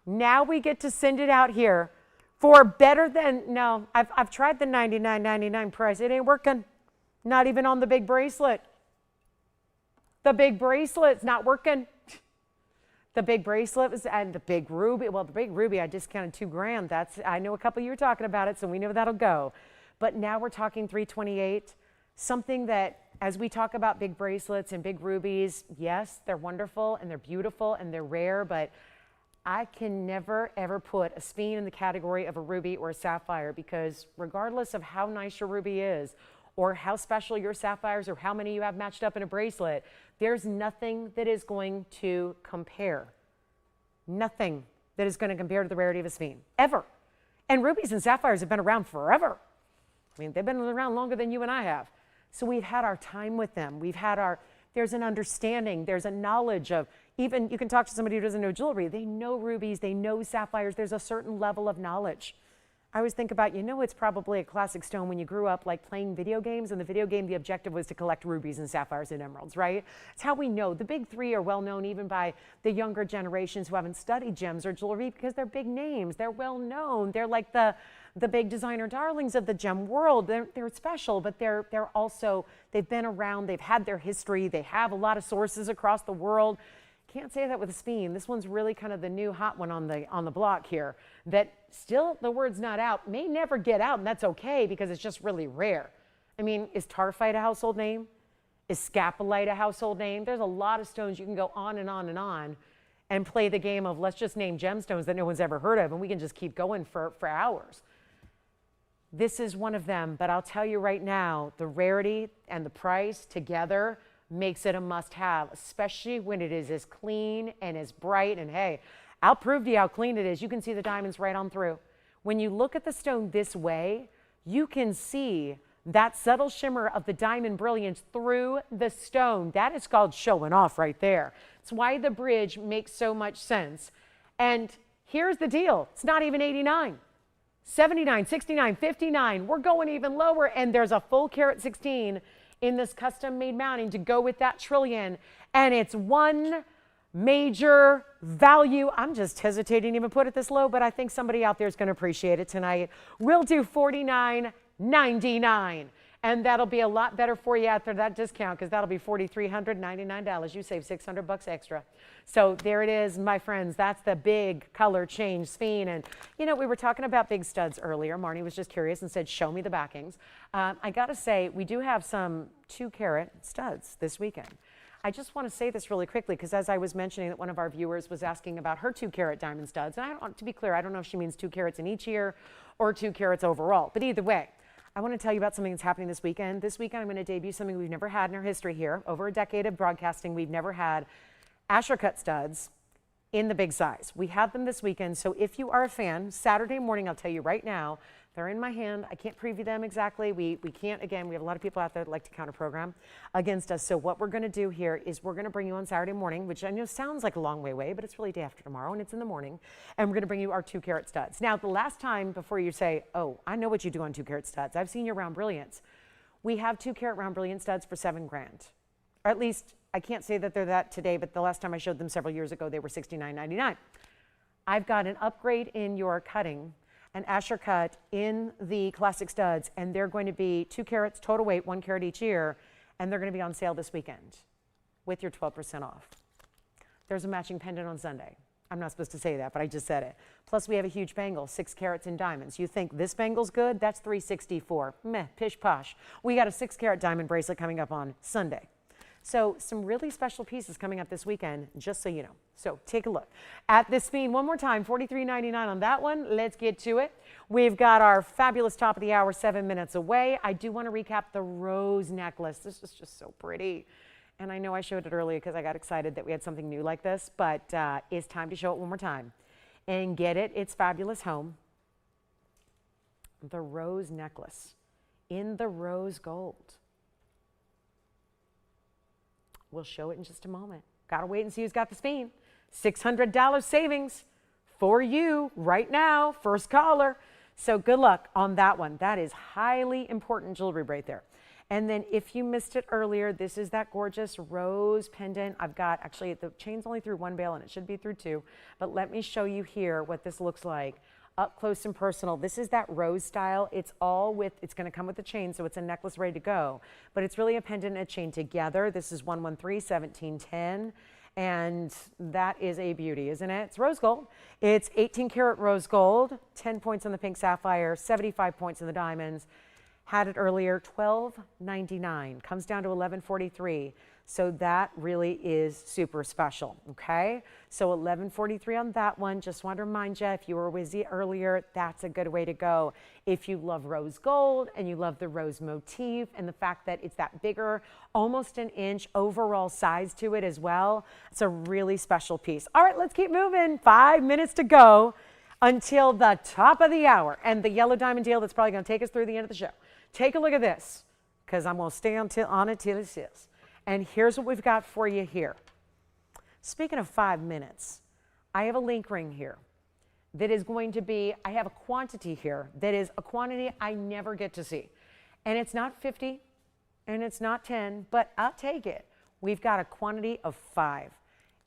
Now we get to send it out here for better than, no, I've tried the $99.99 price. It ain't working. Not even on the big bracelet. The big bracelet's not working. The big bracelet was, and the big ruby. Well, the big ruby, I discounted $2,000. That's, I know a couple of you were talking about it, so we know that'll go. But now we're talking $328. Something that, as we talk about big bracelets and big rubies, yes, they're wonderful and they're beautiful and they're rare, but I can never, ever put a speen in the category of a ruby or a sapphire because regardless of how nice your ruby is or how special your sapphires or how many you have matched up in a bracelet, there's nothing that is going to compare. Nothing that is going to compare to the rarity of a speen, ever. And rubies and sapphires have been around forever. I mean, they've been around longer than you and I have. So we've had our time with them. We've had our, there's an understanding, there's a knowledge of, even you can talk to somebody who doesn't know jewelry. They know rubies, they know sapphires. There's a certain level of knowledge. I always think about, you know, it's probably a classic stone when you grew up like playing video games, and the video game, the objective was to collect rubies and sapphires and emeralds, right? It's how we know. The big 3 are well known even by the younger generations who haven't studied gems or jewelry because they're big names. They're well known. They're like the big designer darlings of the gem world. They're special, but they're also, they've been around, they've had their history, they have a lot of sources across the world. Can't say that with a speen. This one's really kind of the new hot one on the block here that still the word's not out, may never get out, and that's okay because it's just really rare. I mean, is tarphite a household name? Is scapolite a household name? There's a lot of stones you can go on and on and on and play the game of let's just name gemstones that no one's ever heard of, and we can just keep going for hours. This is one of them, but I'll tell you right now, the rarity and the price together makes it a must-have, especially when it is as clean and as bright. And hey, I'll prove to you how clean it is. You can see the diamonds right on through. When you look at the stone this way, you can see that subtle shimmer of the diamond brilliance through the stone. That is called showing off right there. It's why the bridge makes so much sense. And here's the deal. It's not even 89. 79, 69, 59. We're going even lower, and there's a full carat 16 in this custom-made mounting to go with that trillion, and it's one major value. I'm just hesitating to even put it this low, but I think somebody out there is going to appreciate it tonight. We'll do $49.99, and that'll be a lot better for you after that discount because that'll be $4,399. You save $600 extra. So there it is, my friends. That's the big color change speen. And, you know, we were talking about big studs earlier. Marnie was just curious and said, show me the backings. I got to say, we do have some 2-carat studs this weekend. I just want to say this really quickly because as I was mentioning that one of our viewers was asking about her 2-carat diamond studs. And I don't, to be clear, I don't know if she means 2 carats in each ear or 2 carats overall. But either way, I want to tell you about something that's happening this weekend. This weekend, I'm going to debut something we've never had in our history here. Over a decade of broadcasting, we've never had Asher cut studs in the big size. We have them this weekend. So if you are a fan, Saturday morning, I'll tell you right now, they're in my hand. I can't preview them exactly. We can't, again, we have a lot of people out there that like to counter program against us. So what we're going to do here is we're going to bring you on Saturday morning, which I know sounds like a long way away, but it's really day after tomorrow and it's in the morning. And we're going to bring you our 2-carat studs. Now, the last time before you say, oh, I know what you do on 2-carat studs. I've seen your round brilliance. We have 2-carat round brilliant studs for $7,000. Or at least, I can't say that they're that today, but the last time I showed them several years ago, they were $69.99. I've got an upgrade in your cutting. and Asher cut in the classic studs, and they're going to be 2 carats total weight, 1 carat each year, and they're going to be on sale this weekend with your 12% off. There's a matching pendant on Sunday. I'm not supposed to say that, but I just said it. Plus, we have a huge bangle, 6 carats in diamonds. You think this bangle's good? That's $364. Meh, pish posh. We got a 6 carat diamond bracelet coming up on Sunday. So some really special pieces coming up this weekend, just so you know. So take a look at this speed one more time, $43.99 on that one. Let's get to it. We've got our fabulous top of the hour 7 minutes away. I do want to recap the rose necklace. This is just so pretty. And I know I showed it earlier because I got excited that we had something new like this, but it's time to show it one more time and get it. It's fabulous home. The rose necklace in the rose gold. We'll show it in just a moment. Got to wait and see who's got the speed. $600 savings for you right now, first caller. So good luck on that one. That is highly important jewelry right there. And then if you missed it earlier, this is that gorgeous rose pendant. I've got, actually, the chain's only through 1 bail and it should be through 2. But let me show you here what this looks like up close and personal. This is that rose style. It's all with, it's going to come with the chain, so it's a necklace ready to go. But it's really a pendant and a chain together. This is 113-1710. And that is a beauty, isn't it? It's rose gold. It's 18 karat rose gold, 10 points on the pink sapphire, 75 points in the diamonds. Had it earlier, $12.99, comes down to $11.43. So that really is super special, okay? So $11.43 on that one. Just want to remind you, if you were busy earlier, that's a good way to go. If you love rose gold and you love the rose motif and the fact that it's that bigger, almost an inch overall size to it as well, it's a really special piece. All right, let's keep moving. 5 minutes to go until the top of the hour. And the yellow diamond deal that's probably going to take us through the end of the show. Take a look at this, because I'm going to stay on it till it says. And here's what we've got for you here. Speaking of 5 minutes, I have a link ring here that is going to be, I have a quantity here that is a quantity I never get to see. And it's not 50 and it's not 10, but I'll take it. We've got a quantity of 5.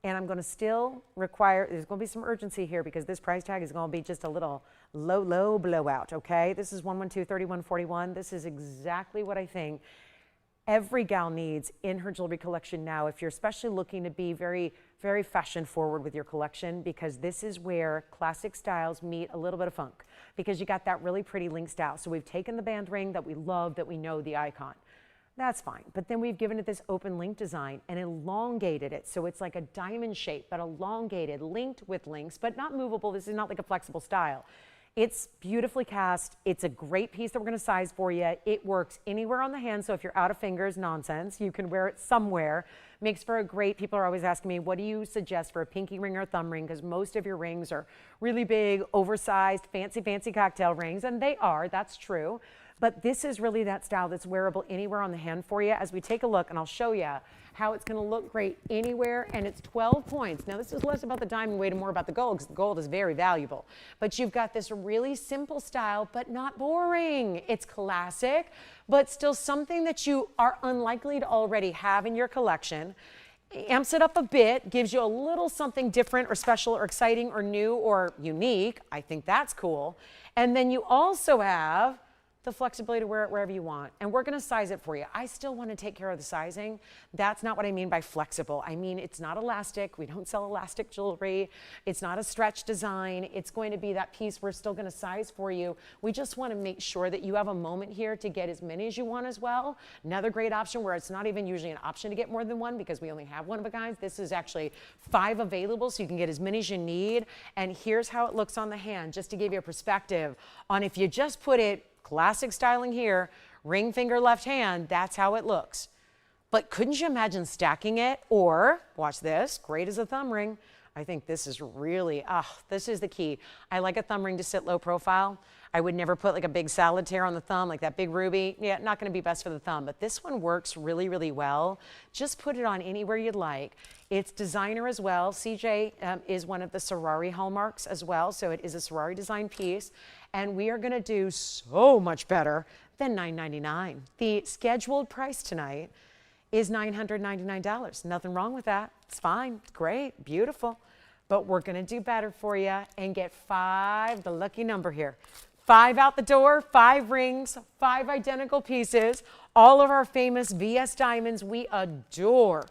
And I'm going to still require, there's going to be some urgency here because this price tag is going to be just a little low blowout, okay? This is 112-3141. This is exactly what I think every gal needs in her jewelry collection now, if you're especially looking to be very, very fashion forward with your collection, because this is where classic styles meet a little bit of funk, because you got that really pretty link style. So we've taken the band ring that we love, that we know the icon. That's fine. But then we've given it this open link design and elongated it. So it's like a diamond shape, but elongated, linked with links, but not movable. This is not like a flexible style. It's beautifully cast. It's a great piece that we're going to size for you. It works anywhere on the hand. So if you're out of fingers, nonsense, you can wear it somewhere. Makes for a great, people are always asking me, what do you suggest for a pinky ring or a thumb ring? Because most of your rings are really big, oversized, fancy cocktail rings. And they are, that's true. But this is really that style that's wearable anywhere on the hand for you. As we take a look, and I'll show you how it's going to look great anywhere, and it's 12 points. Now, this is less about the diamond weight and more about the gold, because the gold is very valuable. But you've got this really simple style, but not boring. It's classic, but still something that you are unlikely to already have in your collection. Amps it up a bit, gives you a little something different or special or exciting or new or unique. I think that's cool. And then you also have the flexibility to wear it wherever you want. And we're going to size it for you. I still want to take care of the sizing. That's not what I mean by flexible. I mean, it's not elastic. We don't sell elastic jewelry. It's not a stretch design. It's going to be that piece we're still going to size for you. We just want to make sure that you have a moment here to get as many as you want as well. Another great option where it's not even usually an option to get more than one because we only have one of a kind. This is actually 5 available, so you can get as many as you need. And here's how it looks on the hand, just to give you a perspective on if you just put it classic styling here, ring finger left hand, that's how it looks. But couldn't you imagine stacking it? Or, watch this, great as a thumb ring. I think this is really, this is the key. I like a thumb ring to sit low profile. I would never put like a big salad tear on the thumb, like that big ruby. Yeah, not going to be best for the thumb, but this one works really, really well. Just put it on anywhere you'd like. It's designer as well. CJ is one of the Ferrari hallmarks as well, so it is a Ferrari design piece. And we are going to do so much better than $9.99. The scheduled price tonight is $999. Nothing wrong with that. It's fine. It's great. Beautiful. but we're going to do better for you and get 5, the lucky number here. 5 out the door, 5 rings, 5 identical pieces, all of our famous VS diamonds we adore.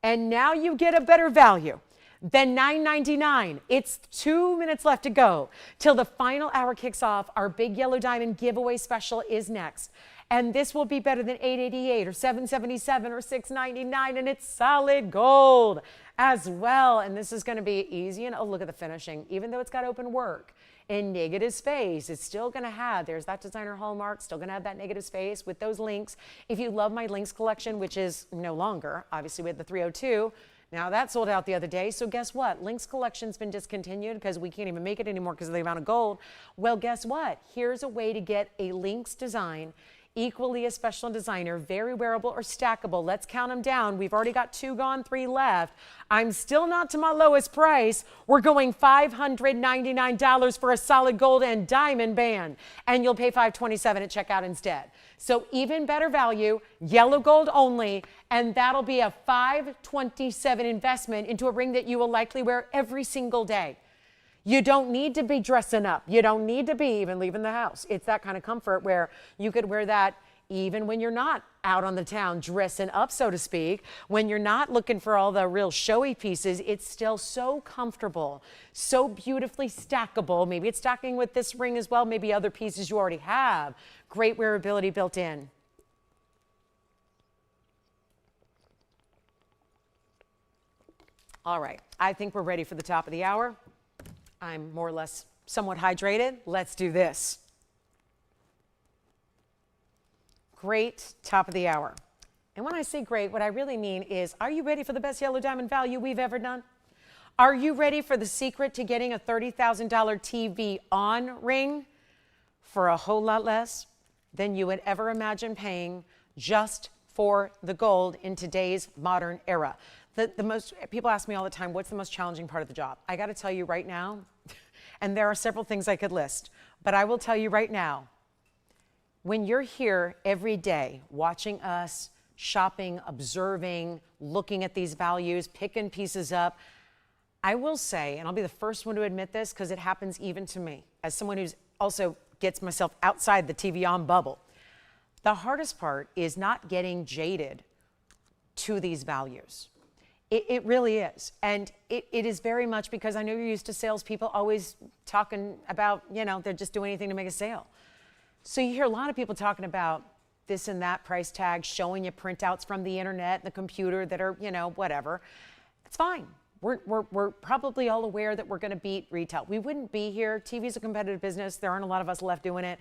And now you get a better value than $9.99. It's 2 minutes left to go till the final hour kicks off. Our big yellow diamond giveaway special is next. And this will be better than $888 or $777 or $699, and it's solid gold as well. And this is going to be easy. And oh, look at the finishing. Even though it's got open work in negative space, it's still going to have, there's that designer hallmark, still going to have that negative space with those links. If you love my links collection, which is no longer, obviously we had the 302, now that sold out the other day. So guess what? Links collection's been discontinued because we can't even make it anymore because of the amount of gold. Well, guess what? Here's a way to get a links design, equally a special designer, very wearable or stackable. Let's count them down. We've already got 2 gone, 3 left. I'm still not to my lowest price. We're going $599 for a solid gold and diamond band, and you'll pay $527 at checkout instead. So even better value, yellow gold only, and that'll be a $527 investment into a ring that you will likely wear every single day. You don't need to be dressing up. You don't need to be even leaving the house. It's that kind of comfort where you could wear that even when you're not out on the town dressing up, so to speak. When you're not looking for all the real showy pieces, it's still so comfortable, so beautifully stackable. Maybe it's stacking with this ring as well, maybe other pieces you already have. Great wearability built in. All right, I think we're ready for the top of the hour. I'm more or less somewhat hydrated. Let's do this. Great top of the hour. And when I say great, what I really mean is, are you ready for the best yellow diamond value we've ever done? Are you ready for the secret to getting a $30,000 TVON ring for a whole lot less than you would ever imagine paying just for the gold in today's modern era? People ask me all the time, what's the most challenging part of the job? I got to tell you right now, and there are several things I could list, but I will tell you right now, when you're here every day watching us, shopping, observing, looking at these values, picking pieces up, I will say, and I'll be the first one to admit this because it happens even to me, as someone who's also gets myself outside the TVON bubble, the hardest part is not getting jaded to these values. It really is. And it is very much because I know you're used to salespeople always talking about, they're just doing anything to make a sale. So you hear a lot of people talking about this and that price tag, showing you printouts from the internet, the computer that are, whatever. It's fine. We're probably all aware that we're going to beat retail. We wouldn't be here. TV's a competitive business. There aren't a lot of us left doing it.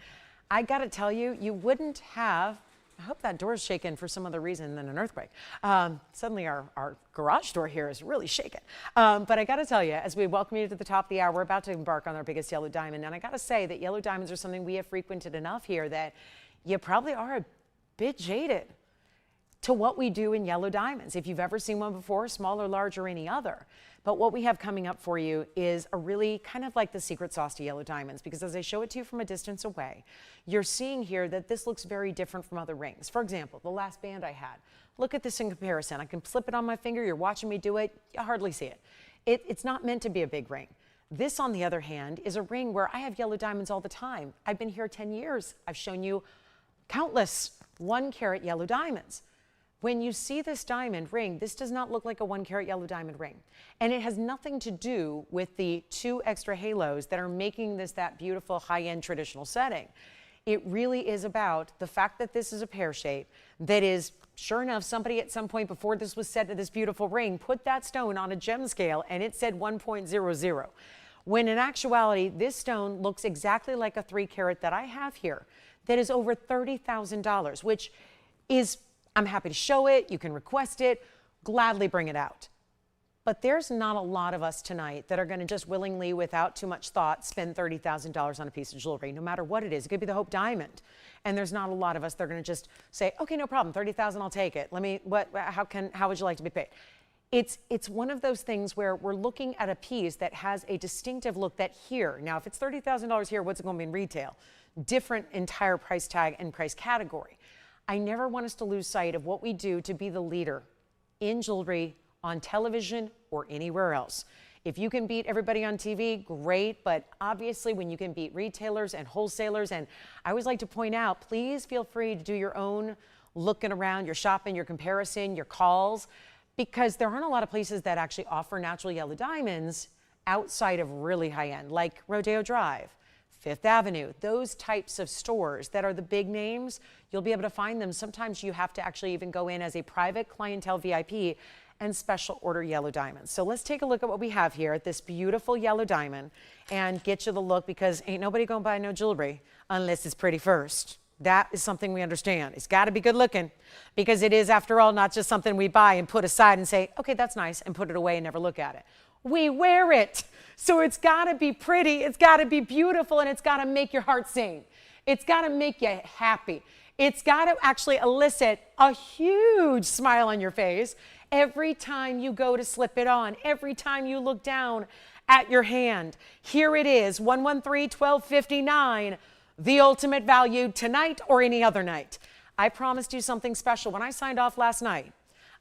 I got to tell you, you wouldn't have, I hope that door's shaking for some other reason than an earthquake. Suddenly our garage door here is really shaking. But I got to tell you, as we welcome you to the top of the hour, we're about to embark on our biggest yellow diamond. And I got to say that yellow diamonds are something we have frequented enough here that you probably are a bit jaded to what we do in yellow diamonds. If you've ever seen one before, small or large or any other. But what we have coming up for you is a really kind of like the secret sauce to yellow diamonds, because as I show it to you from a distance away, you're seeing here that this looks very different from other rings. For example, the last band I had, look at this in comparison. I can slip it on my finger. You're watching me do it. You hardly see it. It's not meant to be a big ring. This, on the other hand, is a ring where I have yellow diamonds all the time. I've been here 10 years. I've shown you countless 1-carat yellow diamonds. When you see this diamond ring, this does not look like a 1-carat yellow diamond ring. And it has nothing to do with the 2 extra halos that are making this that beautiful high-end traditional setting. It really is about the fact that this is a pear shape that is, sure enough, somebody at some point before this was set to this beautiful ring put that stone on a gem scale and it said 1.00. When in actuality, this stone looks exactly like a 3-carat that I have here that is over $30,000, which is, I'm happy to show it, you can request it, gladly bring it out. But there's not a lot of us tonight that are going to just willingly, without too much thought, spend $30,000 on a piece of jewelry, no matter what it is. It could be the Hope Diamond. And there's not a lot of us that are going to just say, okay, no problem, $30,000, I'll take it. How would you like to be paid? It's one of those things where we're looking at a piece that has a distinctive look that here, now if it's $30,000 here, what's it going to be in retail? Different entire price tag and price category. I never want us to lose sight of what we do to be the leader in jewelry, on television, or anywhere else. If you can beat everybody on TV, great. But obviously, when you can beat retailers and wholesalers, and I always like to point out, please feel free to do your own looking around, your shopping, your comparison, your calls, because there aren't a lot of places that actually offer natural yellow diamonds outside of really high end, like Rodeo Drive, Fifth Avenue, those types of stores that are the big names. You'll be able to find them. Sometimes you have to actually even go in as a private clientele VIP and special order yellow diamonds. So let's take a look at what we have here at this beautiful yellow diamond and get you the look, because ain't nobody gonna buy no jewelry unless it's pretty first. That is something we understand. It's got to be good looking, because it is, after all, not just something we buy and put aside and say, okay, that's nice, and put it away and never look at it. We wear it. So it's got to be pretty, it's got to be beautiful, and it's got to make your heart sing. It's got to make you happy. It's got to actually elicit a huge smile on your face every time you go to slip it on, every time you look down at your hand. Here it is, 113-1259. The ultimate value tonight or any other night. I promised you something special. When I signed off last night,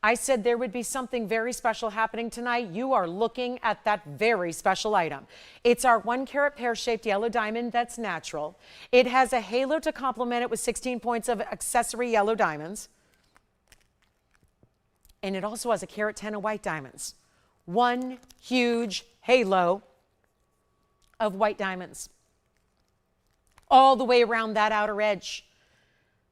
I said there would be something very special happening tonight. You are looking at that very special item. It's our 1 carat pear-shaped yellow diamond that's natural. It has a halo to complement it with 16 points of accessory yellow diamonds. And it also has a carat 10 of white diamonds. One huge halo of white diamonds all the way around that outer edge.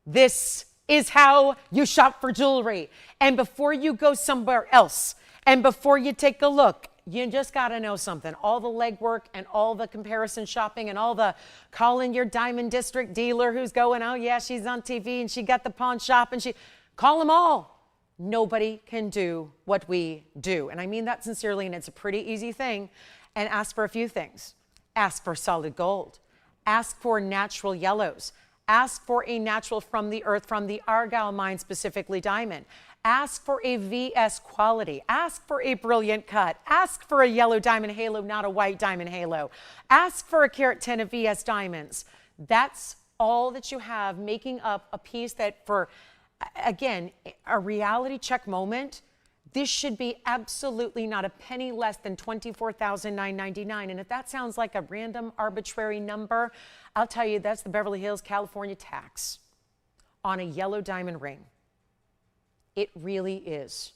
This is how you shop for jewelry. And before you go somewhere else, and before you take a look, you just got to know something. All the legwork and all the comparison shopping and all the calling your diamond district dealer who's going, oh yeah, she's on TV and she got the pawn shop, and call them all. Nobody can do what we do. And I mean that sincerely, and it's a pretty easy thing. And ask for a few things. Ask for solid gold. Ask for natural yellows. Ask for a natural from the earth, from the Argyle mine, specifically diamond. Ask for a VS quality. Ask for a brilliant cut. Ask for a yellow diamond halo, not a white diamond halo. Ask for a carat 10 of VS diamonds. That's all that you have, making up a piece that, for, again, a reality check moment, this should be absolutely not a penny less than $24,999. And if that sounds like a random, arbitrary number, I'll tell you that's the Beverly Hills, California tax on a yellow diamond ring. It really is.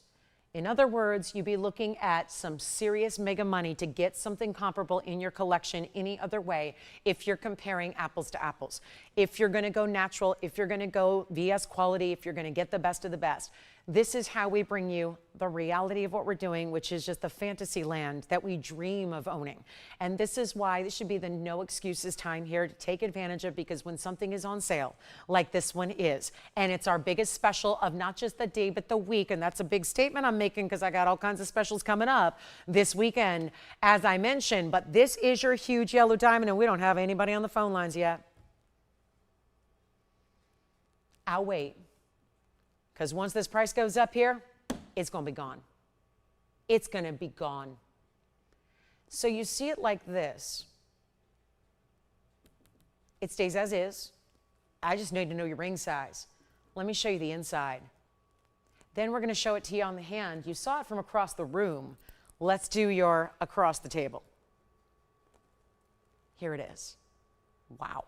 In other words, you'd be looking at some serious mega money to get something comparable in your collection any other way if you're comparing apples to apples. If you're going to go natural, if you're going to go VS quality, if you're going to get the best of the best. This is how we bring you the reality of what we're doing, which is just the fantasy land that we dream of owning. And this is why this should be the no excuses time here to take advantage of, because when something is on sale, like this one is, and it's our biggest special of not just the day, but the week, and that's a big statement I'm making because I got all kinds of specials coming up this weekend, as I mentioned, but this is your huge yellow diamond, and we don't have anybody on the phone lines yet. I'll wait. Because once this price goes up here, it's going to be gone. It's going to be gone. So you see it like this. It stays as is. I just need to know your ring size. Let me show you the inside. Then we're going to show it to you on the hand. You saw it from across the room. Let's do your across the table. Here it is. Wow.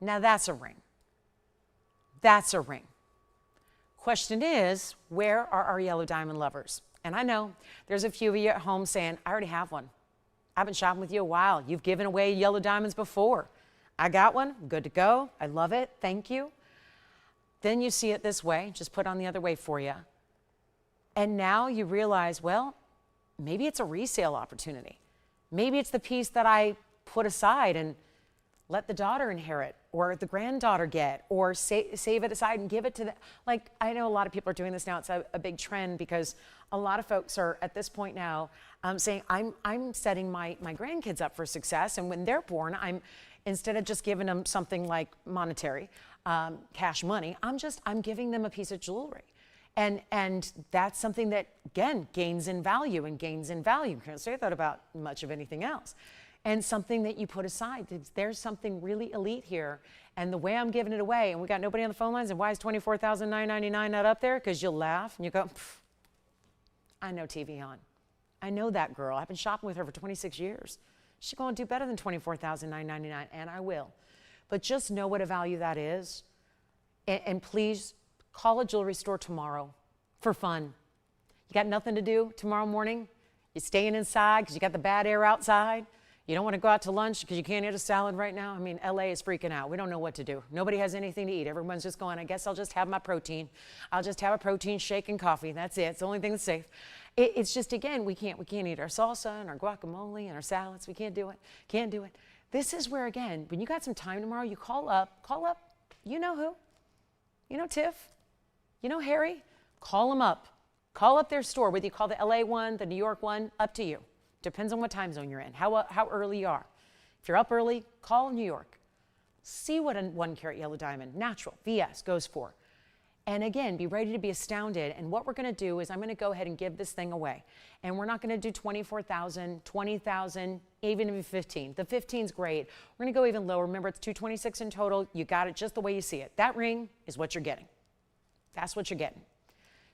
Now that's a ring. That's a ring. Question is, where are our yellow diamond lovers? And I know there's a few of you at home saying, I already have one. I've been shopping with you a while. You've given away yellow diamonds before. I got one, good to go. I love it, thank you. Then you see it this way, just put on the other way for you. And now you realize, well, maybe it's a resale opportunity. Maybe it's the piece that I put aside and let the daughter inherit, or the granddaughter get, or save it aside and give it to the, like, I know a lot of people are doing this now. It's a big trend, because a lot of folks are at this point now saying, I'm setting my grandkids up for success. And when they're born, instead of just giving them something like monetary, cash money, I'm giving them a piece of jewelry. And that's something that, again, gains in value and gains in value. You can't say that about much of anything else. And something that you put aside. There's something really elite here. And the way I'm giving it away, and we got nobody on the phone lines, and why is $24,999 not up there? Because you'll laugh and you go, I know TVON. I know that girl. I've been shopping with her for 26 years. She's going to do better than $24,999, and I will. But just know what a value that is. And please call a jewelry store tomorrow for fun. You got nothing to do tomorrow morning? You're staying inside because you got the bad air outside? You don't want to go out to lunch because you can't eat a salad right now? I mean, LA is freaking out. We don't know what to do. Nobody has anything to eat. Everyone's just going, I guess I'll just have my protein. I'll just have a protein shake and coffee. That's it. It's the only thing that's safe. It's just, again, we can't eat our salsa and our guacamole and our salads. We can't do it. Can't do it. This is where, again, when you got some time tomorrow, you call up. You know who? You know Tiff? You know Harry? Call them up. Call up their store, whether you call the LA one, the New York one, up to you. Depends on what time zone you're in, how early you are. If you're up early, call New York. See what a 1 carat yellow diamond, natural, VS, goes for. And again, be ready to be astounded. And what we're going to do is I'm going to go ahead and give this thing away. And we're not going to do 24,000, 20,000, even 15. The 15's great. We're going to go even lower. Remember, it's 226 in total. You got it just the way you see it. That ring is what you're getting. That's what you're getting.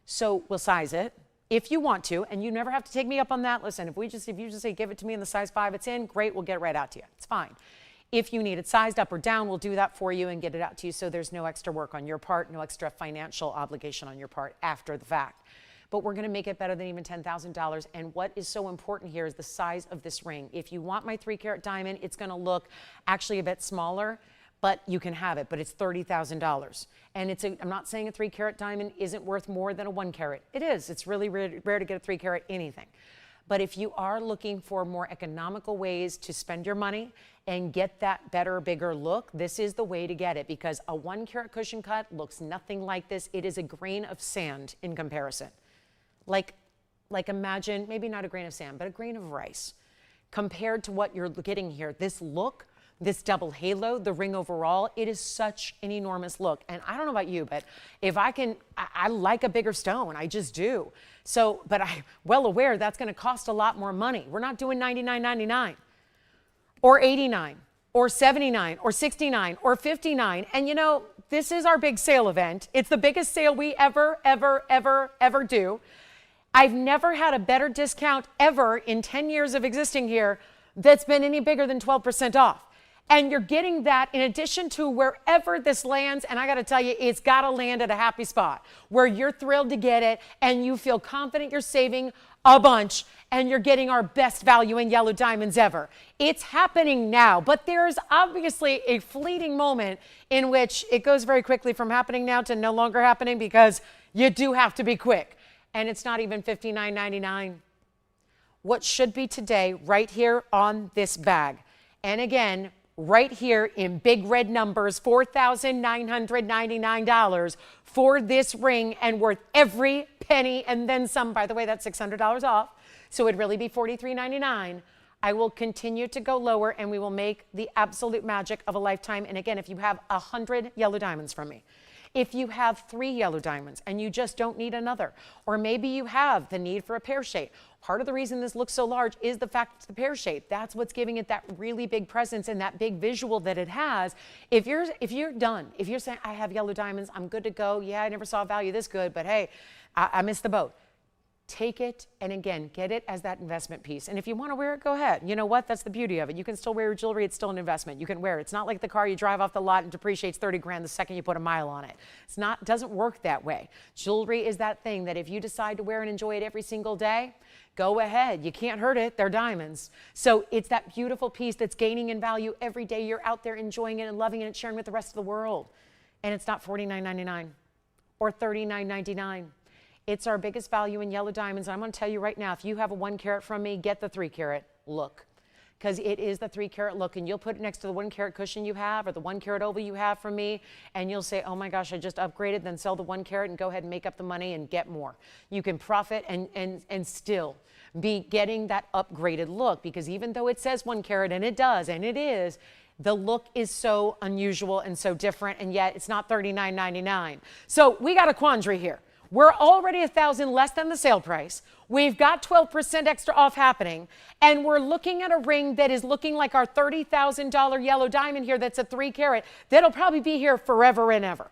So we'll size it if you want to, and you never have to take me up on that. Listen, if you just say give it to me in the size 5 it's in, great, we'll get it right out to you. It's fine. If you need it sized up or down, we'll do that for you and get it out to you so there's no extra work on your part, no extra financial obligation on your part after the fact. But we're going to make it better than even $10,000. And what is so important here is the size of this ring. If you want my 3 carat diamond, it's going to look actually a bit smaller, but you can have it, but it's $30,000. And I'm not saying a 3 carat diamond isn't worth more than a 1 carat. It is. It's really rare to get a 3 carat anything. But if you are looking for more economical ways to spend your money and get that better, bigger look, this is the way to get it, because a 1 carat cushion cut looks nothing like this. It is a grain of sand in comparison. Like imagine, maybe not a grain of sand, but a grain of rice. Compared to what you're getting here, this look, this double halo, the ring overall, it is such an enormous look. And I don't know about you, but if I like a bigger stone, I just do. So, but I'm well aware that's going to cost a lot more money. We're not doing $99.99 or $89 or $79 or $69 or $59. And you know, this is our big sale event. It's the biggest sale we ever do. I've never had a better discount ever in 10 years of existing here that's been any bigger than 12% off. And you're getting that in addition to wherever this lands. And I got to tell you, it's got to land at a happy spot where you're thrilled to get it and you feel confident you're saving a bunch and you're getting our best value in yellow diamonds ever. It's happening now, but there's obviously a fleeting moment in which it goes very quickly from happening now to no longer happening, because you do have to be quick. And it's not even $59.99. What should be today right here on this bag. And again, right here in big red numbers, $4,999 for this ring, and worth every penny and then some. By the way, that's $600 off. So it'd really be $43.99. I will continue to go lower, and we will make the absolute magic of a lifetime. And again, if you have 100 yellow diamonds from me, if you have 3 yellow diamonds and you just don't need another, or maybe you have the need for a pear shape. Part of the reason this looks so large is the fact it's the pear shape. That's what's giving it that really big presence and that big visual that it has. If you're done, if you're saying, I have yellow diamonds, I'm good to go. Yeah, I never saw value this good, but hey, I missed the boat. Take it, and again, get it as that investment piece. And if you want to wear it, go ahead. You know what? That's the beauty of it. You can still wear your jewelry. It's still an investment. You can wear it. It's not like the car you drive off the lot and depreciates 30 grand the second you put a mile on it. Doesn't work that way. Jewelry is that thing that if you decide to wear and enjoy it every single day, go ahead. You can't hurt it. They're diamonds. So it's that beautiful piece that's gaining in value every day. You're out there enjoying it and loving it and sharing with the rest of the world. And it's not $49.99 or $39.99. It's our biggest value in yellow diamonds. I'm going to tell you right now, if you have a 1 carat from me, get the 3 carat look, because it is the 3 carat look. And you'll put it next to the 1 carat cushion you have or the 1 carat oval you have from me, and you'll say, oh my gosh, I just upgraded. Then sell the 1 carat and go ahead and make up the money and get more. You can profit and still be getting that upgraded look, because even though it says 1 carat, and it does, and it is, the look is so unusual and so different, and yet it's not $39.99. So we got a quandary here. We're already $1,000 less than the sale price. We've got 12% extra off happening, and we're looking at a ring that is looking like our $30,000 yellow diamond here that's a 3 carat that'll probably be here forever and ever.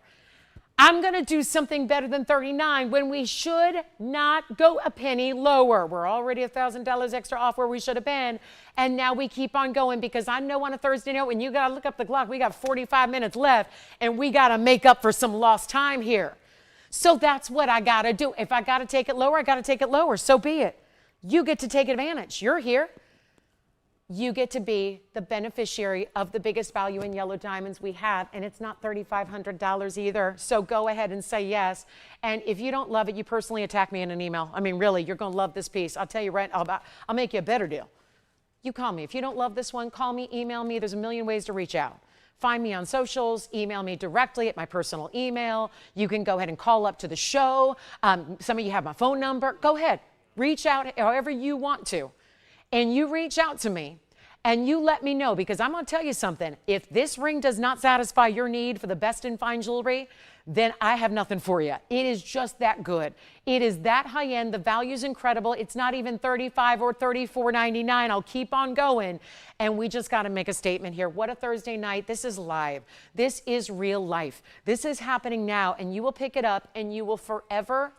I'm going to do something better than $39 when we should not go a penny lower. We're already $1,000 extra off where we should have been. And now we keep on going because I know on a Thursday night when you got to look up the clock, we got 45 minutes left and we got to make up for some lost time here. So that's what I got to do. If I got to take it lower, I got to take it lower. So be it. You get to take advantage. You're here. You get to be the beneficiary of the biggest value in yellow diamonds we have, and it's not $3,500 either. So go ahead and say yes. And if you don't love it, you personally attack me in an email. I mean, really, you're going to love this piece. I'll tell you right, I'll make you a better deal. You call me. If you don't love this one, call me, email me. There's a million ways to reach out. Find me on socials, email me directly at my personal email. You can go ahead and call up to the show. Some of you have my phone number. Go ahead, reach out however you want to. And you reach out to me and you let me know, because I'm going to tell you something. If this ring does not satisfy your need for the best in fine jewelry, then I have nothing for you. It is just that good. It is that high end. The value is incredible. It's not even $35 or $34.99. I'll keep on going. And we just got to make a statement here. What a Thursday night. This is live. This is real life. This is happening now, and you will pick it up and you will forever,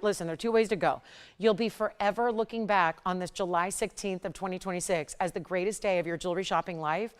listen, there are two ways to go. You'll be forever looking back on this July 16th of 2026 as the greatest day of your jewelry shopping life.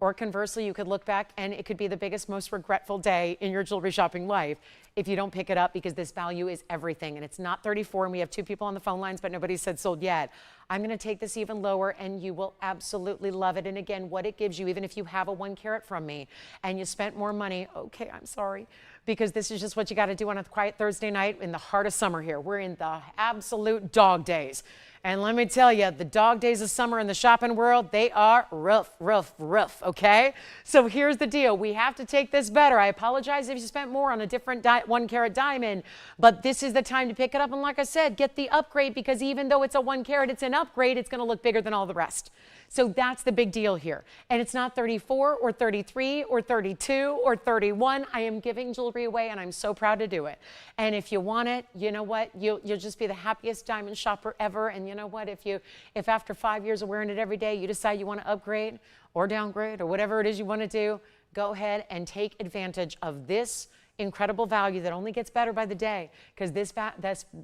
Or conversely, you could look back and it could be the biggest, most regretful day in your jewelry shopping life if you don't pick it up, because this value is everything. And it's not 34, and we have 2 people on the phone lines, but nobody said sold yet. I'm going to take this even lower, and you will absolutely love it. And again, what it gives you, even if you have a 1 carat from me and you spent more money, okay, I'm sorry, because this is just what you got to do on a quiet Thursday night in the heart of summer here. We're in the absolute dog days. And let me tell you, the dog days of summer in the shopping world, they are rough, okay? So here's the deal. We have to take this better. I apologize if you spent more on a different 1 carat diamond, but this is the time to pick it up. And like I said, get the upgrade, because even though it's a 1 carat, it's an upgrade. It's going to look bigger than all the rest. So that's the big deal here. And it's not 34 or 33 or 32 or 31. I am giving jewelry away, and I'm so proud to do it. And if you want it, you know what? You'll just be the happiest diamond shopper ever. And you know what? If after 5 years of wearing it every day, you decide you want to upgrade or downgrade or whatever it is you want to do, go ahead and take advantage of this incredible value that only gets better by the day, because this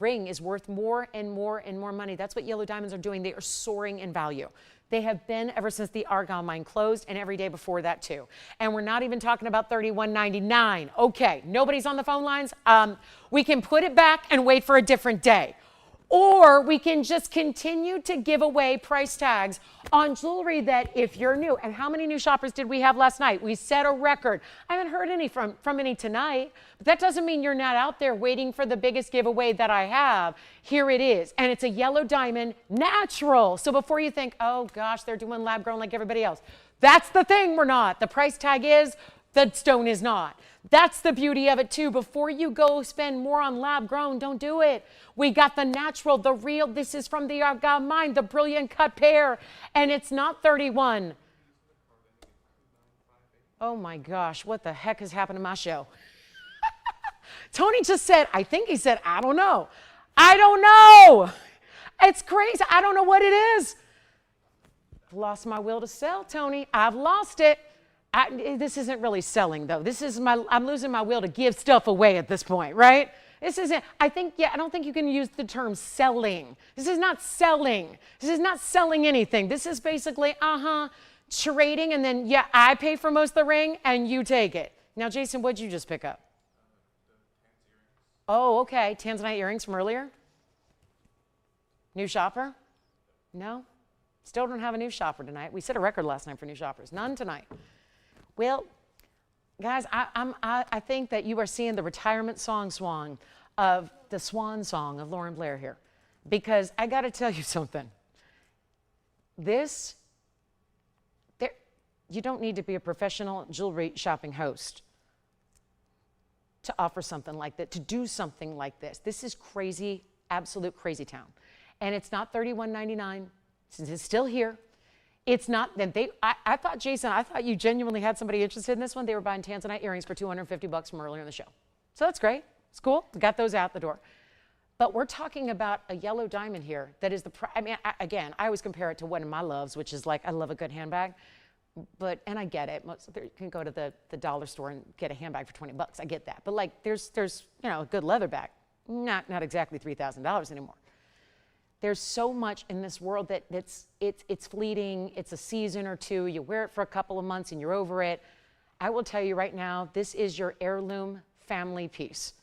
ring is worth more and more and more money. That's what yellow diamonds are doing. They are soaring in value. They have been ever since the Argyle mine closed, and every day before that too. And we're not even talking about $31.99. Okay, nobody's on the phone lines. We can put it back and wait for a different day. Or we can just continue to give away price tags on jewelry that, if you're new, and how many new shoppers did we have last night? We set a record. I haven't heard any from any tonight, but that doesn't mean you're not out there waiting for the biggest giveaway that I have. Here it is, and it's a yellow diamond natural. So before you think, oh gosh, they're doing lab grown like everybody else, that's the thing, we're not. The price tag is, the stone is not. That's the beauty of it too. Before you go spend more on lab grown, don't do it. We got the natural, the real. This is from the Argyle mine, the brilliant cut pair, and it's not 31. Oh my gosh, what the heck has happened to my show? Tony just said, I think he said, I don't know. I don't know. It's crazy. I don't know what it is. I've lost my will to sell, Tony. I've lost it. This isn't really selling, though. I'm losing my will to give stuff away at this point, right? This isn't, I don't think you can use the term selling. This is not selling. This is not selling anything. This is basically, trading, and then, I pay for most of the ring, and you take it. Now, Jason, what'd you just pick up? Oh, okay. Tanzanite earrings from earlier? New shopper? No? Still don't have a new shopper tonight. We set a record last night for new shoppers. None tonight. Well, guys, I think that you are seeing the retirement swan of the swan song of Lauren Blair here, because I got to tell you something. You don't need to be a professional jewelry shopping host to offer something like that, to do something like this. This is crazy, absolute crazy town. And it's not $31.99. It's still here. It's not that I thought, Jason, I thought you genuinely had somebody interested in this one. They were buying Tanzanite earrings for $250 from earlier in the show. So that's great. It's cool. Got those out the door. But we're talking about a yellow diamond here that is again, I always compare it to one of my loves, which is like, I love a good handbag. but, and I get it. You can go to the dollar store and get a handbag for 20 bucks. I get that. But like there's a good leather bag, not exactly $3,000 anymore. There's so much in this world that it's fleeting. It's a season or two. You wear it for a couple of months and you're over it. I will tell you right now, this is your heirloom family piece.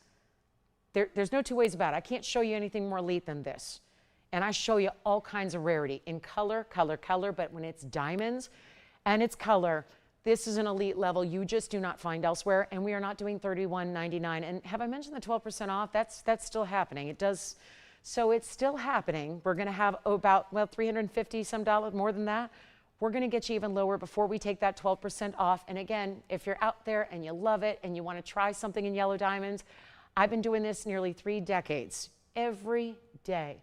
There's no two ways about it. I can't show you anything more elite than this. And I show you all kinds of rarity in color, but when it's diamonds and it's color, this is an elite level you just do not find elsewhere. And we are not doing $31.99. And have I mentioned the 12% off? That's still happening. It does. So it's still happening. We're going to have about, well, $350 some dollars more than that. We're going to get you even lower before we take that 12% off. And again, if you're out there and you love it and you want to try something in yellow diamonds, I've been doing this nearly 3 decades, every day.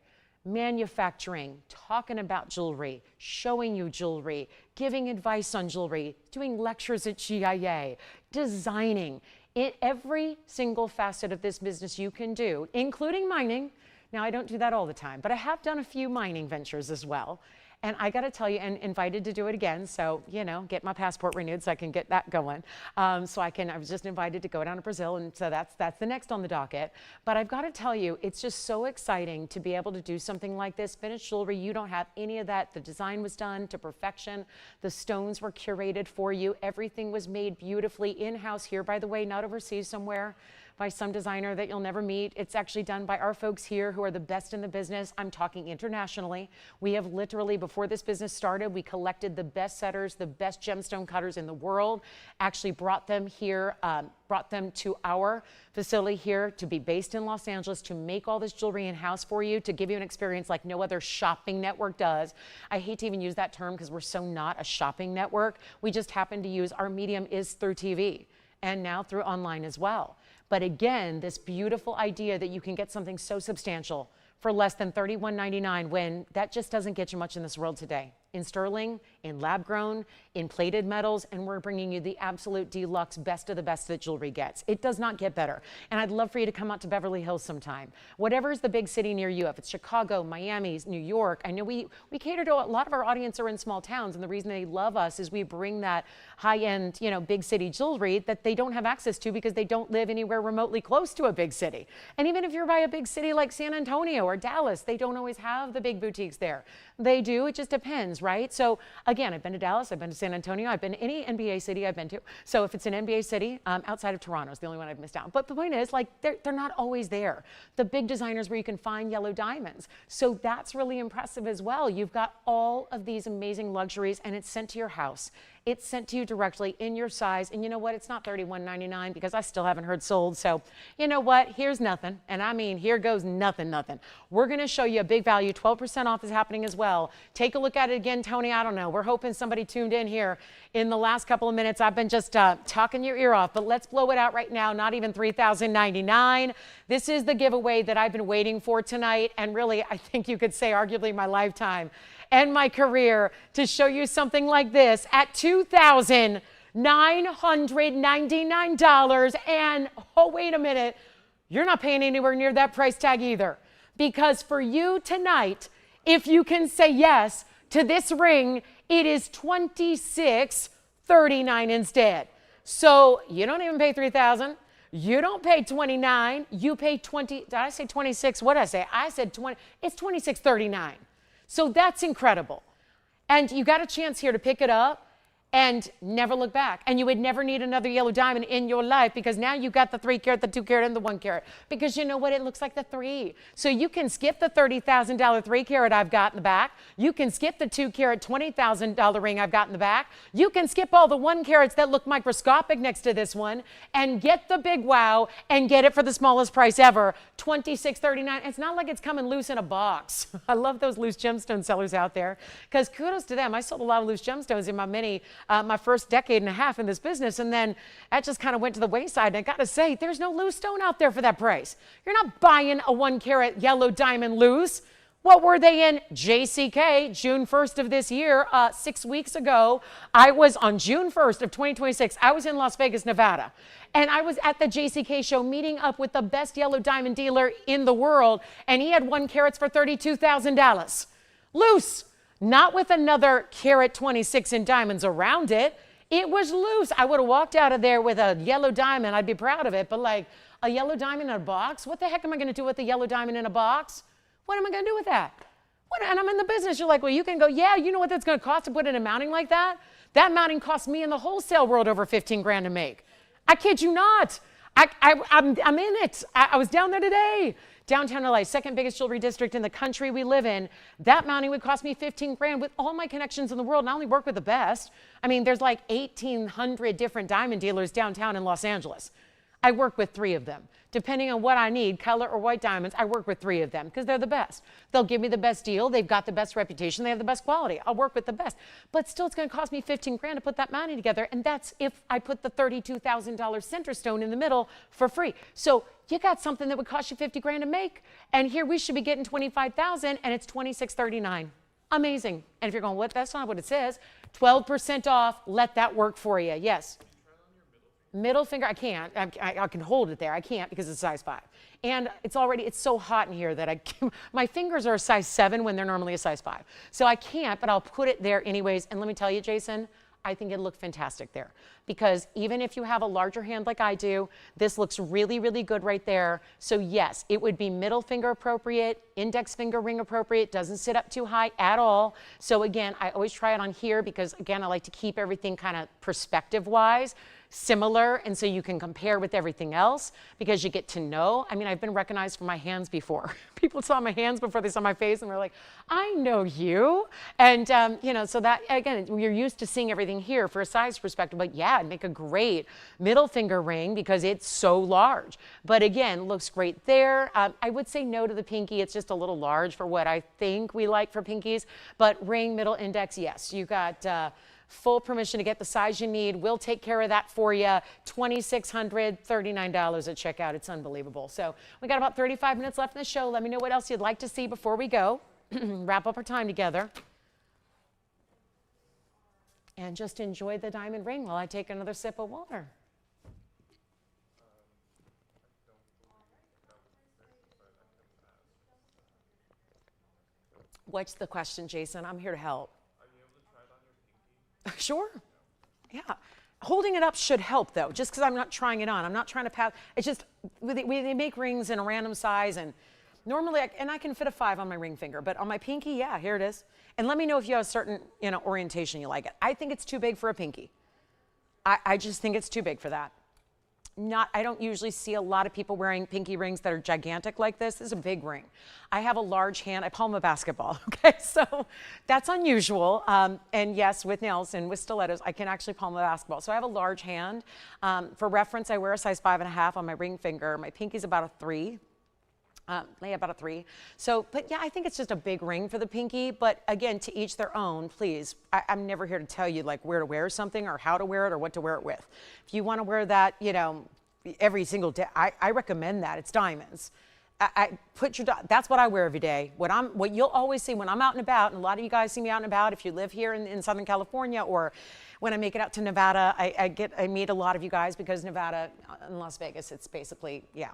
Manufacturing, talking about jewelry, showing you jewelry, giving advice on jewelry, doing lectures at GIA, designing. Every single facet of this business you can do, including mining. Now, I don't do that all the time, but I have done a few mining ventures as well. And I got to tell you, and invited to do it again. So, you know, get my passport renewed so I can get that going. I was just invited to go down to Brazil. And so that's the next on the docket. But I've got to tell you, it's just so exciting to be able to do something like this. Finished jewelry, you don't have any of that. The design was done to perfection. The stones were curated for you. Everything was made beautifully in-house here, by the way, not overseas somewhere by some designer that you'll never meet. It's actually done by our folks here who are the best in the business. I'm talking internationally. We have literally, before this business started, we collected the best setters, the best gemstone cutters in the world, actually brought them here, brought them to our facility here to be based in Los Angeles to make all this jewelry in-house for you, to give you an experience like no other shopping network does. I hate to even use that term because we're so not a shopping network. We just happen to use, our medium is through TV and now through online as well. But again, this beautiful idea that you can get something so substantial for less than $31.99 when that just doesn't get you much in this world today. In sterling, in lab grown, in plated metals, and we're bringing you the absolute deluxe best of the best that jewelry gets. It does not get better. And I'd love for you to come out to Beverly Hills sometime. Whatever is the big city near you, if it's Chicago, Miami, New York, I know we cater to a lot of our audience are in small towns, and the reason they love us is we bring that high-end, you know, big city jewelry that they don't have access to because they don't live anywhere remotely close to a big city. And even if you're by a big city like San Antonio or Dallas, they don't always have the big boutiques there. They do, it just depends, right? So again, I've been to Dallas, I've been to San Antonio, I've been to any NBA city I've been to. So if it's an NBA city, outside of Toronto is the only one I've missed out. But the point is, like, they're not always there. The big designers where you can find yellow diamonds. So that's really impressive as well. You've got all of these amazing luxuries and it's sent to your house. It's sent to you directly in your size. And you know what? It's not $31.99 because I still haven't heard sold. So you know what? Here's nothing. And I mean, here goes nothing. We're going to show you a big value. 12% off is happening as well. Take a look at it again, Tony. I don't know. We're hoping somebody tuned in here in the last couple of minutes. I've been just talking your ear off, but let's blow it out right now. Not even $3,099. This is the giveaway that I've been waiting for tonight. And really, I think you could say arguably my lifetime and my career, to show you something like this at $2,999. And oh, wait a minute, you're not paying anywhere near that price tag either. Because for you tonight, if you can say yes to this ring, it is $26.39 instead. So you don't even pay $3,000. You don't pay $29. You pay $20. Did I say 26? What did I say? I said 20. It's $26.39. So that's incredible. And you got a chance here to pick it up and never look back. And you would never need another yellow diamond in your life because now you got the 3 carat, the 2 carat, and the 1 carat. Because you know what? It looks like the 3. So you can skip the $30,000 3 carat I've got in the back. You can skip the 2 carat $20,000 ring I've got in the back. You can skip all the 1 carats that look microscopic next to this one and get the big wow and get it for the smallest price ever, $26.39. It's not like it's coming loose in a box. I love those loose gemstone sellers out there because kudos to them. I sold a lot of loose gemstones in my first decade and a half in this business, and then that just kind of went to the wayside. And I got to say, there's no loose stone out there for that price. You're not buying a 1 carat yellow diamond loose. What were they in? JCK, June 1st of this year, 6 weeks ago. I was on June 1st of 2026. I was in Las Vegas, Nevada. And I was at the JCK show meeting up with the best yellow diamond dealer in the world. And he had 1 carats for $32,000. Loose. not with another carat 26 in diamonds around it. It was loose. I would have walked out of there with a yellow diamond. I'd be proud of it. But like a yellow diamond in a box? What the heck am I going to do with a yellow diamond in a box? What am I going to do with that? And I'm in the business. You're like, well, you can go, yeah, you know what that's going to cost to put in a mounting like that? That mounting cost me in the wholesale world over 15 grand to make. I kid you not. I'm in it. I was down there today. Downtown LA, second biggest jewelry district in the country we live in. That mounting would cost me 15 grand with all my connections in the world. And I only work with the best. I mean, there's like 1,800 different diamond dealers downtown in Los Angeles. I work with 3 of them. Depending on what I need, color or white diamonds, I work with 3 of them because they're the best. They'll give me the best deal. They've got the best reputation. They have the best quality. I'll work with the best. But still, it's going to cost me 15 grand to put that mounting together. And that's if I put the $32,000 center stone in the middle for free. So you got something that would cost you 50 grand to make. And here we should be getting 25,000 and it's 26.39. Amazing. And if you're going, what? That's not what it says. 12% off. Let that work for you. Yes. Middle finger, I can't. I can hold it there. I can't because it's size 5. And it's so hot in here that my fingers are a size 7 when they're normally a size 5. So I can't, but I'll put it there anyways. And let me tell you, Jason, I think it'll look fantastic there. Because even if you have a larger hand like I do, this looks really, really good right there. So yes, it would be middle finger appropriate, index finger ring appropriate, doesn't sit up too high at all. So again, I always try it on here because again, I like to keep everything kind of perspective-wise similar, and so you can compare with everything else because you get to know. I mean, I've been recognized for my hands before. People saw my hands before they saw my face and they're like, I know you. And, so that, again, you're used to seeing everything here for a size perspective, but yeah, it'd make a great middle finger ring because it's so large. But again, looks great there. I would say no to the pinky. It's just a little large for what I think we like for pinkies, but ring, middle, index, yes. You got, full permission to get the size you need. We'll take care of that for you. $2,639 at checkout. It's unbelievable. So we got about 35 minutes left in the show. Let me know what else you'd like to see before we go. Wrap up our time together. And just enjoy the diamond ring while I take another sip of water. What's the question, Jason? I'm here to help. Sure. Yeah. Holding it up should help, though, just because I'm not trying it on. I'm not trying to pass. It's just they make rings in a random size, and normally, I can fit a 5 on my ring finger, but on my pinky, yeah, here it is. And let me know if you have a certain orientation you like it. I think it's too big for a pinky. I just think it's too big for that. I don't usually see a lot of people wearing pinky rings that are gigantic like this. This is a big ring. I have a large hand. I palm a basketball, okay? So that's unusual. And yes, with nails and with stilettos, I can actually palm a basketball. So I have a large hand. For reference, I wear a size 5.5 on my ring finger. My pinky's about a 3. About a 3. So, but yeah, I think it's just a big ring for the pinky. But again, to each their own, please. I'm never here to tell you like where to wear something or how to wear it or what to wear it with. If you want to wear that, every single day, I recommend that. It's diamonds. That's what I wear every day. What you'll always see when I'm out and about, and a lot of you guys see me out and about if you live here in Southern California, or when I make it out to Nevada, I meet a lot of you guys because Nevada and Las Vegas, it's basically, yeah,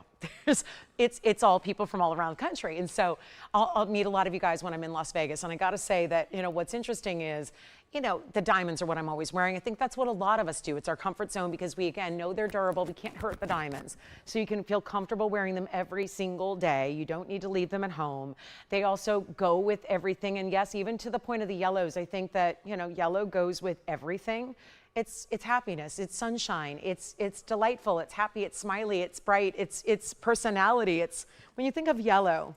it's all people from all around the country. And so I'll meet a lot of you guys when I'm in Las Vegas. And I got to say that, what's interesting is, the diamonds are what I'm always wearing. I think that's what a lot of us do. It's our comfort zone because we, again, know they're durable. We can't hurt the diamonds. So you can feel comfortable wearing them every single day. You don't need to leave them at home. They also go with everything. And yes, even to the point of the yellows, I think that, yellow goes with everything. It's happiness. It's sunshine. It's delightful. It's happy. It's smiley. It's bright. It's personality. When you think of yellow,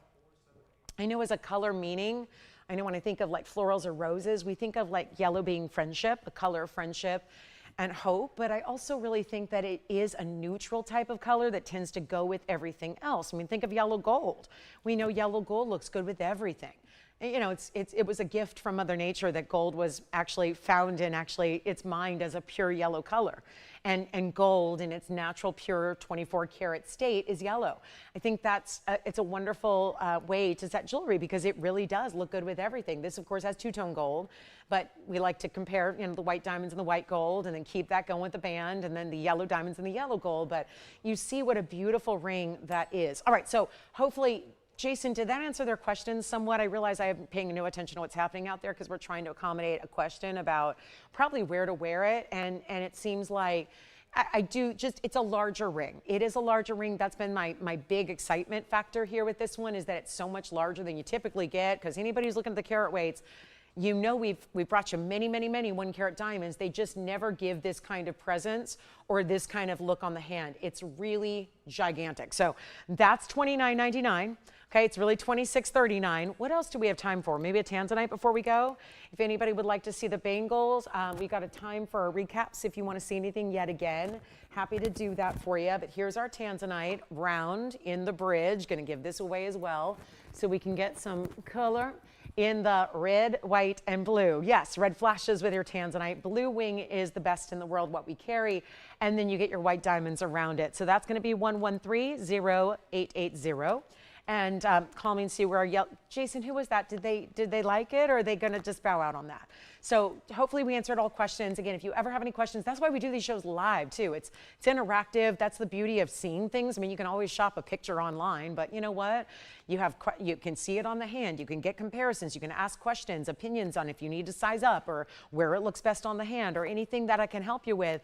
I know as a color meaning, I know when I think of like florals or roses, we think of like yellow being friendship, a color of friendship and hope. But I also really think that it is a neutral type of color that tends to go with everything else. I mean, think of yellow gold. We know yellow gold looks good with everything. It was a gift from Mother Nature that gold was actually found in its mined as a pure yellow color. And gold in its natural, pure 24 karat state is yellow. I think it's a wonderful way to set jewelry because it really does look good with everything. This, of course, has two-tone gold, but we like to compare, the white diamonds and the white gold and then keep that going with the band and then the yellow diamonds and the yellow gold. But you see what a beautiful ring that is. All right, so hopefully Jason, did that answer their questions somewhat? I realize I am paying no attention to what's happening out there because we're trying to accommodate a question about probably where to wear it. And it seems like I do just, it's a larger ring. It is a larger ring. That's been my big excitement factor here with this one, is that it's so much larger than you typically get, because anybody who's looking at the carat weights, you know, we've brought you many, many, many 1 carat diamonds. They just never give this kind of presence or this kind of look on the hand. It's really gigantic. So that's $29.99. Okay, it's really $26.39. What else do we have time for? Maybe a tanzanite before we go? If anybody would like to see the bangles, we got a time for our recaps. If you want to see anything yet again, happy to do that for you. But here's our tanzanite round in the bridge. Going to give this away as well so we can get some color in the red, white, and blue. Yes, red flashes with your tanzanite. Blue wing is the best in the world, what we carry. And then you get your white diamonds around it. So that's going to be 113-0880. And call me and see where our Jason, who was that? Did they like it, or are they going to just bow out on that? So hopefully we answered all questions. Again, if you ever have any questions, that's why we do these shows live too. It's interactive. That's the beauty of seeing things. I mean, you can always shop a picture online, but you know what? You can see it on the hand. You can get comparisons. You can ask questions, opinions on if you need to size up or where it looks best on the hand or anything that I can help you with.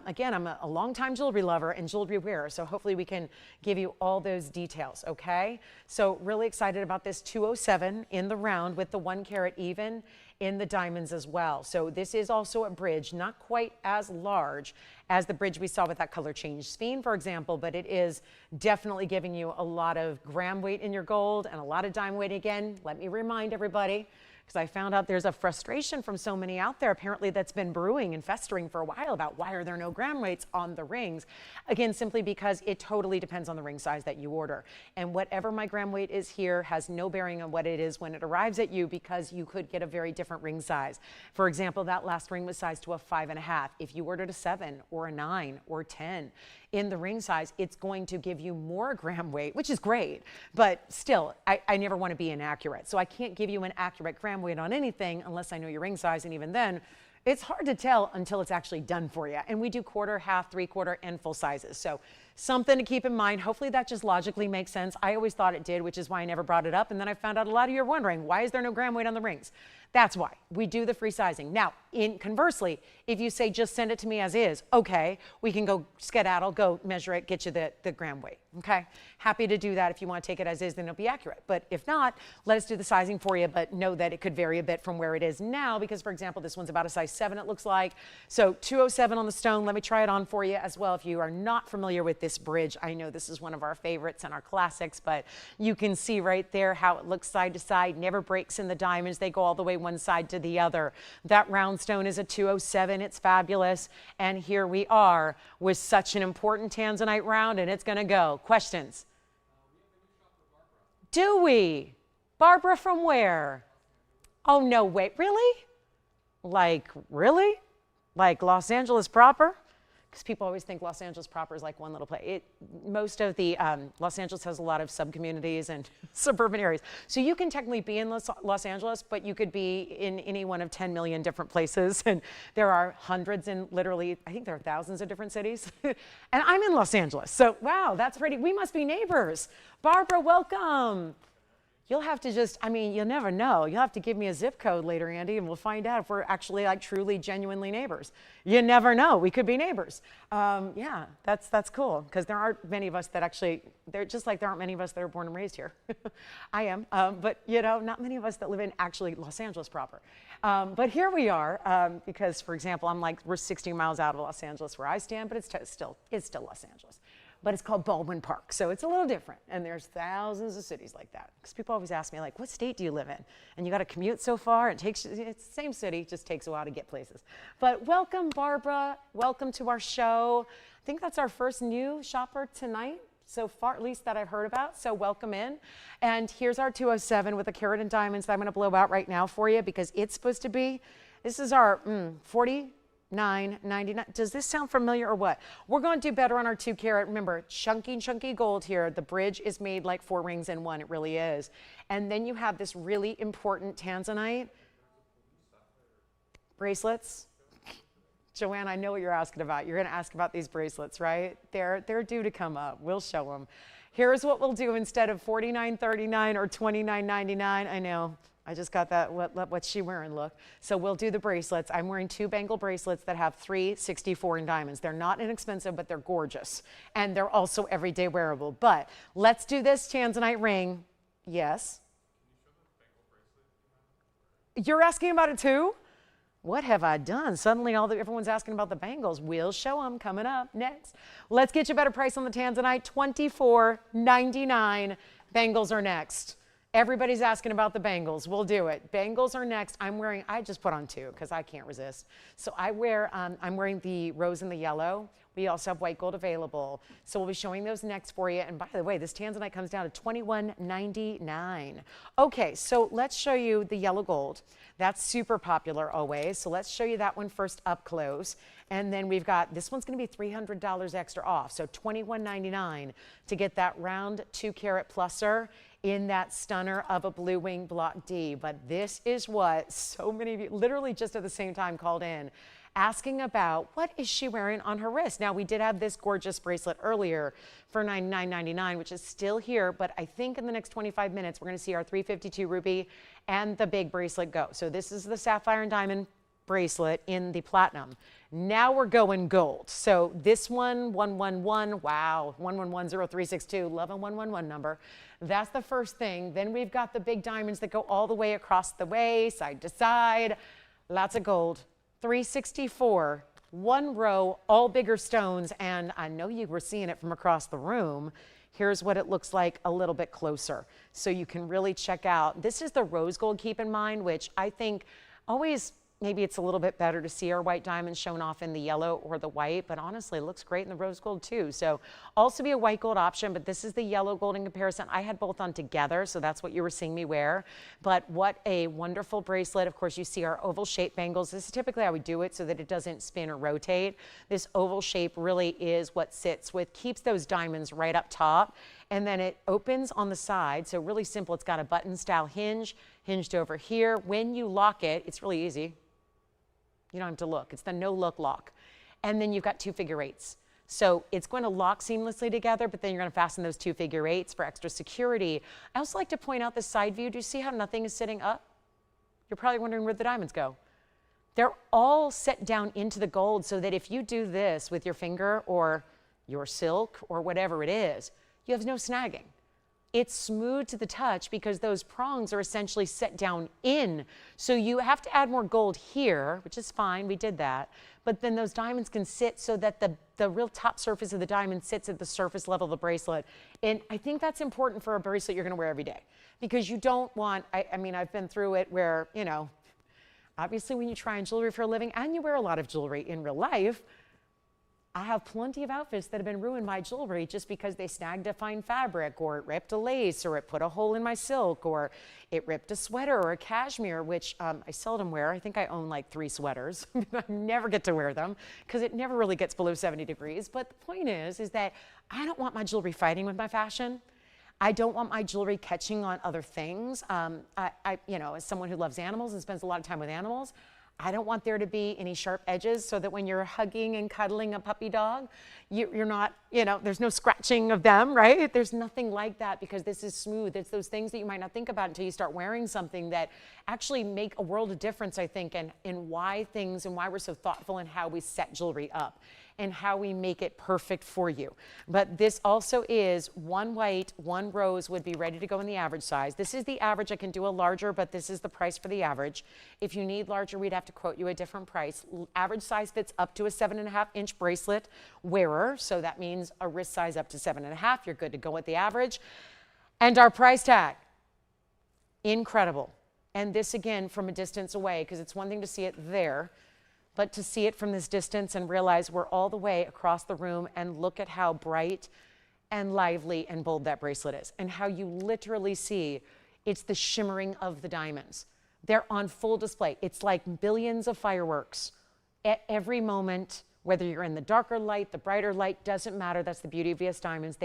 Again, I'm a longtime jewelry lover and jewelry wearer, so hopefully we can give you all those details, okay? So really excited about this 207 in the round with the 1 carat even in the diamonds as well. So this is also a bridge, not quite as large as the bridge we saw with that color change sphene, for example, but it is definitely giving you a lot of gram weight in your gold and a lot of dime weight. Again, let me remind everybody, because I found out there's a frustration from so many out there apparently that's been brewing and festering for a while about why are there no gram weights on the rings. Again, simply because it totally depends on the ring size that you order. And whatever my gram weight is here has no bearing on what it is when it arrives at you, because you could get a very different ring size. For example, that last ring was sized to a 5.5. If you ordered a 7 or a 9 or 10, in the ring size, it's going to give you more gram weight, which is great, but still, I never want to be inaccurate. So I can't give you an accurate gram weight on anything unless I know your ring size, and even then, it's hard to tell until it's actually done for you. And we do quarter, half, 3/4, and full sizes. So something to keep in mind. Hopefully that just logically makes sense. I always thought it did, which is why I never brought it up. And then I found out a lot of you are wondering, why is there no gram weight on the rings? That's why we do the free sizing. Now, conversely, if you say just send it to me as is, okay, we can go skedaddle, go measure it, get you the gram weight. Okay, happy to do that. If you want to take it as is, then it'll be accurate. But if not, let us do the sizing for you, but know that it could vary a bit from where it is now, because for example, this one's about a size 7, it looks like. So 207 on the stone. Let me try it on for you as well. If you are not familiar with this bridge, I know this is one of our favorites and our classics, but you can see right there how it looks side to side, never breaks in the diamonds. They go all the way one side to the other. That round stone is a 207. It's fabulous. And here we are with such an important tanzanite round, and it's going to go. Questions? Do we? Barbara from where? Oh, no, wait, really? Like, really? Like Los Angeles proper? Because people always think Los Angeles proper is like one little place. Most of the, Los Angeles has a lot of sub-communities and suburban areas. So you can technically be in Los Angeles, but you could be in any one of 10 million different places. And there are hundreds and literally, I think there are thousands of different cities. And I'm in Los Angeles. So wow, that's pretty, we must be neighbors. Barbara, welcome. You'll have to just, I mean, you'll never know. You'll have to give me a zip code later, Andy, and we'll find out if we're actually like truly, genuinely neighbors. You never know. We could be neighbors. Yeah, that's cool, because there aren't many of us that actually, they're just like there aren't many of us that are born and raised here. I am, but you know, not many of us that live in actually Los Angeles proper. But here we are, because for example, we're 60 miles out of Los Angeles where I stand, but it's still Los Angeles. But it's called Baldwin Park, so it's a little different. And there's thousands of cities like that. Because people always ask me, like, what state do you live in? And you got to commute so far. It's the same city, just takes a while to get places. But welcome, Barbara. Welcome to our show. I think that's our first new shopper tonight, so far, at least that I've heard about. So welcome in. And here's our 207 with a carat and diamonds that I'm going to blow out right now for you, because it's supposed to be, this is our $49.99. Does this sound familiar or what? We're going to do better on our 2 carat. Remember, chunky gold here. The bridge is made like 4 rings in one. It really is. And then you have this really important tanzanite bracelets. Joanne, I know what you're asking about. You're going to ask about these bracelets, right? They're due to come up. We'll show them. Here's what we'll do instead of $49.39 or $29.99. I know. I just got that what's she wearing look. So we'll do the bracelets. I'm wearing 2 bangle bracelets that have 364 in diamonds. They're not inexpensive, but they're gorgeous. And they're also everyday wearable. But let's do this tanzanite ring. Yes. You're asking about it too? What have I done? Suddenly everyone's asking about the bangles. We'll show them coming up next. Let's get you a better price on the tanzanite. $24.99. Bangles are next. Everybody's asking about the bangles. We'll do it. Bangles are next. I just put on 2 because I can't resist. So I'm wearing the rose and the yellow. We also have white gold available. So we'll be showing those next for you. And by the way, this tanzanite comes down to $21.99. Okay, so let's show you the yellow gold. That's super popular always. So let's show you that one first up close. And then we've got, this one's gonna be $300 extra off. So $21.99 to get that round 2-carat pluser in that stunner of a blue wing block D. But this is what so many of you literally just at the same time called in asking about, what is she wearing on her wrist? Now, we did have this gorgeous bracelet earlier for $99.99, which is still here, but I think in the next 25 minutes, we're gonna see our 352 ruby and the big bracelet go. So this is the sapphire and diamond bracelet in the platinum. Now we're going gold. So this one, 111, wow, 1110362, love a 111 number. That's the first thing. Then we've got the big diamonds that go all the way across the way, side to side, lots of gold. 364, 1 row, all bigger stones, and I know you were seeing it from across the room. Here's what it looks like a little bit closer. So you can really check out. This is the rose gold, keep in mind, which I think always, maybe it's a little bit better to see our white diamonds shown off in the yellow or the white, but honestly, it looks great in the rose gold too. So also be a white gold option, but this is the yellow gold in comparison. I had both on together, so that's what you were seeing me wear. But what a wonderful bracelet. Of course, you see our oval shape bangles. This is typically how we do it so that it doesn't spin or rotate. This oval shape really is what keeps those diamonds right up top. And then it opens on the side, so really simple. It's got a button style hinge, hinged over here. When you lock it, it's really easy. You don't have to look. It's the no-look lock. And then you've got 2 figure 8s. So it's going to lock seamlessly together, but then you're going to fasten those 2 figure 8s for extra security. I also like to point out the side view. Do you see how nothing is sitting up? You're probably wondering where the diamonds go. They're all set down into the gold so that if you do this with your finger or your silk or whatever it is, you have no snagging. It's smooth to the touch because those prongs are essentially set down in. So you have to add more gold here, which is fine, we did that. But then those diamonds can sit so that the real top surface of the diamond sits at the surface level of the bracelet. And I think that's important for a bracelet you're gonna wear every day. Because you don't want, I mean, I've been through it where, you know, obviously when you try on jewelry for a living and you wear a lot of jewelry in real life, I have plenty of outfits that have been ruined by jewelry just because they snagged a fine fabric, or it ripped a lace, or it put a hole in my silk, or it ripped a sweater or a cashmere, which I seldom wear. I think I own like 3 sweaters. I never get to wear them because it never really gets below 70 degrees. But the point is that I don't want my jewelry fighting with my fashion. I don't want my jewelry catching on other things. You know, as someone who loves animals and spends a lot of time with animals, I don't want there to be any sharp edges so that when you're hugging and cuddling a puppy dog, you're not, you know, there's no scratching of them, right? There's nothing like that because this is smooth. It's those things that you might not think about until you start wearing something that actually make a world of difference, I think, in why we're so thoughtful in how we set jewelry up and how we make it perfect for you. But this also is 1 white, 1 rose would be ready to go in the average size. This is the average. I can do a larger, but this is the price for the average. If you need larger, we'd have to quote you a different price. Average size fits up to a 7.5-inch bracelet wearer. So that means a wrist size up to 7.5. You're good to go with the average. And our price tag, incredible. And this again from a distance away, because it's one thing to see it there, but to see it from this distance and realize we're all the way across the room and look at how bright and lively and bold that bracelet is and how you literally see it's the shimmering of the diamonds. They're on full display. It's like billions of fireworks at every moment, whether you're in the darker light, the brighter light, doesn't matter. That's the beauty of VS Diamonds.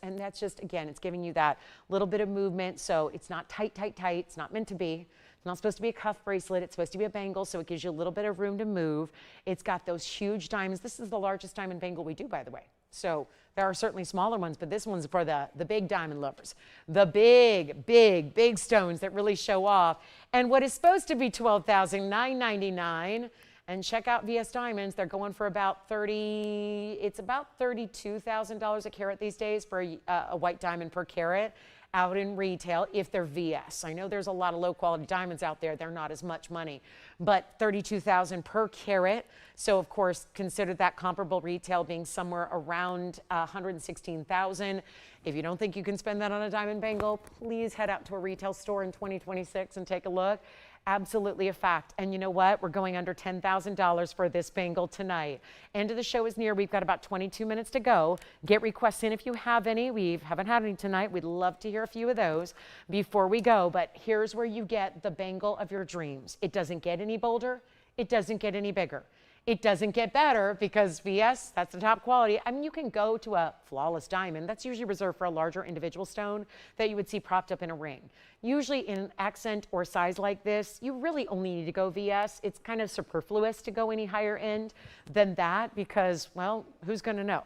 And that's just, again, it's giving you that little bit of movement. So it's not tight, tight, tight. It's not meant to be. It's not supposed to be a cuff bracelet. It's supposed to be a bangle, so it gives you a little bit of room to move. It's got those huge diamonds. This is the largest diamond bangle we do, by the way. So there are certainly smaller ones, but this one's for the big diamond lovers. The big stones that really show off. And what is supposed to be $12,999. And check out VS Diamonds. They're going for about it's about $32,000 a carat these days for a white diamond per carat out in retail if they're VS. I know there's a lot of low quality diamonds out there. They're not as much money, but $32,000 per carat. So of course, consider that comparable retail being somewhere around $116,000. If you don't think you can spend that on a diamond bangle, please head out to a retail store in 2026 and take a look. Absolutely a fact. And you know what? We're going under $10,000 for this bangle tonight. End of the show is near. We've got about 22 minutes to go. Get requests in if you have any. We haven't had any tonight. We'd love to hear a few of those before we go. But here's where you get the bangle of your dreams. It doesn't get any bolder. It doesn't get any bigger. It doesn't get better because VS, that's the top quality. I mean, you can go to a flawless diamond. That's usually reserved for a larger individual stone that you would see propped up in a ring. Usually in an accent or size like this, you really only need to go VS. It's kind of superfluous to go any higher end than that because, well, who's going to know?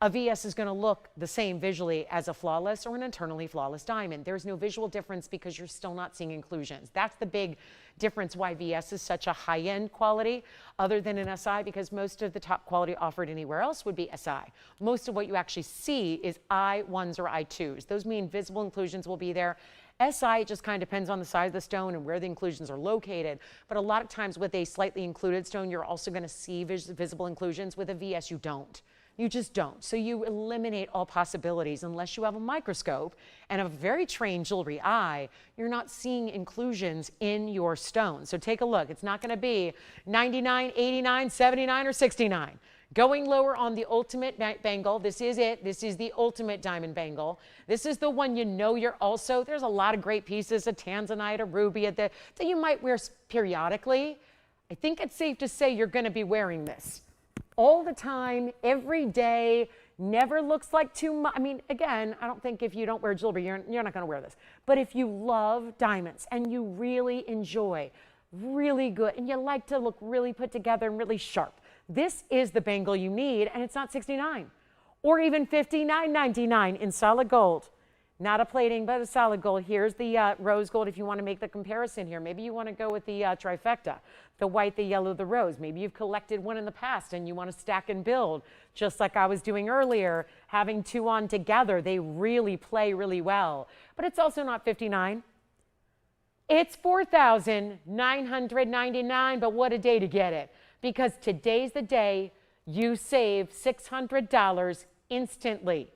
A VS is going to look the same visually as a flawless or an internally flawless diamond. There's no visual difference because you're still not seeing inclusions. That's the big difference why VS is such a high-end quality other than an SI, because most of the top quality offered anywhere else would be SI. Most of what you actually see is I1s or I2s. Those mean visible inclusions will be there. SI just kind of depends on the size of the stone and where the inclusions are located. But a lot of times with a slightly included stone, you're also going to see visible inclusions. With a VS, you don't. You just don't. So you eliminate all possibilities unless you have a microscope and a very trained jewelry eye. You're not seeing inclusions in your stone. So take a look. It's not going to be 99, 89, 79, or 69. Going lower on the ultimate bangle. This is it. This is the ultimate diamond bangle. This is the one you know you're also. There's a lot of great pieces, a tanzanite, a ruby, that you might wear periodically. I think it's safe to say you're going to be wearing this all the time, every day. Never looks like too much. I mean, again, I don't think if you don't wear jewelry, you're not going to wear this. But if you love diamonds and you really enjoy really good and you like to look really put together and really sharp, this is the bangle you need, and it's not $69 or even $59.99 in solid gold. Not a plating, but a solid gold. Here's the rose gold if you want to make the comparison here. Maybe you want to go with the trifecta, the white, the yellow, the rose. Maybe you've collected one in the past and you want to stack and build, just like I was doing earlier, having two on together. They really play really well. But it's also not $59. It's $4,999, but what a day to get it. Because today's the day you save $600 instantly.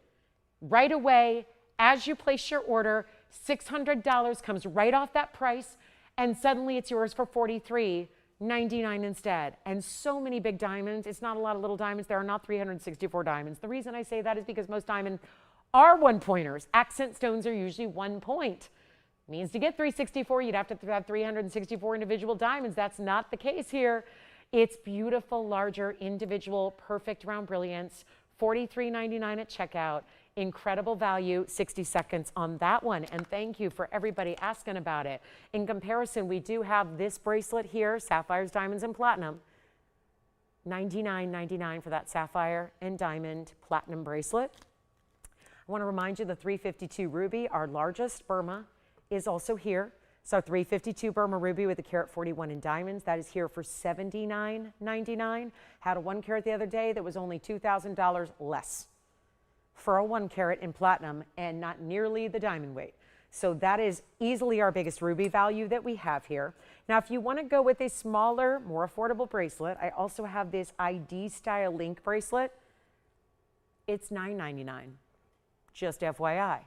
Right away, as you place your order, $600 comes right off that price, and suddenly it's yours for $43.99 instead. And so many big diamonds. It's not a lot of little diamonds. There are not 364 diamonds. The reason I say that is because most diamonds are one-pointers. Accent stones are usually 1 point. Means to get 364, you'd have to have 364 individual diamonds. That's not the case here. It's beautiful, larger, individual, perfect round brilliance, $43.99 at checkout. Incredible value, 60 seconds on that one. And thank you for everybody asking about it. In comparison, we do have this bracelet here, sapphires, diamonds, and platinum. $99.99 for that sapphire and diamond platinum bracelet. I want to remind you the 352 ruby, our largest Burma, is also here. So 352 Burma ruby with a carat 41 in diamonds. That is here for $79.99. Had a 1 carat the other day that was only $2,000 less for a 1 carat in platinum and not nearly the diamond weight. So that is easily our biggest ruby value that we have here. Now, if you want to go with a smaller, more affordable bracelet, I also have this ID style link bracelet. It's $9.99, just FYI.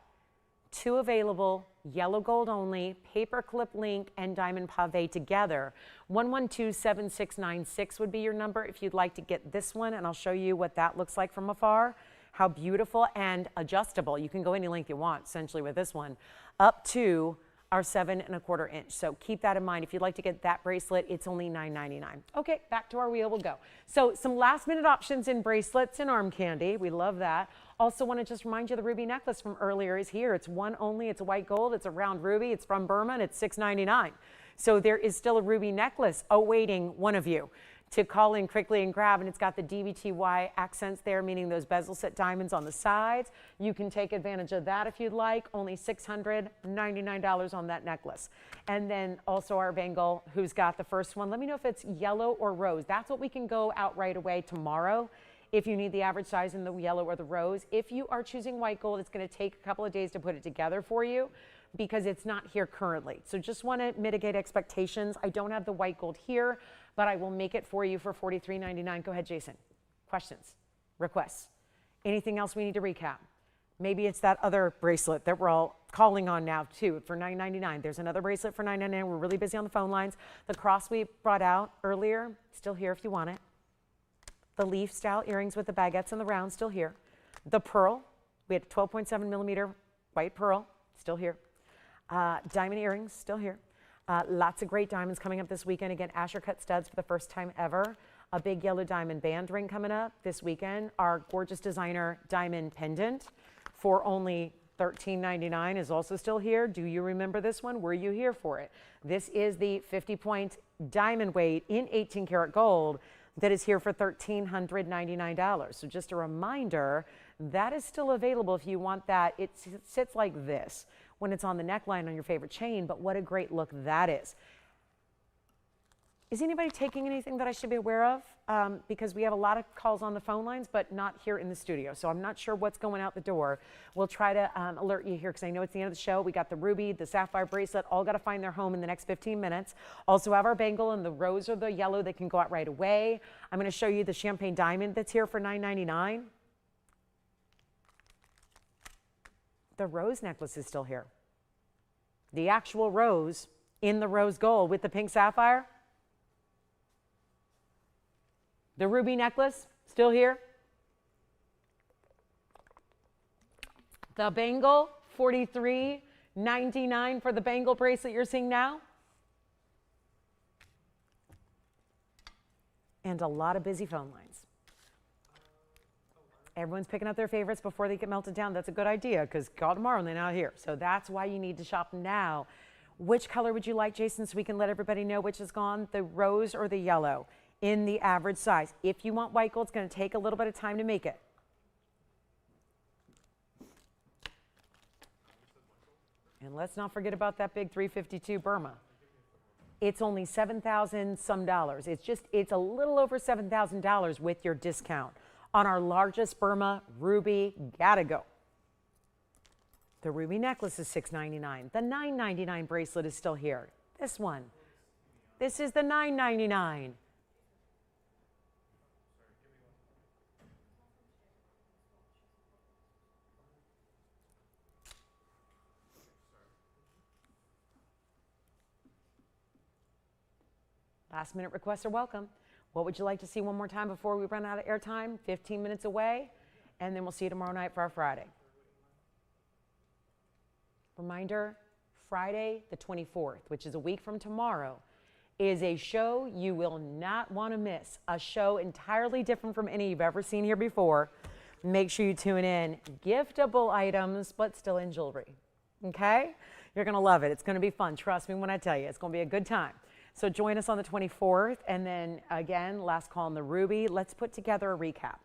2 available, yellow gold only, paper clip link, and diamond pave together. 1127696 would be your number if you'd like to get this one, and I'll show you what that looks like from afar. How beautiful and adjustable. You can go any length you want, essentially, with this one, up to our 7 1/4 inch. So keep that in mind. If you'd like to get that bracelet, it's only $9.99. Okay, back to our wheel we'll go. So some last minute options in bracelets and arm candy. We love that. Also want to just remind you the ruby necklace from earlier is here. It's one only. It's a white gold. It's a round ruby. It's from Burma, and it's $6.99. So there is still a ruby necklace awaiting one of you. to call in quickly and grab, and it's got the DVTY accents there, meaning those bezel set diamonds on the sides. You can take advantage of that if you'd like. Only $699 on that necklace. And then also our bangle, who's got the first one. Let me know if it's yellow or rose. That's what we can go out right away tomorrow if you need the average size in the yellow or the rose. If you are choosing white gold, it's going to take a couple of days to put it together for you because it's not here currently. So just want to mitigate expectations. I don't have the white gold here, but I will make it for you for $43.99. Go ahead, Jason. Questions, requests, anything else we need to recap? Maybe it's that other bracelet that we're all calling on now too for $9.99. There's another bracelet for $9.99. We're really busy on the phone lines. The cross we brought out earlier, still here if you want it. The leaf style earrings with the baguettes and the round, still here. The pearl, we had 12.7 millimeter white pearl, still here. Diamond earrings, still here. Lots of great diamonds coming up this weekend. Again, Asher cut studs for the first time ever. A big yellow diamond band ring coming up this weekend. Our gorgeous designer diamond pendant for only $13.99 is also still here. Do you remember this one? Were you here for it? This is the 50-point diamond weight in 18 karat gold that is here for $1,399. So just a reminder, that is still available if you want that. It sits like this when it's on the neckline on your favorite chain, but what a great look that is. Is anybody taking anything that I should be aware of? Because we have a lot of calls on the phone lines, but not here in the studio. So I'm not sure what's going out the door. We'll try to alert you here because I know it's the end of the show. We got the ruby, the sapphire bracelet, all got to find their home in the next 15 minutes. Also have our bangle and the rose or the yellow that can go out right away. I'm going to show you the champagne diamond that's here for $9.99. The rose necklace is still here. The actual rose in the rose gold with the pink sapphire. The ruby necklace, still here. The bangle, $43.99 for the bangle bracelet you're seeing now. And a lot of busy phone lines. Everyone's picking up their favorites before they get melted down. That's a good idea because call tomorrow and they're not here. So that's why you need to shop now. Which color would you like, Jason, so we can let everybody know which is gone? The rose or the yellow in the average size. If you want white gold, it's going to take a little bit of time to make it. And let's not forget about that big 352 Burma. It's only $7,000 some dollars. It's a little over $7,000 with your discount on our largest Burma ruby. Gotta go. The ruby necklace is $6.99. The $9.99 bracelet is still here. This one. This is the $9.99. Last minute requests are welcome. What would you like to see one more time before we run out of airtime? 15 minutes away, and then we'll see you tomorrow night for our Friday. Reminder, Friday the 24th, which is a week from tomorrow, is a show you will not want to miss. A show entirely different from any you've ever seen here before. Make sure you tune in. Giftable items, but still in jewelry. Okay? You're going to love it. It's going to be fun. Trust me when I tell you. It's going to be a good time. So join us on the 24th, and then again, last call on the ruby. Let's put together a recap.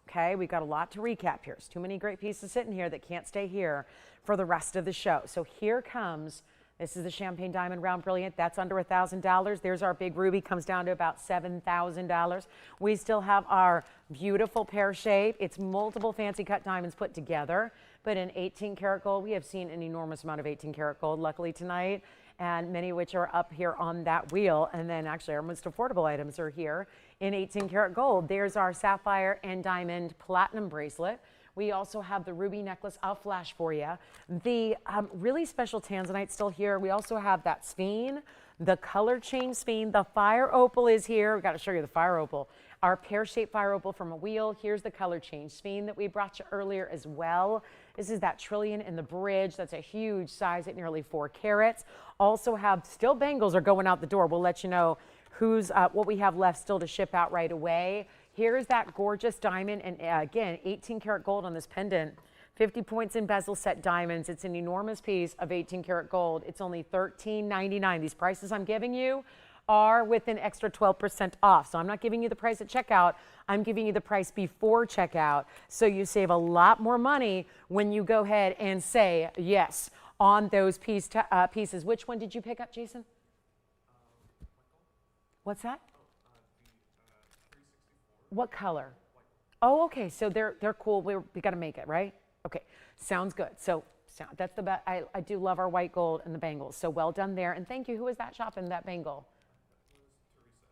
Okay, we've got a lot to recap here. There's too many great pieces sitting here that can't stay here for the rest of the show. So here comes, this is the Champagne Diamond Round Brilliant. That's under $1,000. There's our big ruby, comes down to about $7,000. We still have our beautiful pear shape. It's multiple fancy cut diamonds put together, but in 18 karat gold, we have seen an enormous amount of 18 karat gold, luckily tonight, and many of which are up here on that wheel. And then actually our most affordable items are here in 18 karat gold. There's our sapphire and diamond platinum bracelet. We also have the ruby necklace. I'll flash for you. The really special tanzanite still here. We also have that sphene, the color change sphene. The fire opal is here. We've got to show you the fire opal. Our pear-shaped fire opal from a wheel. Here's the color change sphene that we brought you earlier as well. This is that trillion in the bridge. That's a huge size at nearly 4 carats. Also have still bangles are going out the door. We'll let you know who's what we have left still to ship out right away. Here's that gorgeous diamond, and again, 18 karat gold on this pendant. 50 points in bezel set diamonds. It's an enormous piece of 18 karat gold. It's only $13.99. These prices I'm giving you are with an extra 12% off. So I'm not giving you the price at checkout. I'm giving you the price before checkout. So you save a lot more money when you go ahead and say yes on those pieces. Which one did you pick up, Jason? What's that? What color? Oh, okay. So they're cool. We got to make it, right? Okay. Sounds good. So that's the best. I do love our white gold and the bangles. So well done there. And thank you. Who was that shopping that bangle?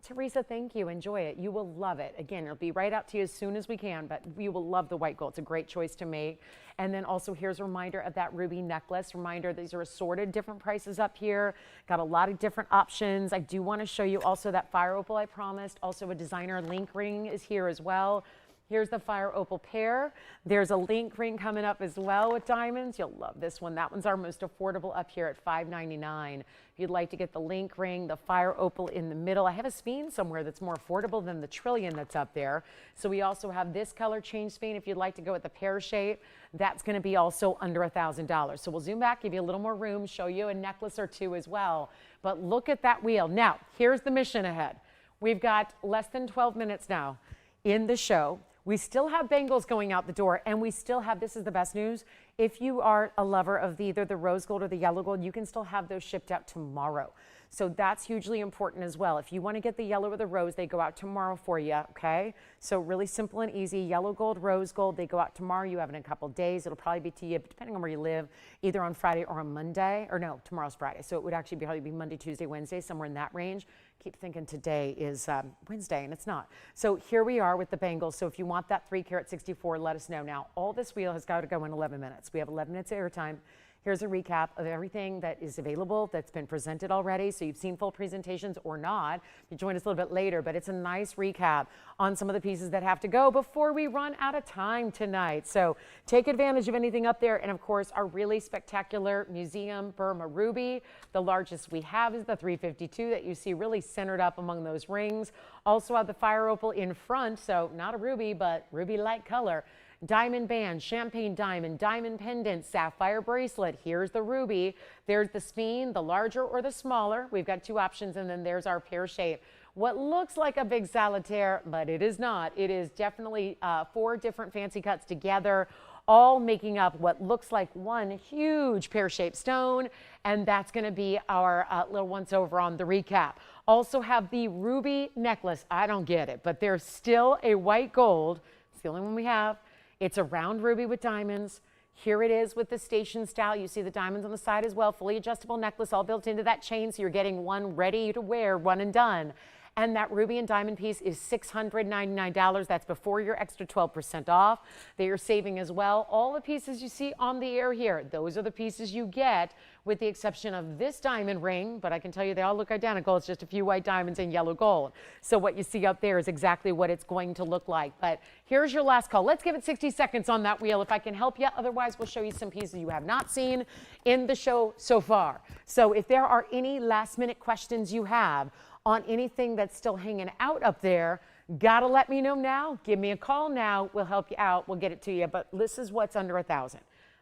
Teresa, thank you. Enjoy it. You will love it. Again, it'll be right out to you as soon as we can, but you will love the white gold. It's a great choice to make. And then also here's a reminder of that ruby necklace. Reminder, these are assorted different prices up here. Got a lot of different options. I do want to show you also that fire opal I promised. Also a designer link ring is here as well. Here's the fire opal pair. There's a link ring coming up as well with diamonds. You'll love this one. That one's our most affordable up here at $5.99. If you'd like to get the link ring, the fire opal in the middle. I have a speen somewhere that's more affordable than the trillion that's up there. So we also have this color change speen. If you'd like to go with the pear shape, that's going to be also under $1,000. So we'll zoom back, give you a little more room, show you a necklace or two as well. But look at that wheel. Now, here's the mission ahead. We've got less than 12 minutes now in the show. We still have bangles going out the door, and we still have, this is the best news, if you are a lover of either the rose gold or the yellow gold, you can still have those shipped out tomorrow. So that's hugely important as well. If you want to get the yellow or the rose, they go out tomorrow for you, okay? So really simple and easy. Yellow gold, rose gold, they go out tomorrow. You have it in a couple of days. It'll probably be to you, depending on where you live, either on Friday or on Monday. Or no, tomorrow's Friday. So it would actually probably be Monday, Tuesday, Wednesday, somewhere in that range. Keep thinking today is Wednesday, and it's not. So here we are with the bangles. So if you want that 3 carat 64, let us know. Now, all this wheel has got to go in 11 minutes. We have 11 minutes of airtime. Here's a recap of everything that is available that's been presented already. So you've seen full presentations or not. You join us a little bit later, but it's a nice recap on some of the pieces that have to go before we run out of time tonight. So take advantage of anything up there. And of course, our really spectacular museum Burma ruby. The largest we have is the 352 that you see really centered up among those rings. Also have the fire opal in front. So not a ruby, but ruby-like color. Diamond band, champagne diamond, diamond pendant, sapphire bracelet. Here's the ruby. There's the speen, the larger or the smaller. We've got 2 options, and then there's our pear shape. What looks like a big solitaire, but it is not. It is definitely 4 different fancy cuts together, all making up what looks like one huge pear-shaped stone, and that's going to be our little once over on the recap. Also have the ruby necklace. I don't get it, but there's still a white gold. It's the only one we have. It's a round ruby with diamonds. Here it is with the station style. You see the diamonds on the side as well. Fully adjustable necklace all built into that chain, so you're getting one ready to wear, one and done. And that ruby and diamond piece is $699. That's before your extra 12% off that you're saving as well. All the pieces you see on the air here, those are the pieces you get, with the exception of this diamond ring, but I can tell you they all look identical. It's just a few white diamonds and yellow gold. So what you see up there is exactly what it's going to look like. But here's your last call. Let's give it 60 seconds on that wheel if I can help you. Otherwise, we'll show you some pieces you have not seen in the show so far. So if there are any last minute questions you have on anything that's still hanging out up there, gotta let me know now. Give me a call now. We'll help you out. We'll get it to you. But this is what's under $1,000.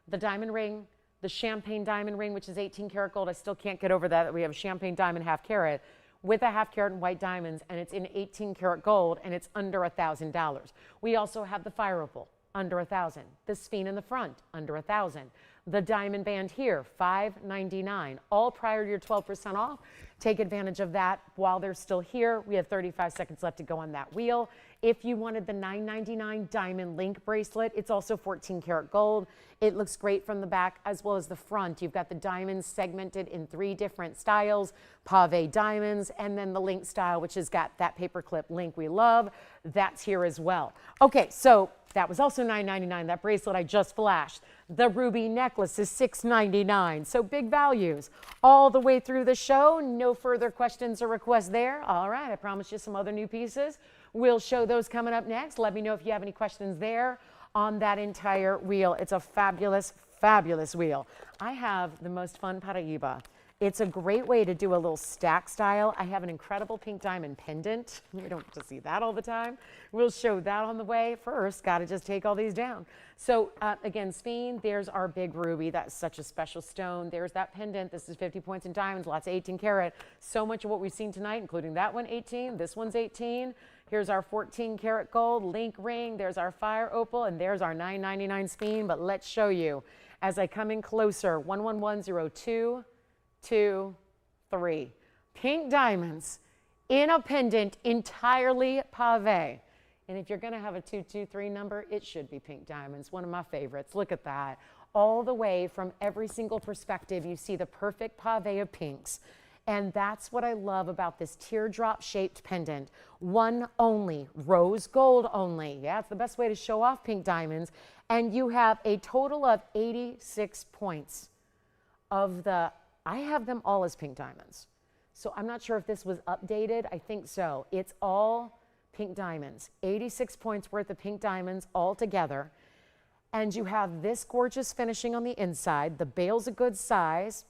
The diamond ring, the champagne diamond ring, which is 18 karat gold. I still can't get over that we have a champagne diamond half carat with a half carat and white diamonds, and it's in 18 karat gold, and it's under $1,000. We also have the fire opal, under $1,000. The speen in the front, under $1,000. The diamond band here, $599, all prior to your 12% off. Take advantage of that while they're still here. We have 35 seconds left to go on that wheel. If you wanted the $999 diamond link bracelet, it's also 14 karat gold. It looks great from the back as well as the front. You've got the diamonds segmented in 3 different styles, pave diamonds, and then the link style, which has got that paperclip link we love. That's here as well. Okay, so that was also $999, that bracelet I just flashed. The ruby necklace is $699, so big values all the way through the show. No further questions or requests there. All right, I promised you some other new pieces. We'll show those coming up next. Let me know if you have any questions there on that entire wheel. It's a fabulous, fabulous wheel. I have the most fun Paraíba It's a great way to do a little stack style. I have an incredible pink diamond pendant. We don't get to see that all the time. We'll show that on the way. First, got to just take all these down. So again, Sphene, there's our big ruby. That's such a special stone. There's that pendant. This is 50 points in diamonds, lots of 18 karat. So much of what we've seen tonight, including that one, 18. This one's 18. Here's our 14 karat gold link ring. There's our fire opal, and there's our $9.99 Sphene. But let's show you as I come in closer. 11102. 2, 3. Pink diamonds in a pendant entirely pave. And if you're going to have a 223 number, it should be pink diamonds. One of my favorites. Look at that. All the way from every single perspective, you see the perfect pave of pinks. And that's what I love about this teardrop shaped pendant. One only, rose gold only. Yeah, it's the best way to show off pink diamonds. And you have a total of 86 points of the, I have them all as pink diamonds. So I'm not sure if this was updated. I think so. It's all pink diamonds. 86 points worth of pink diamonds all together. And you have this gorgeous finishing on the inside. The bail's a good size.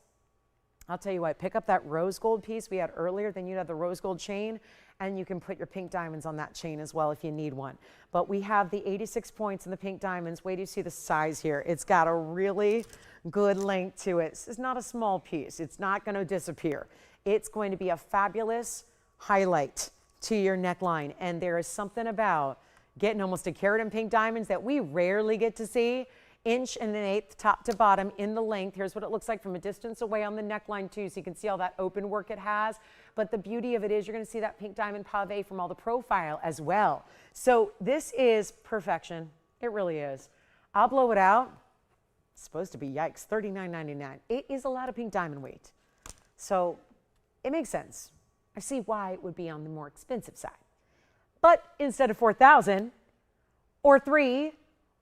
I'll tell you what, pick up that rose gold piece we had earlier, then you'd have the rose gold chain, and you can put your pink diamonds on that chain as well if you need one. But we have the 86 points in the pink diamonds. Wait till you see the size here. It's got a really good length to it. This is not a small piece. It's not going to disappear. It's going to be a fabulous highlight to your neckline. And there is something about getting almost a carat in pink diamonds that we rarely get to see. 1.125" top to bottom in the length. Here's what it looks like from a distance away on the neckline too, so you can see all that open work it has. But the beauty of it is you're going to see that pink diamond pave from all the profile as well. So this is perfection. It really is. I'll blow it out. It's supposed to be, yikes, $39.99. It is a lot of pink diamond weight. So it makes sense. I see why it would be on the more expensive side. But instead of $4,000 or $3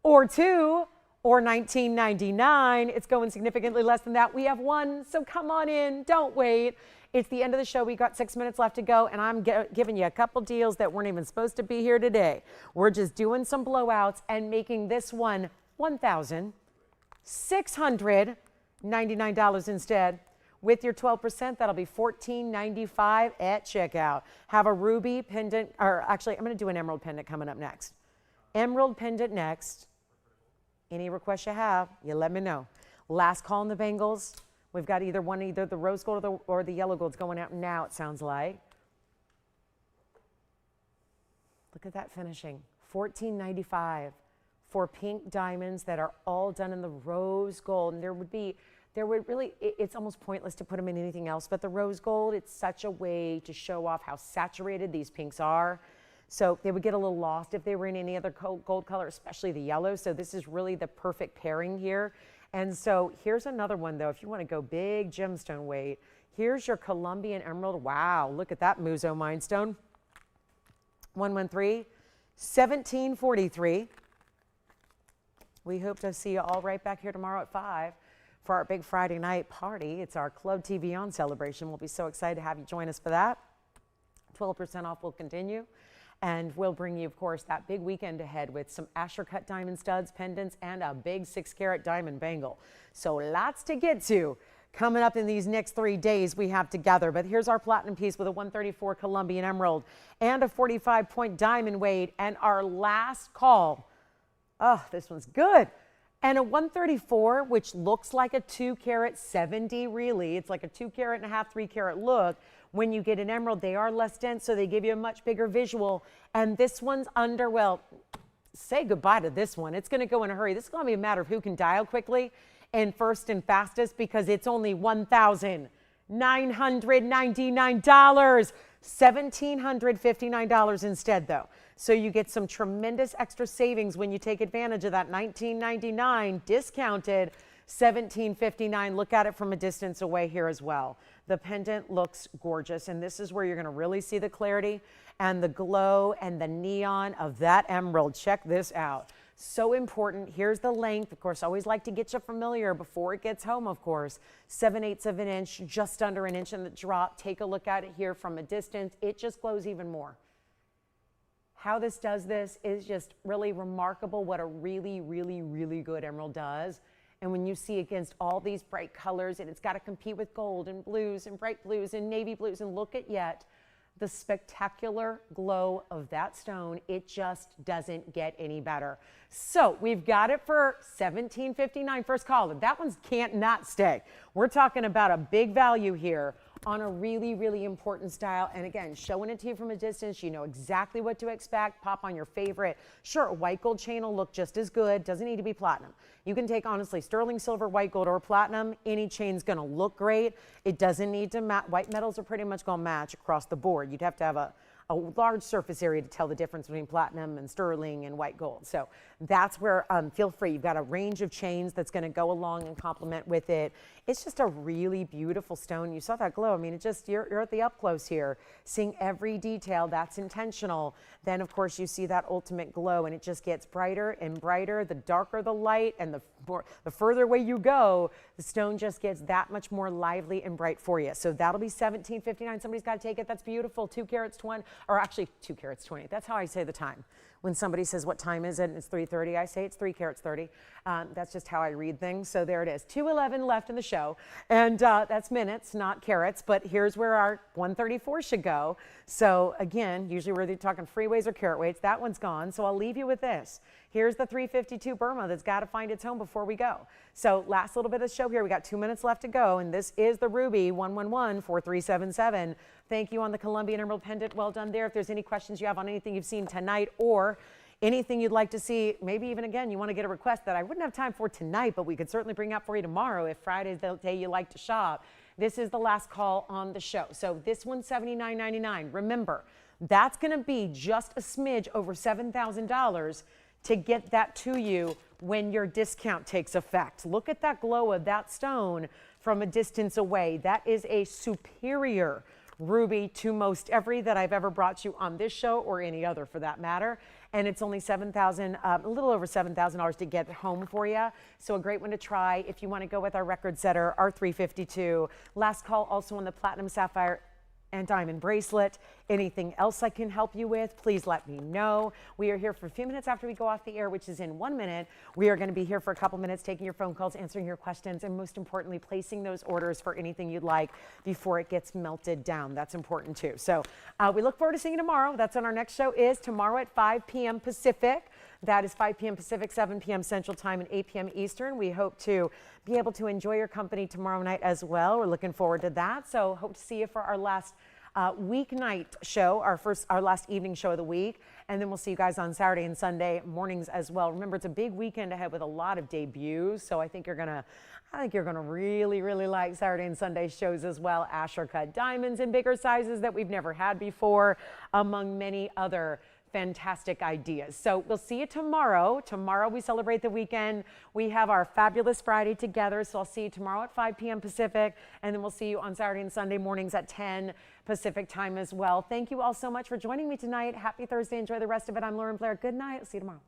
or $2 or $19.99, it's going significantly less than that. We have one, so come on in, don't wait. It's the end of the show. We got 6 minutes left to go, and I'm giving you a couple deals that weren't even supposed to be here today. We're just doing some blowouts and making this one $1,699 instead. With your 12%, that'll be $14.95 at checkout. Have a ruby pendant, or actually, I'm going to do an emerald pendant coming up next. Emerald pendant next. Any requests you have, you let me know. Last call on the bangles. We've got either the rose gold or the yellow gold's going out now, it sounds like. Look at that finishing. $14.95 for pink diamonds that are all done in the rose gold. And it's almost pointless to put them in anything else but the rose gold. It's such a way to show off how saturated these pinks are. So they would get a little lost if they were in any other gold color, especially the yellow. So this is really the perfect pairing here. And so here's another one, though, if you want to go big gemstone weight. Here's your Colombian emerald. Wow, look at that Muso Mindstone. 113, 1743. We hope to see you all right back here tomorrow at 5 for our big Friday night party. It's our Club TVON celebration. We'll be so excited to have you join us for that. 12% off will continue. And we'll bring you, of course, that big weekend ahead with some Asher cut diamond studs, pendants, and a big 6-carat diamond bangle. So lots to get to coming up in these next 3 days we have together. But here's our platinum piece with a 134 Colombian emerald and a 45-point diamond weight. And our last call, oh, this one's good. And a 134, which looks like a 2-carat 70, really. It's like a 2-carat and a half, 3-carat look. When you get an emerald, they are less dense, so they give you a much bigger visual. And this one's under, well, say goodbye to this one. It's going to go in a hurry. This is going to be a matter of who can dial quickly and first and fastest, because it's only $1,999. $1,759 instead, though. So you get some tremendous extra savings when you take advantage of that $19.99 discounted $17.59. Look at it from a distance away here as well. The pendant looks gorgeous, and this is where you're going to really see the clarity and the glow and the neon of that emerald. Check this out. So important. Here's the length. Of course, I always like to get you familiar before it gets home, of course. 7/8 of an inch, just under an inch in the drop. Take a look at it here from a distance. It just glows even more. How this does this is just really remarkable, what a really, really, really good emerald does. And when you see against all these bright colors, and it's got to compete with gold and blues and bright blues and navy blues, and look at yet the spectacular glow of that stone. It just doesn't get any better. So we've got it for $17.59 first call. That one can't not stay. We're talking about a big value here on a really, really important style. And again, showing it to you from a distance, you know exactly what to expect. Pop on your favorite. Sure, white gold chain will look just as good. Doesn't need to be platinum. You can take, honestly, sterling silver, white gold, or platinum. Any chain's gonna look great. It doesn't need to match. White metals are pretty much gonna match across the board. You'd have to have a large surface area to tell the difference between platinum and sterling and white gold. So that's where, feel free. You've got a range of chains that's going to go along and complement with it. It's just a really beautiful stone. You saw that glow. I mean, it just, you're at the up close here, seeing every detail. That's intentional. Then, of course, you see that ultimate glow, and it just gets brighter and brighter. The darker the light and the further away you go, the stone just gets that much more lively and bright for you. So that'll be $17.59. Somebody's got to take it. That's beautiful. 2 carats 20, or actually 2 carats 20. That's how I say the time. When somebody says, what time is it? And it's 3:30, I say it's 3 carats 30. That's just how I read things. So there it is. 2:11 left in the show. And that's minutes, not carats. But here's where our 134 should go. So again, usually we're talking freeways or carat weights. That one's gone. So I'll leave you with this. Here's the 352 Burma that's got to find its home before we go. So last little bit of the show here. We got 2 minutes left to go. And this is the Ruby 111-4377. Thank you on the Colombian Emerald Pendant. Well done there. If there's any questions you have on anything you've seen tonight or anything you'd like to see, maybe even again, you want to get a request that I wouldn't have time for tonight, but we could certainly bring up for you tomorrow if Friday's the day you like to shop. This is the last call on the show. So this one's $79.99. Remember, that's going to be just a smidge over $7,000 to get that to you when your discount takes effect. Look at that glow of that stone from a distance away. That is a superior ruby to most every that I've ever brought you on this show or any other for that matter. And it's only a little over $7,000 to get home for you. So a great one to try if you want to go with our record setter, our 352. Last call also on the platinum sapphire and diamond bracelet. Anything else I can help you with, please let me know. We are here for a few minutes after we go off the air, which is in 1 minute. We are going to be here for a couple minutes, taking your phone calls, answering your questions, and most importantly, placing those orders for anything you'd like before it gets melted down. That's important too. So we look forward to seeing you tomorrow. That's when our next show is tomorrow at 5 p.m. Pacific. That is 5 p.m. Pacific, 7 p.m. Central Time, and 8 p.m. Eastern. We hope to be able to enjoy your company tomorrow night as well. We're looking forward to that. So hope to see you for our last weeknight show, our last evening show of the week, and then we'll see you guys on Saturday and Sunday mornings as well. Remember, it's a big weekend ahead with a lot of debuts, so I think you're gonna really, really like Saturday and Sunday shows as well. Asher cut diamonds in bigger sizes that we've never had before, among many other fantastic ideas. So we'll see you tomorrow. Tomorrow we celebrate the weekend. We have our fabulous Friday together. So I'll see you tomorrow at 5 p.m. Pacific, and then we'll see you on Saturday and Sunday mornings at 10 Pacific time as well. Thank you all so much for joining me tonight. Happy Thursday. Enjoy the rest of it. I'm Lauren Blair. Good night. I'll see you tomorrow.